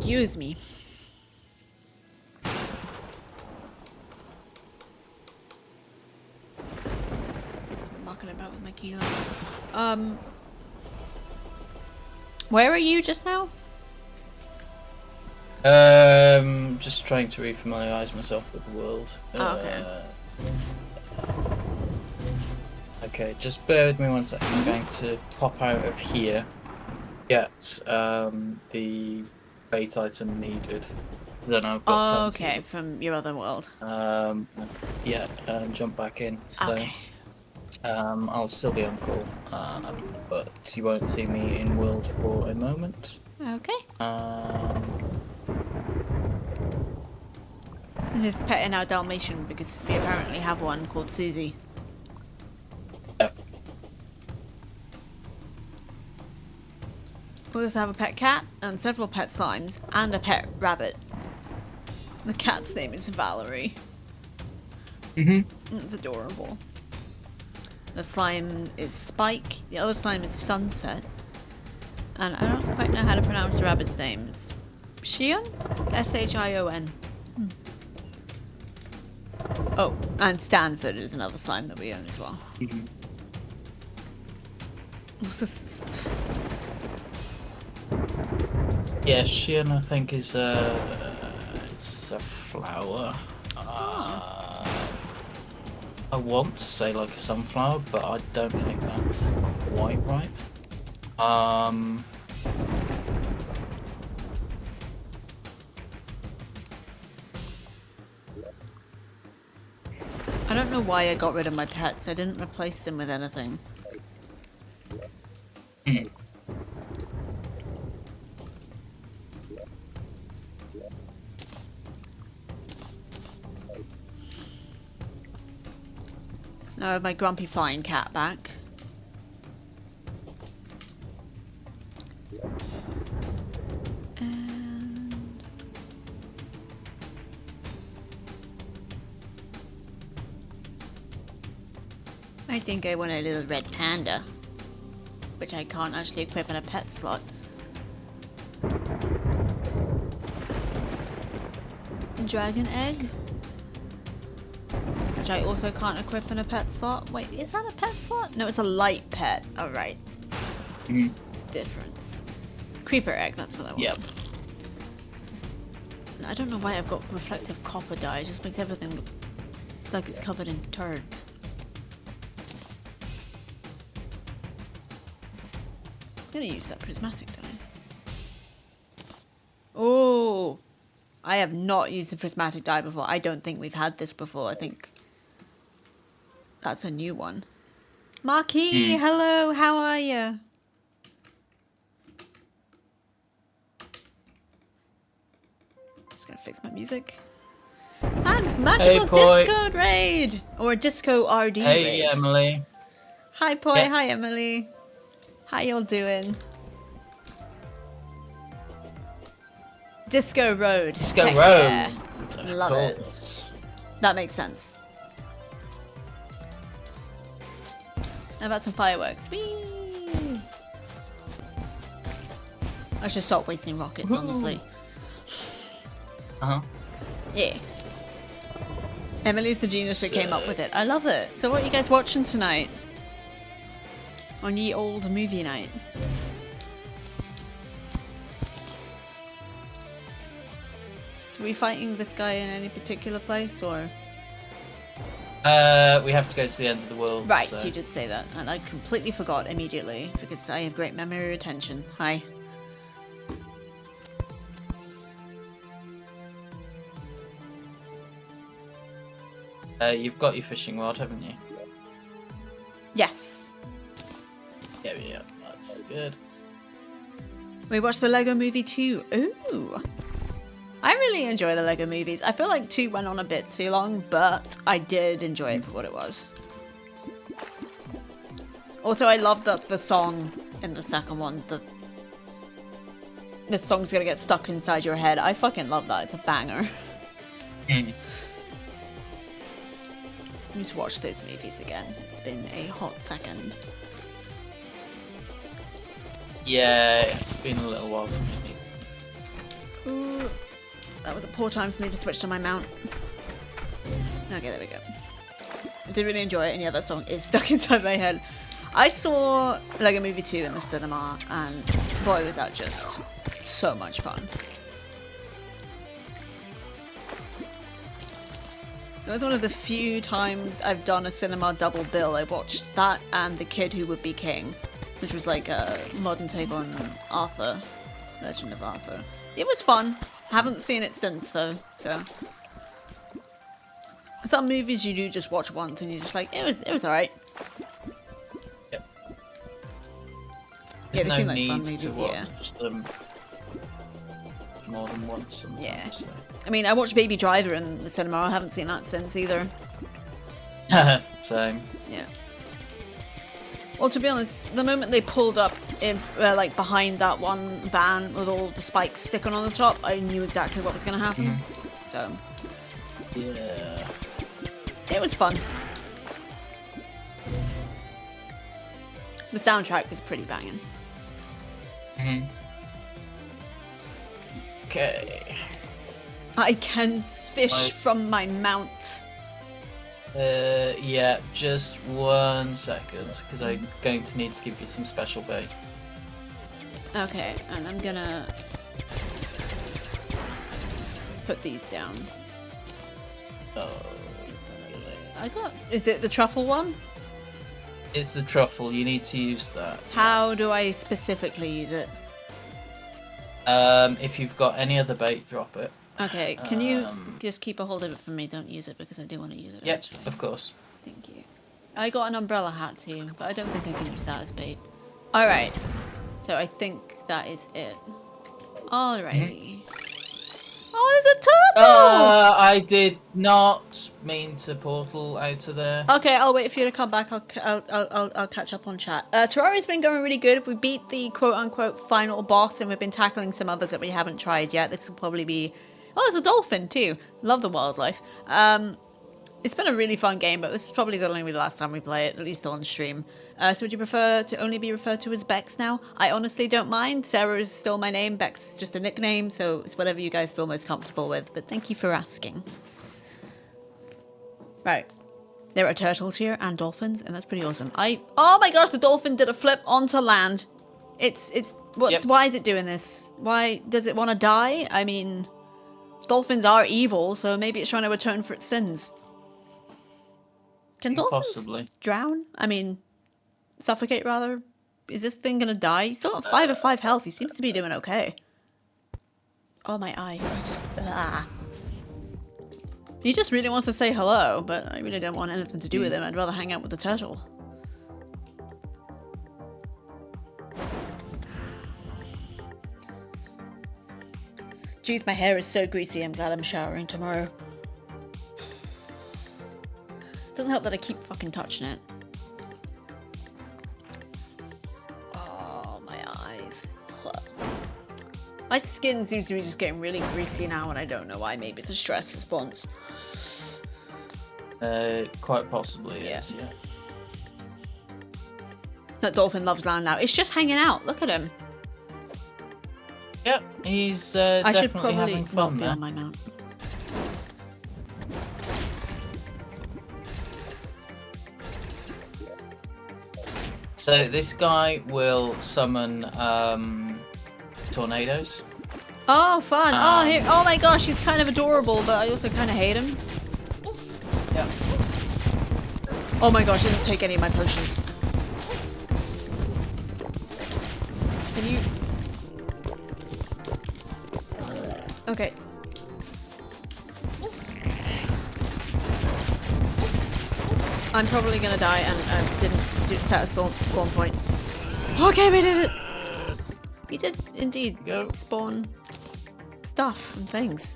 Excuse me. It's mucking about with my kilo. Where are you just now? Just trying to refamiliarize myself with the world. Oh, okay. Okay, just bear with me 1 second. I'm going to pop out of here, get the bait item needed. Then I've got Oh, okay, from your other world. Yeah, jump back in. So, Okay. I'll still be on call, but you won't see me in world for a moment. Okay. His petting our Dalmatian because we apparently have one called Susie. Yep. We also have a pet cat and several pet slimes and a pet rabbit. The cat's name is Valerie. It's adorable. The slime is Spike, the other slime is Sunset. And I don't quite know how to pronounce the rabbit's name. It's Shion? S-H-I-O-N. Oh, and Stanford is another slime that we own as well. Yeah, Sheehan, I think, is it's a flower. I want to say like a sunflower, but I don't think that's quite right. I don't know why I got rid of my pets. I didn't replace them with anything. Now I have my grumpy flying cat back. And I think I want a little red panda, which I can't actually equip in a pet slot. Dragon egg, which I also can't equip in a pet slot. Wait, is that a pet slot? No, it's a light pet. Oh, right. Difference. Creeper egg, that's what I want. Yep. I don't know why I've got reflective copper dye. It just makes everything look like it's covered in turds. I'm gonna use that prismatic dye. Oh! I have not used the prismatic dye before. I don't think we've had this before. I think that's a new one. Marquis, hello, how are you? Just gonna fix my music. And magical disco raid! Or disco RD raid. Hey, Emily. Hi, Poi. Yeah. Hi, Emily. How y'all doing? Disco Road. Disco Heck Road. yeah. Of Love course. That makes sense. How about some fireworks? Whee! I should stop wasting rockets, honestly. Uh-huh. Yeah. Emily's the genius that came up with it. I love it. So what are you guys watching tonight? On ye old movie night? Are we fighting this guy in any particular place, or...? We have to go to the end of the world. Right, so. you did say that, and I completely forgot immediately, because I have great memory retention. Hi. You've got your fishing rod, haven't you? Yes. Yeah, that's good. We watched the Lego Movie 2. Ooh. I really enjoy the Lego movies. I feel like 2 went on a bit too long, but I did enjoy it for what it was. Also, I love that the song in the second one, the song's gonna get stuck inside your head. I fucking love that. It's a banger. I need to watch those movies again. It's been a hot second. Yeah, it's been a little while for me. Ooh. That was a poor time for me to switch to my mount. Okay, there we go. I did really enjoy it, and yeah, that song is stuck inside my head. I saw Lego Movie 2 in the cinema, and boy, was that just so much fun. It was one of the few times I've done a cinema double bill. I watched that and The Kid Who Would Be King, which was like a modern take on Arthur, Legend of Arthur. It was fun. Haven't seen it since though, so. Some movies you do just watch once and you're just like, it was alright. Yep. Yeah, There's they no seem like need fun movies, to yeah. watch them more than once sometimes. Yeah. So. I mean, I watched Baby Driver in the cinema. I haven't seen that since either. Same. Yeah. Well, to be honest, the moment they pulled up in, like, behind that one van with all the spikes sticking on the top, I knew exactly what was going to happen. So. Yeah. It was fun. The soundtrack was pretty banging. Okay. I can fish from my mount. Yeah, just 1 second, because I'm going to need to give you some special bait. Okay, and I'm gonna put these down. Oh, I got... Is it the truffle one? it's the truffle. You need to use that. How do I specifically use it? If you've got any other bait, drop it. Okay, can you just keep a hold of it for me? Don't use it because I do want to use it. Yep, eventually. of course. Thank you. I got an umbrella hat too, but I don't think I can use that as bait. Alright, so I think that is it. Alrighty. Oh, there's a turtle! I did not mean to portal out of there. Okay, I'll wait for you to come back. I'll catch up on chat. Terraria's been going really good. We beat the quote-unquote final boss, and we've been tackling some others that we haven't tried yet. This will probably be... Oh, there's a dolphin too. Love the wildlife. It's been a really fun game, but this is probably the only last time we play it, at least on stream. So would you prefer to only be referred to as Bex now? I honestly don't mind. Sarah is still my name. Bex is just a nickname, so it's whatever you guys feel most comfortable with. But thank you for asking. Right. There are turtles here and dolphins, and that's pretty awesome. Oh my gosh, the dolphin did a flip onto land. Why is it doing this? Why does it want to die? I mean, dolphins are evil, so maybe it's trying to atone for its sins. Can dolphins possibly drown? I mean, suffocate rather? Is this thing gonna die? He's still got 5 of 5 health. He seems to be doing okay. Oh, my eye. He just really wants to say hello, but I really don't want anything to do with him. I'd rather hang out with the turtle. Jeez, my hair is so greasy. I'm glad I'm showering tomorrow. Doesn't help that I keep fucking touching it. Oh, my eyes. My skin seems to be just getting really greasy now, and I don't know why. Maybe it's a stress response. Quite possibly, yes, yeah. That dolphin loves land now. It's just hanging out. Look at him. Yep, he's I should definitely probably having fun not be there. on my mount. So this guy will summon tornadoes. Oh, fun. Oh my gosh, he's kind of adorable, but I also kind of hate him. Yeah. Oh my gosh, I didn't take any of my potions. Can you... Okay. I'm probably gonna die and didn't set a spawn point. Okay, we did it! We did indeed spawn stuff and things.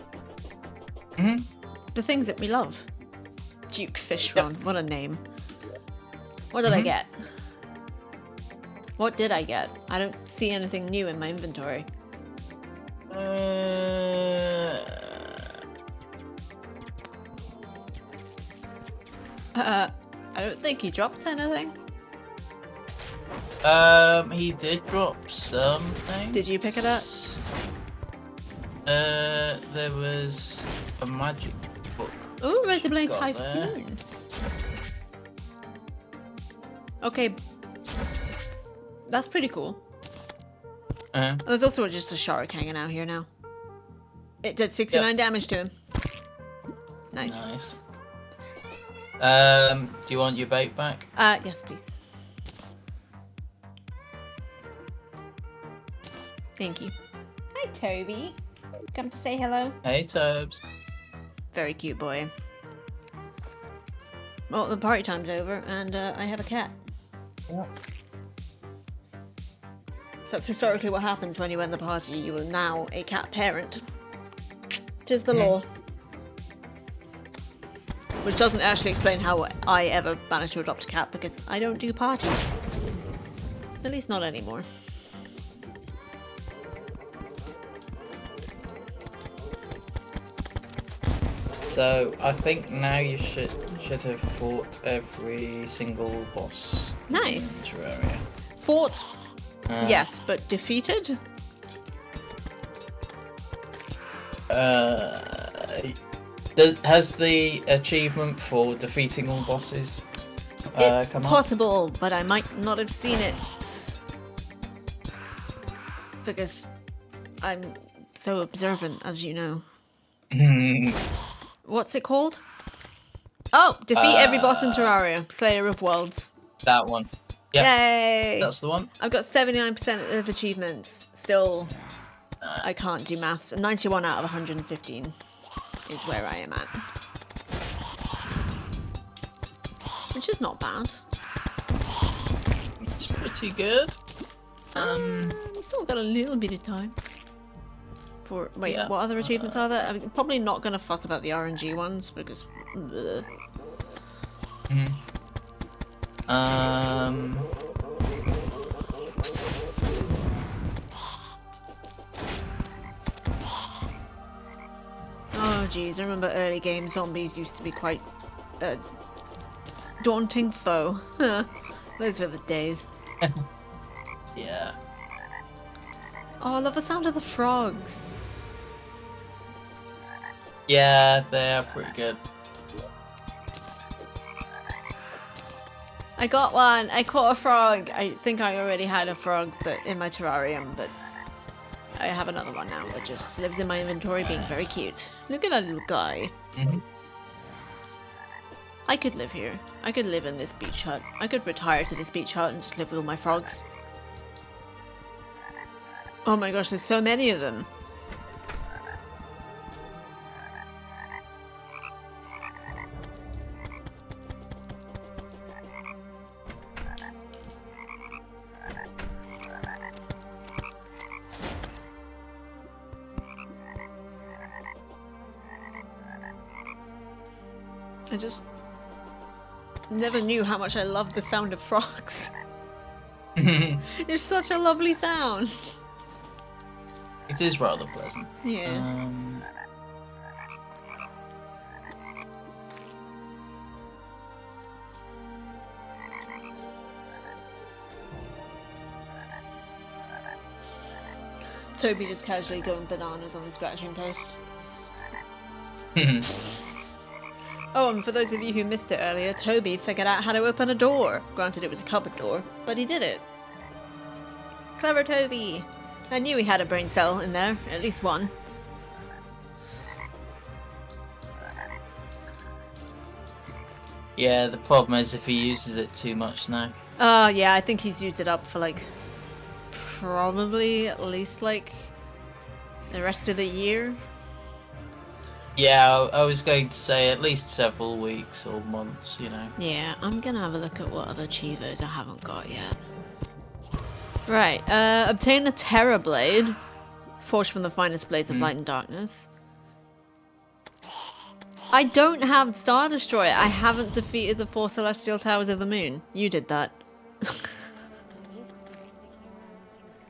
Mm-hmm. The things that we love. Duke Fishron, what a name. What did I get? What did I get? I don't see anything new in my inventory. I don't think he dropped anything. He did drop something. Did you pick it up? There was a magic book. Ooh, Razorblade got Typhoon. Okay. That's pretty cool. There's also just a shark hanging out here now. It did 69 damage to him. Nice. Do you want your bait back? Yes, please. Thank you. Hi, Toby. Come to say hello. Hey, Tobes. Very cute boy. Well, the party time's over, and I have a cat. Yeah. So that's historically what happens when you end the party. You are now a cat parent. 'Tis the law. Which doesn't actually explain how I ever managed to adopt a cat, because I don't do parties. At least not anymore. So I think now you should have fought every single boss. Nice. In Terraria. Fought, yes, but defeated? Has the achievement for defeating all bosses It's come up? possible, but I might not have seen it. Because I'm so observant, as you know. What's it called? Oh, defeat every boss in Terraria. Slayer of Worlds. That one. Yep. Yay! That's the one. I've got 79% of achievements. Still, I can't do maths. 91 out of 115 is where I am at. Which is not bad. It's pretty good. Still got a little bit of time. Wait, Yeah. what other achievements are there? I'm probably not going to fuss about the RNG ones because... Bleh. Oh geez, I remember early game zombies used to be quite a daunting foe. Those were the days. Yeah. Oh, I love the sound of the frogs. Yeah, they are pretty good. I got one. I caught a frog. I think I already had a frog, but in my terrarium, but I have another one now that just lives in my inventory being very cute. Look at that little guy. I could live here. I could live in this beach hut. I could retire to this beach hut and just live with all my frogs. Oh my gosh, there's so many of them. I just never knew how much I loved the sound of frogs. It's such a lovely sound. It is rather pleasant. Yeah. Toby just casually going bananas on the scratching post. Oh, and for those of you who missed it earlier, Toby figured out how to open a door. Granted, it was a cupboard door, but he did it. Clever Toby! I knew he had a brain cell in there, at least one. Yeah, the problem is if he uses it too much now. Yeah, I think he's used it up for like, probably at least like, the rest of the year. Yeah, I was going to say at least several weeks or months, you know. Yeah, I'm gonna have a look at what other achievers I haven't got yet. Right, obtain a Terror Blade. Forged from the finest blades of light and darkness. I don't have Star Destroyer. I haven't defeated the 4 Celestial Towers of the Moon. You did that.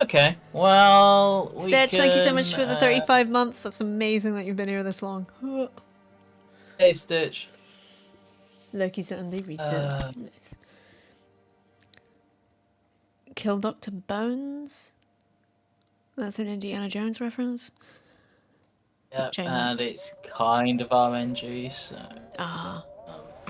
Okay, well, we Stitch, thank you so much can, for the 35 months. That's amazing that you've been here this long. Hey, Stitch. Loki certainly research. Nice. Kill Dr. Bones? That's an Indiana Jones reference. Yep, Chain. and it's kind of RNG, so Ah.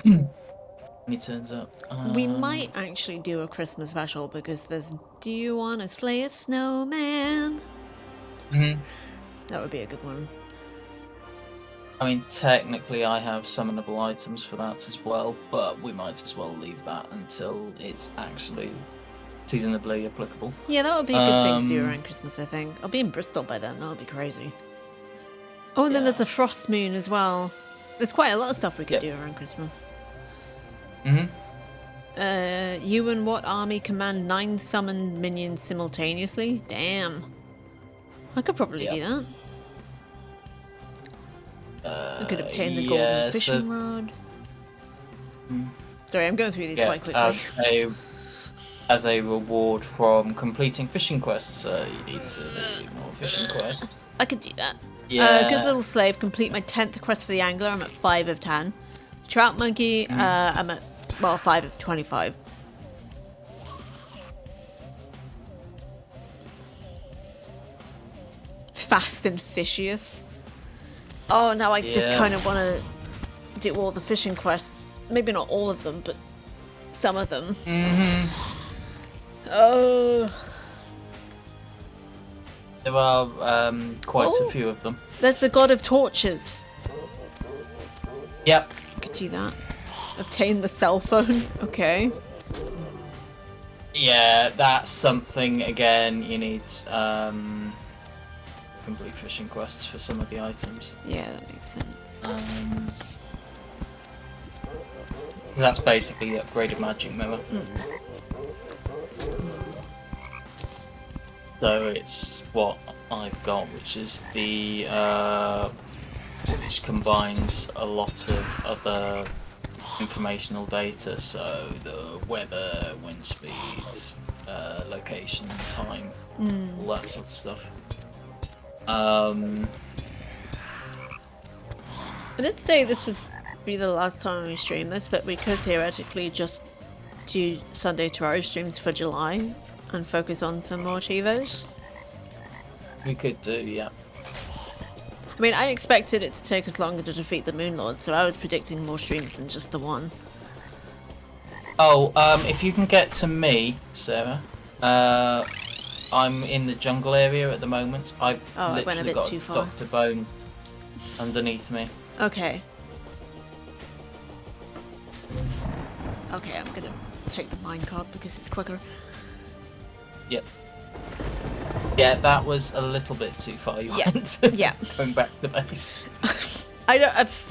he turns up. We might actually do a Christmas special because there's Do You Wanna Slay a Snowman? That would be a good one. I mean, technically I have summonable items for that as well, but we might as well leave that until it's actually seasonably applicable. Yeah, that would be a good thing to do around Christmas, I think. I'll be in Bristol by then, that would be crazy. Oh, and then there's a Frost Moon as well. There's quite a lot of stuff we could do around Christmas. You and what army command 9 summoned minions simultaneously? Damn. I could probably do that. I could obtain the golden fishing rod. Sorry, I'm going through these quite quickly. As a reward from completing fishing quests, you need to do more fishing quests. I could do that. Yeah. Good little slave, complete my 10th quest for the angler. I'm at 5 of 10. Trout monkey, I'm at, well, 5 of 25. Fast and fishious. Oh, now I just kind of want to do all the fishing quests. Maybe not all of them, but some of them. Oh. There are quite Oh. a few of them. There's the god of torches. Yep. I could do that. Obtain the cell phone. Okay. Yeah, that's something, again, you need complete fishing quests for some of the items. Yeah, that makes sense. That's basically the upgraded magic mirror. So it's what I've got, which is the which combines a lot of other informational data, so the weather, wind speed, location, time, all that sort of stuff. I did say this would be the last time we stream this, but we could theoretically just do Sunday Terraria streams for July and focus on some more Chivos. We could do, yeah. I mean, I expected it to take us longer to defeat the Moonlord, so I was predicting more streams than just the one. Oh, if you can get to me, Sarah, I'm in the jungle area at the moment. I've I went a literally bit got too far. Dr. Bones underneath me. Okay. Okay, I'm gonna take the minecart because it's quicker. Yep. Yeah, that was a little bit too far. You went. Yeah. Going back to base. I don't.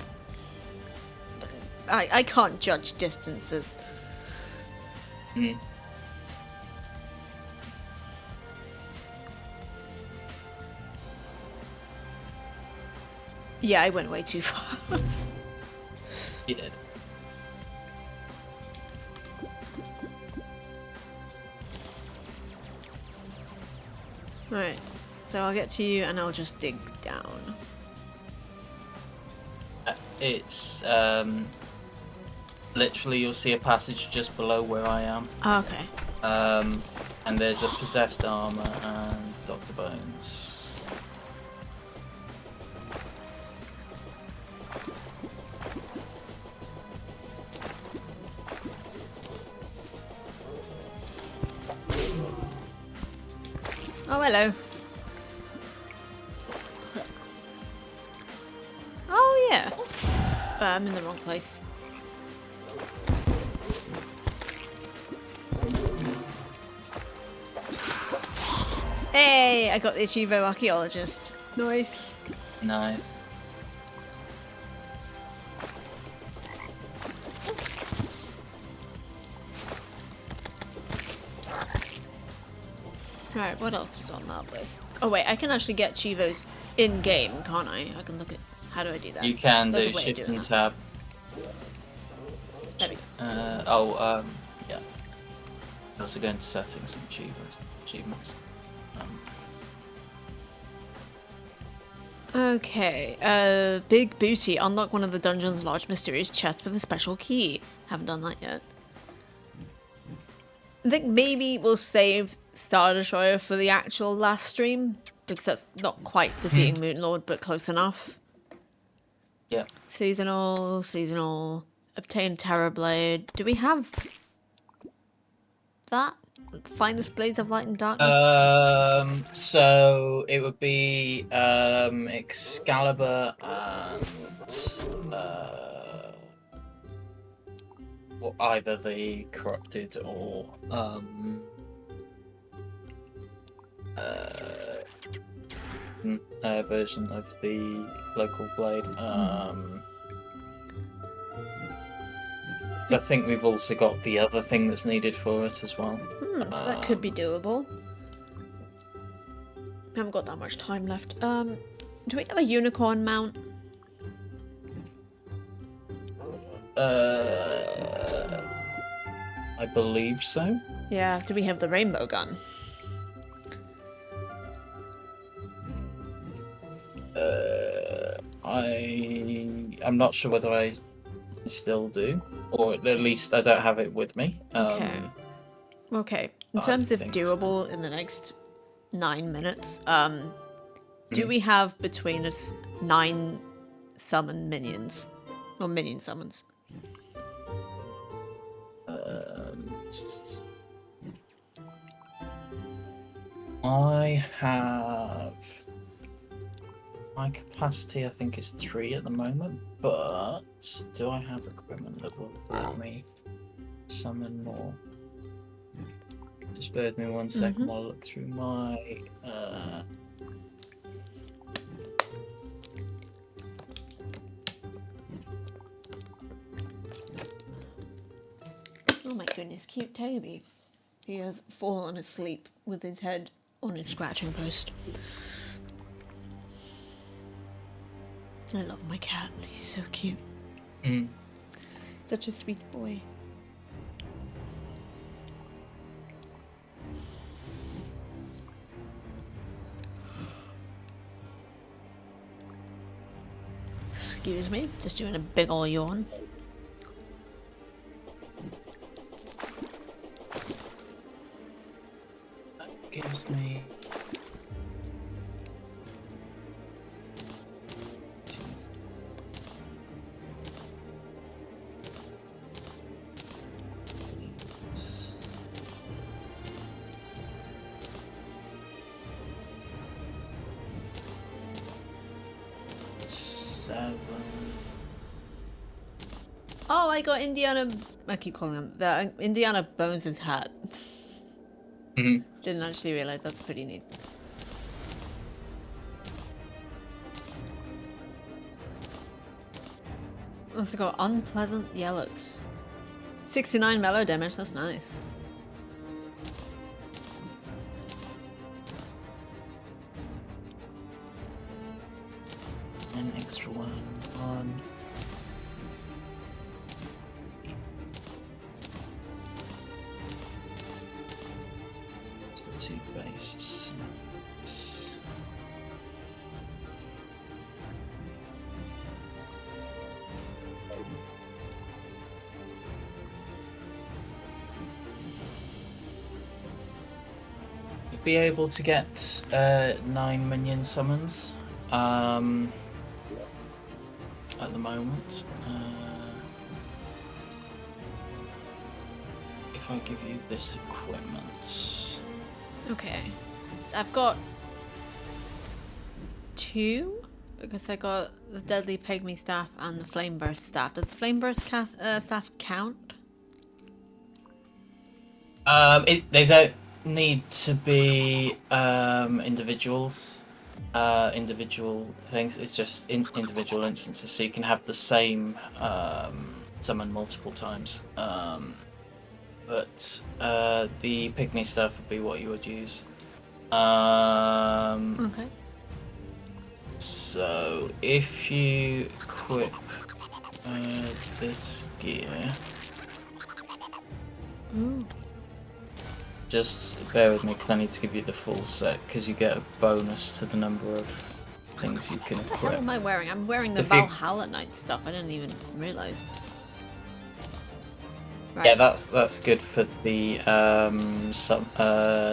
I can't judge distances. Mm. Yeah, I went way too far. You did. Right, so I'll get to you and I'll just dig down. It's literally you'll see a passage just below where I am. Oh, okay. And there's a possessed armor and Dr. Bones. Oh, hello. Oh, yeah. I'm in the wrong place. Hey, I got the Achievo Archaeologist. Nice. Nice. Right, what else was on that list? Oh wait, I can actually get Chivos in game, can't I? I can look at how do I do that? You can There's do a way of shift doing and that. tab. There we go. Yeah. Also go into settings and achievements. Okay, big booty. Unlock one of the dungeon's large mysterious chests with a special key. Haven't done that yet. I think maybe we'll save Star Destroyer for the actual last stream, because that's not quite defeating Moonlord, but close enough. Yeah. Seasonal. Obtain Terror Blade. Do we have that? Finest Blades of Light and Darkness? So it would be Excalibur and or either the corrupted or version of the local blade. So I think we've also got the other thing that's needed for it as well. So that could be doable. Haven't got that much time left. Do we have a unicorn mount? I believe so. Yeah, do we have the rainbow gun? I'm not sure whether I still do, or at least I don't have it with me. Okay. In I terms of think doable in the next 9 minutes, do we have between us 9 summon minions? Or minion summons? I have... My capacity, I think, is 3 at the moment, but do I have equipment that will let me summon more? Just bear with me 1 second while I look through my... Oh my goodness, cute Toby. He has fallen asleep with his head on his scratching post. I love my cat. He's so cute. Such a sweet boy. Excuse me, just doing a big ol' yawn. That gives me... Oh, I got Indiana... I keep calling him... The Indiana Bones' hat. Didn't actually realise that's pretty neat. Also got Unpleasant Yellows. 69 mellow damage, that's nice. An extra one. It's the 2 bases. You'd be able to get 9 minion summons. At the moment, if I give you this equipment, Okay, so I've got 2 because I got the Deadly Pygmy Staff and the Flame Burst Staff. Does the Flame Burst Staff count? they don't need to be individuals. Individual things. It's just individual instances, so you can have the same summon multiple times. But the pygmy stuff would be what you would use. Okay. So if you equip this gear, just bear with me because I need to give you the full set because you get a bonus to the number of things you can What the equip. hell am I wearing? I'm wearing the If you- Valhalla Knight stuff. I didn't even realise. Right. Yeah, that's good for the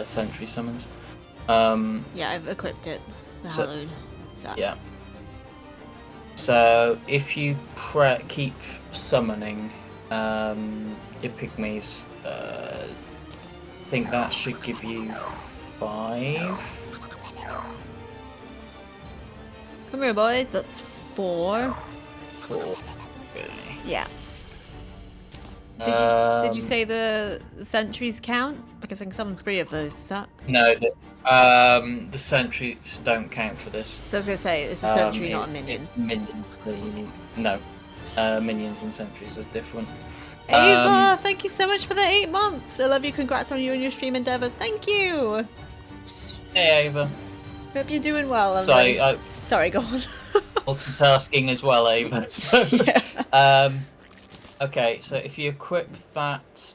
sentry summons. Yeah, I've equipped it. The So- Hallowed set. Yeah. So if you keep summoning your pygmies, I think that should give you 5. Come here, boys. That's 4. 4. Okay. Yeah. Did you say the sentries count? Because I can summon 3 of those. Is that... No, the sentries don't count for this. So I was gonna say it's a sentry, not a minion. It's minions. No, minions and sentries are different. Ava, thank you so much for the 8 months. I love you. Congrats on you and your stream endeavors. Thank you. Hey, Ava. Hope you're doing well. Sorry, Sorry, go on. multitasking as well, Ava. So, Yeah. Okay, so if you equip that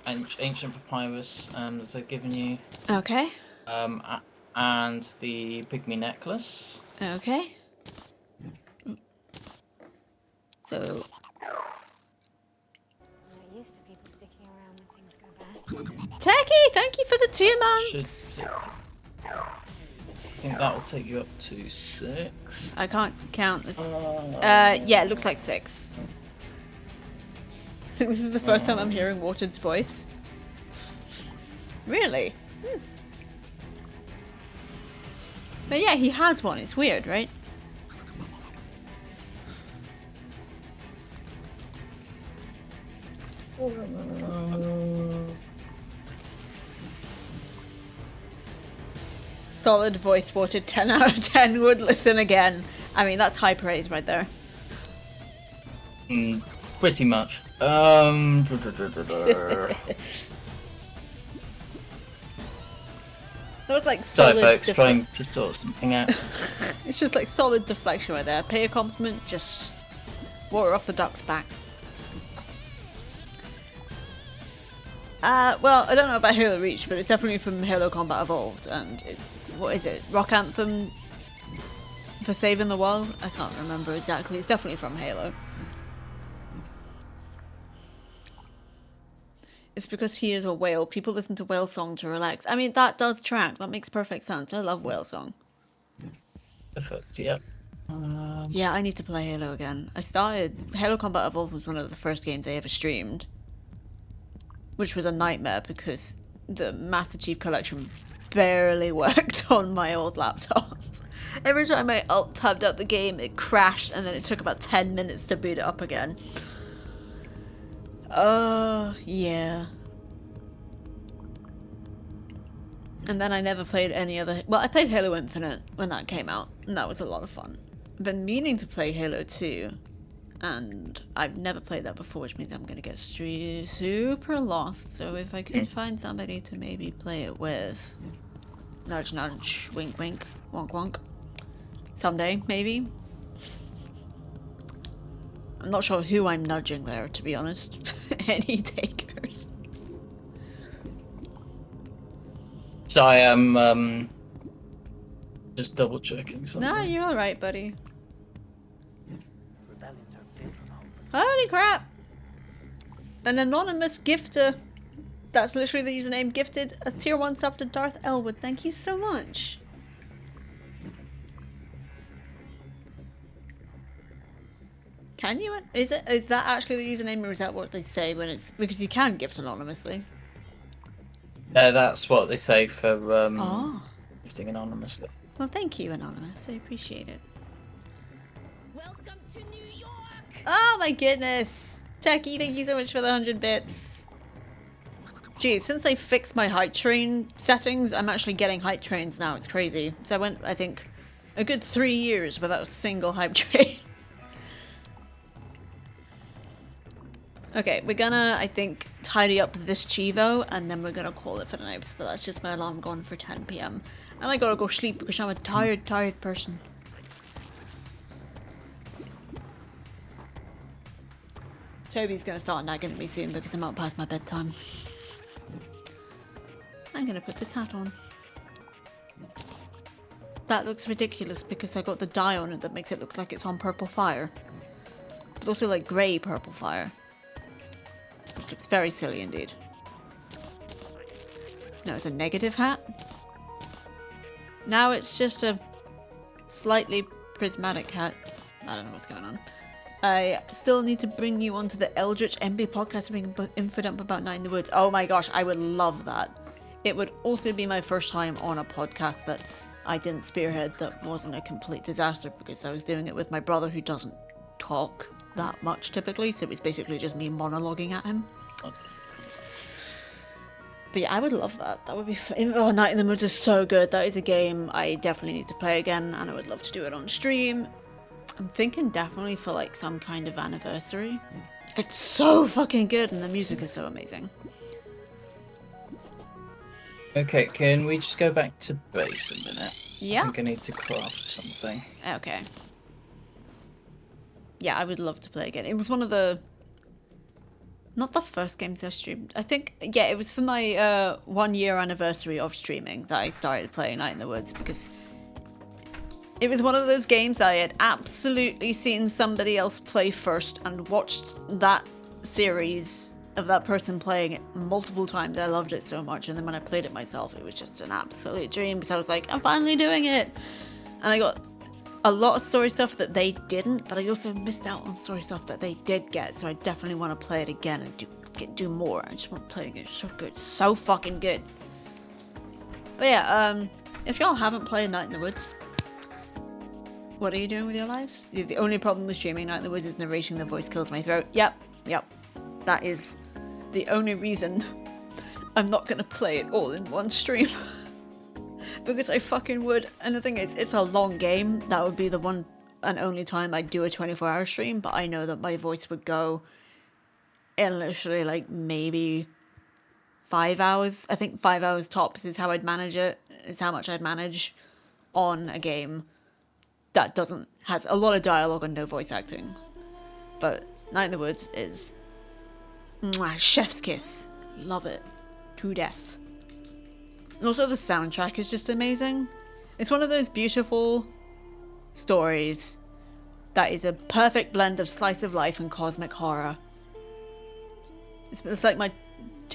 ancient papyrus that I've given you, Okay. and the pygmy necklace. Okay. So. I'm used to people sticking around when things go bad. Techie, thank you for the 2 months. I think that will take you up to 6. I can't count this. Yeah, it looks like 6. I think this is the first time I'm hearing Watered's voice. Really? But yeah, he has one. It's weird, right? Solid voice voted 10 out of 10. Would listen again. I mean, that's high praise right there. Pretty much. That was like Sorry, solid. folks, trying to sort something out. It's just like solid deflection right there. Pay a compliment, just water off the duck's back. Well, I don't know about Halo Reach, but it's definitely from Halo Combat Evolved, and what is it? Rock Anthem for Saving the World? I can't remember exactly. It's definitely from Halo. It's because he is a whale. People listen to whale song to relax. I mean, that does track. That makes perfect sense. I love whale song. Perfect, yeah. Yeah, I need to play Halo again. I started... Halo Combat Evolved was one of the first games I ever streamed. Which was a nightmare because the Master Chief Collection barely worked on my old laptop. Every time I alt-tabbed out the game, it crashed and then it took about 10 minutes to boot it up again. Oh, yeah. And then I never played any other... Well, I played Halo Infinite when that came out, and that was a lot of fun. I've been meaning to play Halo 2, and I've never played that before, which means I'm going to get super lost. So if I could find somebody to maybe play it with... Nudge, nudge, wink, wink, wonk, wonk. Someday, maybe. I'm not sure who I'm nudging there, to be honest. Any takers? So I am just double checking something. No, you're alright, buddy. Holy crap! An anonymous gifter. That's literally the username. Gifted a tier 1 sub to Darth Elwood. Thank you so much. Can you? Is that actually the username, or is that what they say when it's... Because you can gift anonymously. That's what they say for gifting anonymously. Well, thank you, Anonymous. I appreciate it. Welcome to New York. Oh my goodness! Techie, thank you so much for the 100 bits. Geez, since I fixed my hype train settings, I'm actually getting hype trains now. It's crazy. So I went, I think, a good 3 years without a single hype train. Okay, we're gonna, I think, tidy up this Chivo, and then we're gonna call it for the night. But that's just my alarm going for 10 PM. And I gotta go sleep because I'm a tired person. Toby's gonna start nagging at me soon because I'm out past my bedtime. I'm gonna put this hat on. That looks ridiculous because I got the dye on it that makes it look like it's on purple fire. But also like grey purple fire. Which looks very silly indeed. No, it's a negative hat. Now it's just a slightly prismatic hat. I don't know what's going on. I still need to bring you onto the Eldritch MB podcast being infodump about Night in the Woods. Oh my gosh, I would love that. It would also be my first time on a podcast that I didn't spearhead that wasn't a complete disaster because I was doing it with my brother who doesn't talk that much typically, so it's basically just me monologuing at him. But yeah, I would love that. That would be fun. Oh, Night in the Woods is so good. That is a game I definitely need to play again, and I would love to do it on stream. I'm thinking definitely for like some kind of anniversary. It's so fucking good, and the music is so amazing. Okay, can we just go back to base a minute? Yeah. I think I need to craft something. Okay. Yeah, I would love to play again. It was one of the... Not the first games I streamed. I think, yeah, it was for my 1 year anniversary of streaming that I started playing Night in the Woods because it was one of those games I had absolutely seen somebody else play first and watched that series of that person playing it multiple times. I loved it so much, and then when I played it myself, it was just an absolute dream because I was like, I'm finally doing it! And I got a lot of story stuff that they didn't, but I also missed out on story stuff that they did get, so I definitely want to play it again and do more. I just want to play it again. It's so good. So fucking good. But yeah, If y'all haven't played Night in the Woods, what are you doing with your lives? The only problem with streaming Night in the Woods is narrating the voice kills my throat. Yep. That is the only reason I'm not gonna play it all in one stream. Because I fucking would. And the thing is, it's a long game. That would be the one and only time I'd do a 24-hour stream, but I know that my voice would go in literally like maybe 5 hours. I think 5 hours tops is how I'd manage it. Is how much I'd manage on a game that has a lot of dialogue and no voice acting. But Night in the Woods is chef's kiss. Love it to death. And also the soundtrack is just amazing. It's one of those beautiful stories that is a perfect blend of slice of life and cosmic horror. It's like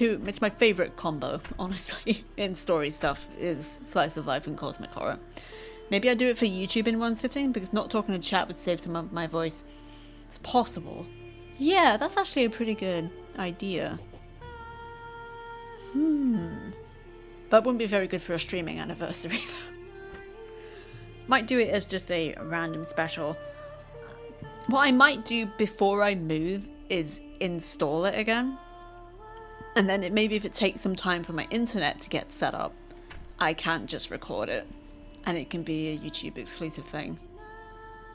it's my favorite combo, honestly, in story stuff is slice of life and cosmic horror. Maybe I do it for YouTube in one sitting, because not talking to chat would save some of my voice. It's possible. Yeah, that's actually a pretty good idea. That wouldn't be very good for a streaming anniversary, though. Might do it as just a random special. What I might do before I move is install it again. And then maybe if it takes some time for my internet to get set up, I can just record it. And it can be a YouTube exclusive thing.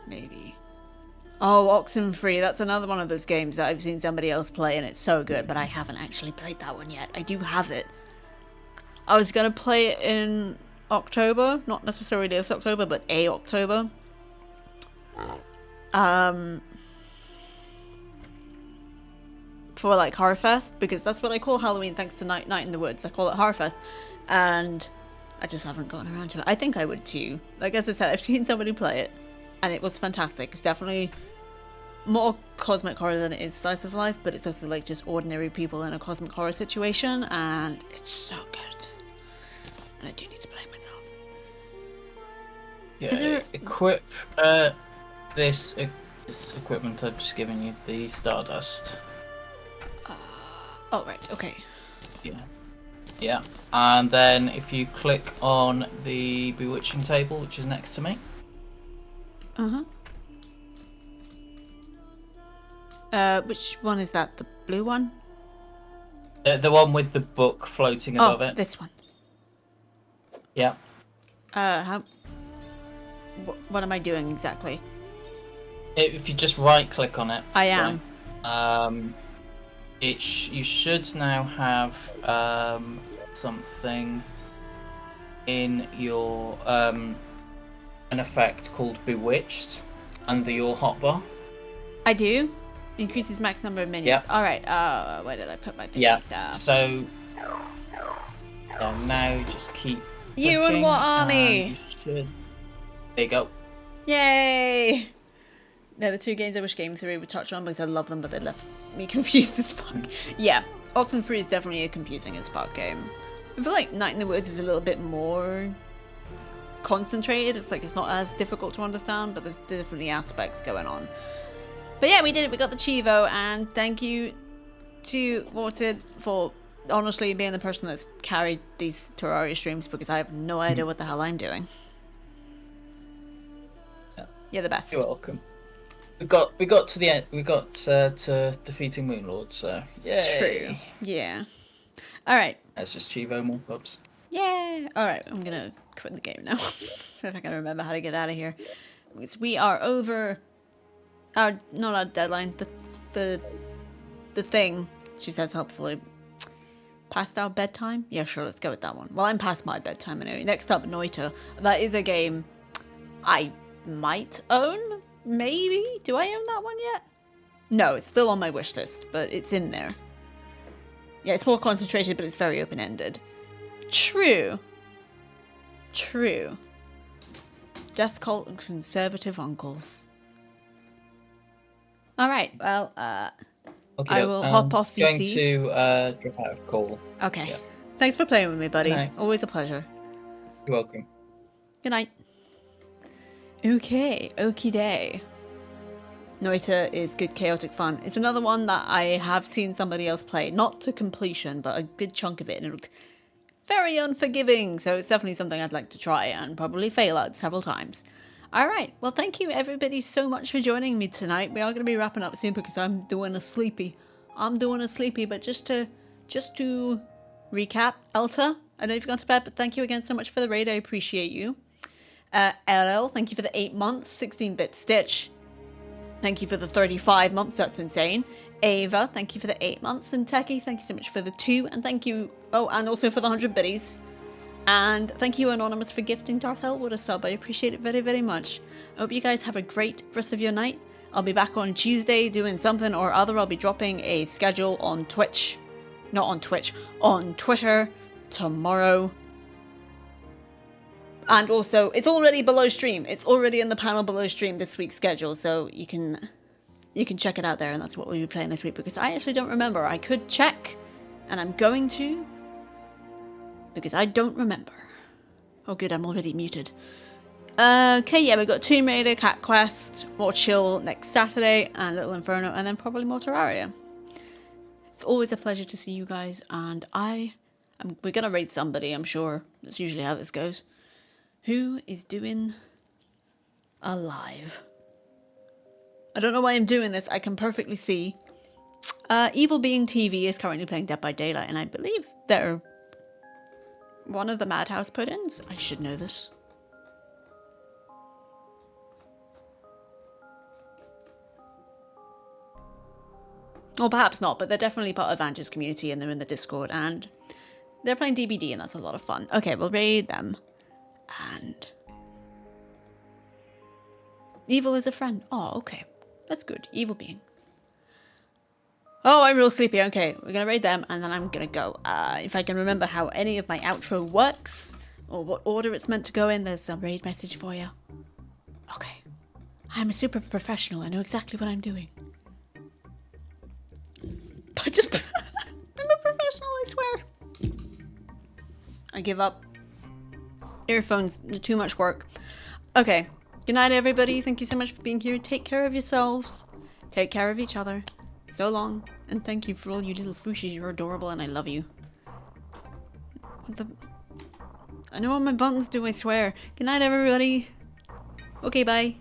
Maybe. Oh, Oxenfree. That's another one of those games that I've seen somebody else play and it's so good, but I haven't actually played that one yet. I do have it. I was going to play it in October. Not necessarily this October, but October. For like Horrorfest, because that's what I call Halloween thanks to Night in the Woods. I call it Horrorfest. And I just haven't gotten around to it. I think I would too. Like, as I said, I've seen somebody play it and it was fantastic. It's definitely more cosmic horror than it is slice of life, but it's also like just ordinary people in a cosmic horror situation, and it's so good. And I do need to play it myself. Yeah, equip this equipment I've just given you, the Stardust. Oh, right, okay. Yeah, and then if you click on the bewitching table, which is next to me. Which one is that? The blue one? The one with the book floating above it. This one. Yeah. What am I doing exactly? If you just right click on it. I am. You should now have something in your an effect called Bewitched under your hotbar. I do. Increases max number of minions. Yep. All right. Where did I put my picture? Yeah. So now just keep. You and what army? You should. There you go. Yay! They're the two games I wish Game 3 would touch on because I love them, but they left me confused as fuck. Yeah, Oxenfree is definitely a confusing as fuck game. I feel like Night in the Woods is a little bit more concentrated. It's like it's not as difficult to understand, but there's definitely aspects going on. But yeah, we did it. We got the Chivo, and thank you to Morted for honestly being the person that's carried these Terraria streams, because I have no idea what the hell I'm doing. Yeah. You're the best. You're welcome. We got to the end. We got to defeating Moonlord. So yay. True. Yeah. All right. That's just Chivo more pubs. Yeah. All right. I'm gonna quit the game now. If I can remember how to get out of here. Because we are over our not our deadline. The thing. She says hopefully past our bedtime. Yeah, sure. Let's go with that one. Well, I'm past my bedtime anyway. Next up, Noita. That is a game I might own. Maybe? Do I own that one yet? No, it's still on my wish list, but it's in there. Yeah, it's more concentrated, but it's very open-ended. True. True. Death cult and conservative uncles. Alright, well, Okay, I will hop off VC. Going to drop out of call. Okay. Yeah. Thanks for playing with me, buddy. Good night. Always a pleasure. You're welcome. Good night. Okay, okie day. Noita is good chaotic fun. It's another one that I have seen somebody else play, not to completion, but a good chunk of it, and it looked very unforgiving. So it's definitely something I'd like to try and probably fail at several times. All right. Well, thank you everybody so much for joining me tonight. We are going to be wrapping up soon because I'm doing a sleepy. But just to recap, Elta, I know you've gone to bed, but thank you again so much for the raid. I appreciate you. LL, thank you for the 8 months. 16-bit Stitch, thank you for the 35 months. That's insane. Ava, thank you for the 8 months. And Techie, thank you so much for the 2. And thank you, oh, and also for the 100 biddies. And thank you, Anonymous, for gifting Darth Elwood a sub. I appreciate it very, very much. I hope you guys have a great rest of your night. I'll be back on Tuesday doing something or other. I'll be dropping a schedule on Twitch. Not on Twitch. On Twitter tomorrow. And also, it's already below stream. It's already in the panel below stream, this week's schedule. So you can check it out there. And that's what we'll be playing this week. Because I actually don't remember. I could check. And I'm going to. Because I don't remember. Oh good, I'm already muted. Okay, yeah, we've got Tomb Raider, Cat Quest, more chill next Saturday, and Little Inferno, and then probably more Terraria. It's always a pleasure to see you guys, and we're gonna raid somebody, I'm sure. That's usually how this goes. Who is doing a live? I don't know why I'm doing this, I can perfectly see. Evil Being TV is currently playing Dead by Daylight, and I believe they're one of the Madhouse put-ins. I should know this. Or perhaps not, but they're definitely part of Vange's community and they're in the Discord and they're playing DBD and that's a lot of fun. Okay, we'll raid them. And Evil is a friend. Oh, okay. That's good. Evil Being. Oh, I'm real sleepy. Okay, we're gonna raid them and then I'm gonna go. If I can remember how any of my outro works or what order it's meant to go in, there's a raid message for you. Okay. I'm a super professional. I know exactly what I'm doing. But just, I'm a professional, I swear. I give up. Earphones, too much work. Okay. Good night, everybody. Thank you so much for being here. Take care of yourselves. Take care of each other. So long. And thank you for all you little fooshies. You're adorable and I love you. What the... I know what my buttons do, I swear. Good night, everybody. Okay, bye.